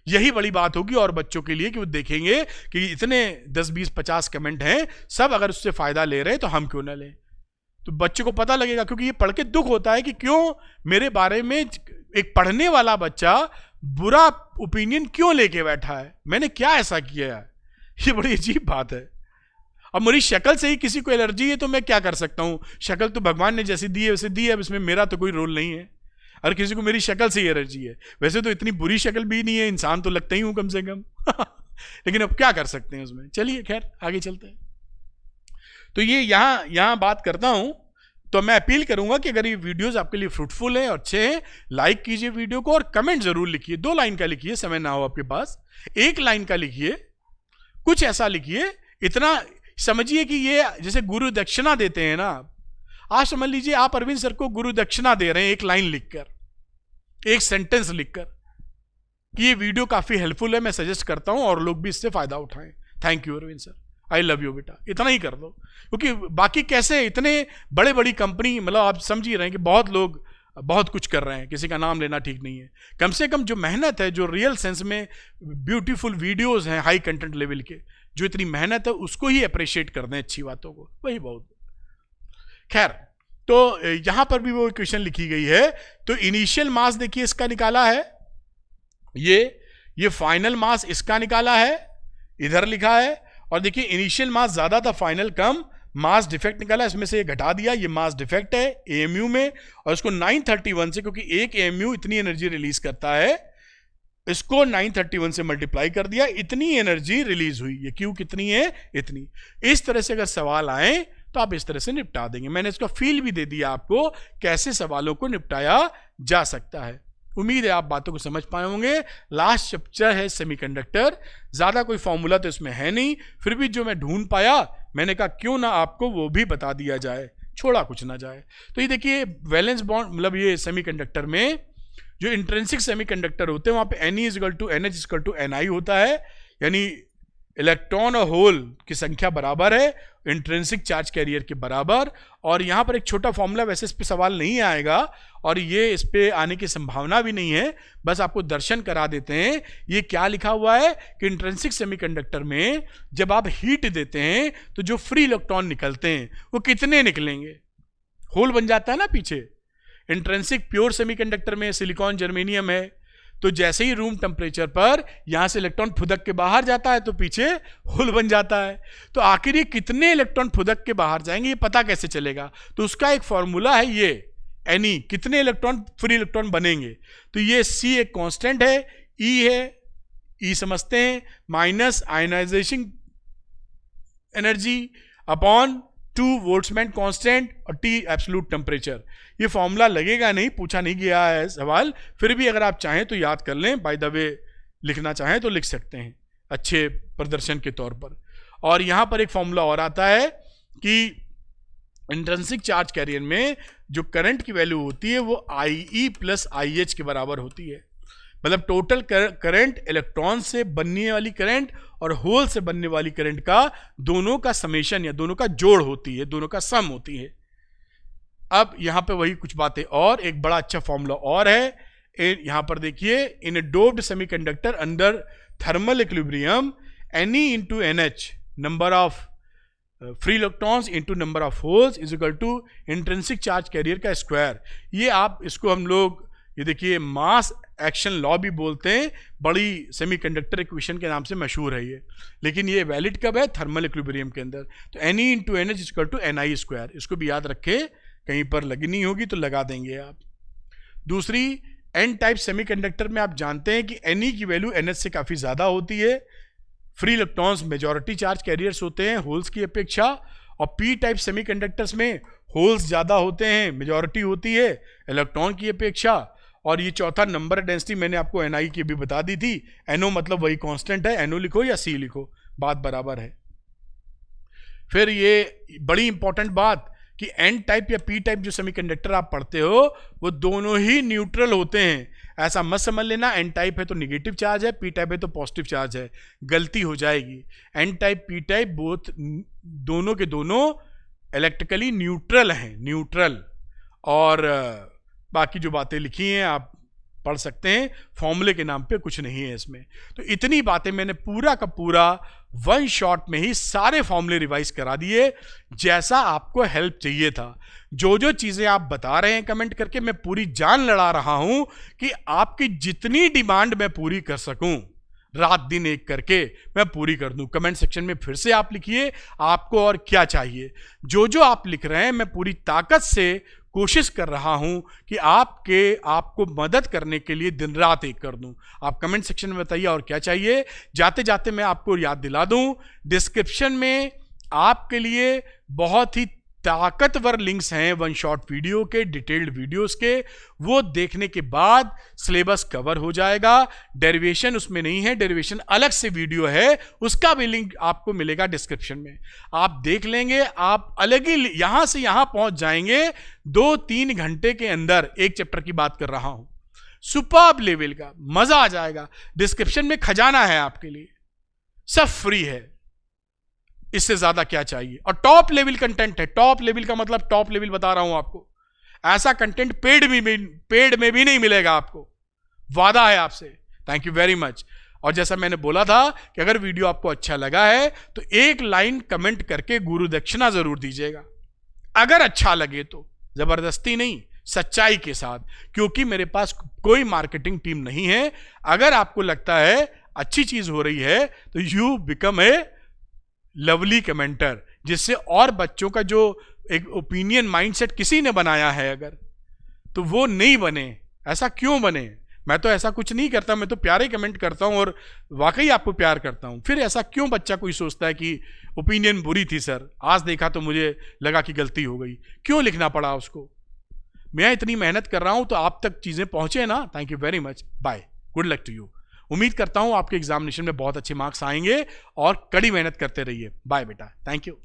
यही बड़ी बात होगी और बच्चों के लिए कि वो देखेंगे कि इतने 10, 20, 50 कमेंट हैं, सब अगर उससे फायदा ले रहे हैं तो हम क्यों ना लें। तो बच्चे को पता लगेगा, क्योंकि ये पढ़ के दुख होता है कि क्यों मेरे बारे में एक पढ़ने वाला बच्चा बुरा ओपिनियन क्यों लेके बैठा है, मैंने क्या ऐसा किया है। ये बड़ी अजीब बात है। अब मेरी शक्ल से ही किसी को एलर्जी है तो मैं क्या कर सकता हूं, शक्ल तो भगवान ने जैसी दी है वैसे दी है, अब इसमें मेरा तो कोई रोल नहीं है। हर किसी को मेरी शक्ल से एलर्जी है। वैसे तो इतनी बुरी शक्ल भी नहीं है, इंसान तो लगता ही हूं कम से कम लेकिन अब क्या कर सकते हैं उसमें। चलिए खैर आगे चलते हैं। तो ये यहां बात करता हूं, तो मैं अपील करूंगा कि अगर ये वीडियोस आपके लिए फ्रूटफुल है, अच्छे हैं, लाइक कीजिए वीडियो को और कमेंट जरूर लिखिए। 2 लाइन का लिखिए, समय ना हो आपके पास, 1 लाइन का लिखिए, कुछ ऐसा लिखिए, इतना समझिए कि ये जैसे गुरु दक्षिणा देते हैं ना, आप समझ लीजिए आप अरविंद सर को गुरु दक्षिणा दे रहे हैं 1 लाइन लिखकर, 1 सेंटेंस लिखकर, कि ये वीडियो काफी हेल्पफुल है, मैं सजेस्ट करता हूं और लोग भी इससे फायदा उठाएं। Thank you Arvind sir, I love you बेटा, इतना ही कर दो। क्योंकि बाकी कैसे इतने बड़े बड़ी कंपनी, मतलब आप समझ ही रहे हैं कि बहुत लोग बहुत कुछ कर रहे हैं, किसी का नाम लेना ठीक नहीं है। कम से कम जो मेहनत है, जो रियल सेंस में ब्यूटीफुल वीडियोस हैं हाई कंटेंट लेवल के, जो इतनी मेहनत है उसको ही अप्रिशिएट कर दें, अच्छी बातों को, वही बहुत। खैर, तो यहां पर भी वो क्वेश्चन लिखी गई है। तो इनिशियल मास देखिए इसका निकाला है, ये फाइनल मास इसका निकाला है, इधर लिखा है। और देखिए इनिशियल मास ज्यादा था, फाइनल कम, मास डिफेक्ट निकाला, इसमें से ये घटा दिया, ये मास डिफेक्ट है एएमयू में, और इसको 931 से, क्योंकि एक एएमयू इतनी एनर्जी रिलीज करता है, इसको 931 से मल्टीप्लाई कर दिया, इतनी एनर्जी रिलीज हुई। ये क्यू कितनी है? इतनी। इस तरह से अगर सवाल आए तो आप इस तरह से निपटा देंगे। मैंने इसका फील भी दे दिया आपको कैसे सवालों को निपटाया जा सकता है। उम्मीद है आप बातों को समझ पाए होंगे। लास्ट चैप्टर है सेमीकंडक्टर, ज्यादा कोई फॉर्मूला तो इसमें है नहीं, फिर भी जो मैं ढूंढ पाया मैंने कहा क्यों ना आपको वो भी बता दिया जाए, छोड़ा कुछ ना जाए। तो ये देखिए वैलेंस बॉन्ड, मतलब ये सेमीकंडक्टर में जो इंट्रिंसिक सेमीकंडक्टर होते हैं वहां पे NE=NH=NI होता है, यानी इलेक्ट्रॉन और होल की संख्या बराबर है इंट्रिंसिक चार्ज कैरियर के बराबर। और यहां पर एक छोटा फॉर्मूला, वैसे इस पे सवाल नहीं आएगा और ये इस पे आने की संभावना भी नहीं है, बस आपको दर्शन करा देते हैं। ये क्या लिखा हुआ है कि इंट्रिंसिक सेमीकंडक्टर में जब आप हीट देते हैं तो जो फ्री इलेक्ट्रॉन निकलते हैं वो कितने निकलेंगे? होल बन जाता है ना पीछे। इंट्रिंसिक प्योर सेमीकंडक्टर में सिलिकॉन जर्मेनियम है, तो जैसे ही रूम टेम्परेचर पर यहां से इलेक्ट्रॉन फुदक के बाहर जाता है तो पीछे होल बन जाता है। तो आखिर ये कितने इलेक्ट्रॉन फुदक के बाहर जाएंगे ये पता कैसे चलेगा? तो उसका एक फॉर्मूला है ये Ne, कितने इलेक्ट्रॉन फ्री इलेक्ट्रॉन बनेंगे। तो ये C एक कांस्टेंट है, E है, E समझते हैं, minus ionization energy upon 2 Boltzmann constant और T एब्सोल्यूट टेम्परेचर। ये फॉर्मूला लगेगा नहीं, पूछा नहीं गया है सवाल, फिर भी अगर आप चाहें तो याद कर लें, बाय द वे लिखना चाहें तो लिख सकते हैं अच्छे प्रदर्शन के तौर पर। और यहां पर एक फॉर्मूला और आता है कि इंट्रिंसिक चार्ज कैरियर में जो करंट की वैल्यू होती है वो IE + IH के बराबर होती है। मतलब टोटल करंट, इलेक्ट्रॉन से बनने वाली करंट और होल से बनने वाली करंट का दोनों का समेशन या दोनों का जोड़ होती है, दोनों का सम होती है। अब यहां पे वही कुछ बातें, और एक बड़ा अच्छा फॉर्मूला और है यहां पर देखिए, in a doped semiconductor under thermal equilibrium Ne/NH number of free electrons into number of holes is equal to intrinsic charge carrier का स्क्वायर। ये आप इसको हम लोग ये देखिए मास एक्शन लॉ भी बोलते हैं, बड़ी सेमीकंडक्टर इक्वेशन के नाम से मशहूर है ये, लेकिन ये वैलिड कब है? थर्मल इक्विलिब्रियम के अंदर। तो Ne/NH = Ni², इसको भी याद रखें, कहीं पर लगी नहीं होगी तो लगा देंगे आप। दूसरी, N टाइप सेमीकंडक्टर में आप जानते हैं कि Ne की वैल्यू NH से काफ़ी ज़्यादा होती है, free electrons majority charge carriers होते हैं होल्स की अपेक्षा, और P टाइप सेमीकंडक्टर्स में होल्स ज़्यादा होते हैं, मेजॉरिटी होती है इलेक्ट्रॉन की अपेक्षा। और ये चौथा नंबर डेंसिटी मैंने आपको Ni की भी बता दी थी, NO मतलब वही कांस्टेंट है, NO लिखो या C लिखो, बात बराबर है। फिर ये बड़ी इंपॉर्टेंट बात कि N टाइप या P टाइप जो सेमीकंडक्टर आप पढ़ते हो वो दोनों ही न्यूट्रल होते हैं। ऐसा मत समझ लेना N टाइप है तो निगेटिव चार्ज है, P टाइप है तो पॉजिटिव चार्ज है, गलती हो जाएगी। N type P type both दोनों के दोनों इलेक्ट्रिकली न्यूट्रल हैं, न्यूट्रल। और बाकी जो बातें लिखी हैं आप पढ़ सकते हैं, फॉर्मूले के नाम पे कुछ नहीं है इसमें। तो इतनी बातें मैंने पूरा का पूरा 1 शॉट में ही सारे फॉर्मूले रिवाइज करा दिए, जैसा आपको हेल्प चाहिए था। जो जो चीजें आप बता रहे हैं कमेंट करके, मैं पूरी जान लड़ा रहा हूं कि आपकी जितनी डिमांड मैं पूरी कर सकूं, रात दिन एक करके मैं पूरी कर दूं। कमेंट सेक्शन में फिर से आप लिखिए आपको और क्या चाहिए। जो जो आप लिख रहे हैं मैं पूरी ताकत से कोशिश कर रहा हूं कि आपको मदद करने के लिए दिन रात एक कर दूं। आप कमेंट सेक्शन में बताइए और क्या चाहिए। जाते जाते मैं आपको याद दिला दूं, डिस्क्रिप्शन में आपके लिए बहुत ही ताकतवर लिंक्स हैं वन शॉट वीडियो के, डिटेल्ड वीडियोस के। वो देखने के बाद सिलेबस कवर हो जाएगा। डेरिवेशन उसमें नहीं है, डेरिवेशन अलग से वीडियो है, उसका भी लिंक आपको मिलेगा डिस्क्रिप्शन में। आप देख लेंगे, आप अलग ही यहां से यहां पहुंच जाएंगे। 2-3 घंटे के अंदर एक चैप्टर की बात कर रहा हूं, सुपर्ब लेवल का, मजा आ जाएगा। डिस्क्रिप्शन में खजाना है आपके लिए, सब फ्री है, इससे ज्यादा क्या चाहिए। और टॉप लेवल कंटेंट है। टॉप लेवल का मतलब टॉप लेवल बता रहा हूं आपको। ऐसा कंटेंट पेड में भी नहीं मिलेगा आपको, वादा है आपसे। Thank you very much. और जैसा मैंने बोला था कि अगर वीडियो आपको अच्छा लगा है तो एक लाइन कमेंट करके गुरु दक्षिणा जरूर दीजिएगा, अगर अच्छा लगे तो। जबरदस्ती नहीं, सच्चाई के साथ, क्योंकि मेरे पास कोई मार्केटिंग टीम नहीं है। अगर आपको लगता है अच्छी चीज हो रही है तो you become a lovely commenter, जिससे और बच्चों का जो एक ओपिनियन माइंडसेट किसी ने बनाया है अगर, तो वो नहीं बने। ऐसा क्यों बने? मैं तो ऐसा कुछ नहीं करता, मैं तो प्यारे कमेंट करता हूं और वाकई आपको प्यार करता हूं। फिर ऐसा क्यों बच्चा कोई सोचता है कि ओपिनियन बुरी थी सर, आज देखा तो मुझे लगा कि गलती हो गई, क्यों लिखना पड़ा उसको? मैं इतनी मेहनत कर रहा हूं तो आप तक चीजें पहुंचे ना। Thank you very much, bye, good luck to you. उम्मीद करता हूं आपके एग्जामिनेशन में बहुत अच्छे मार्क्स आएंगे और कड़ी मेहनत करते रहिए। बाय बेटा, थैंक यू।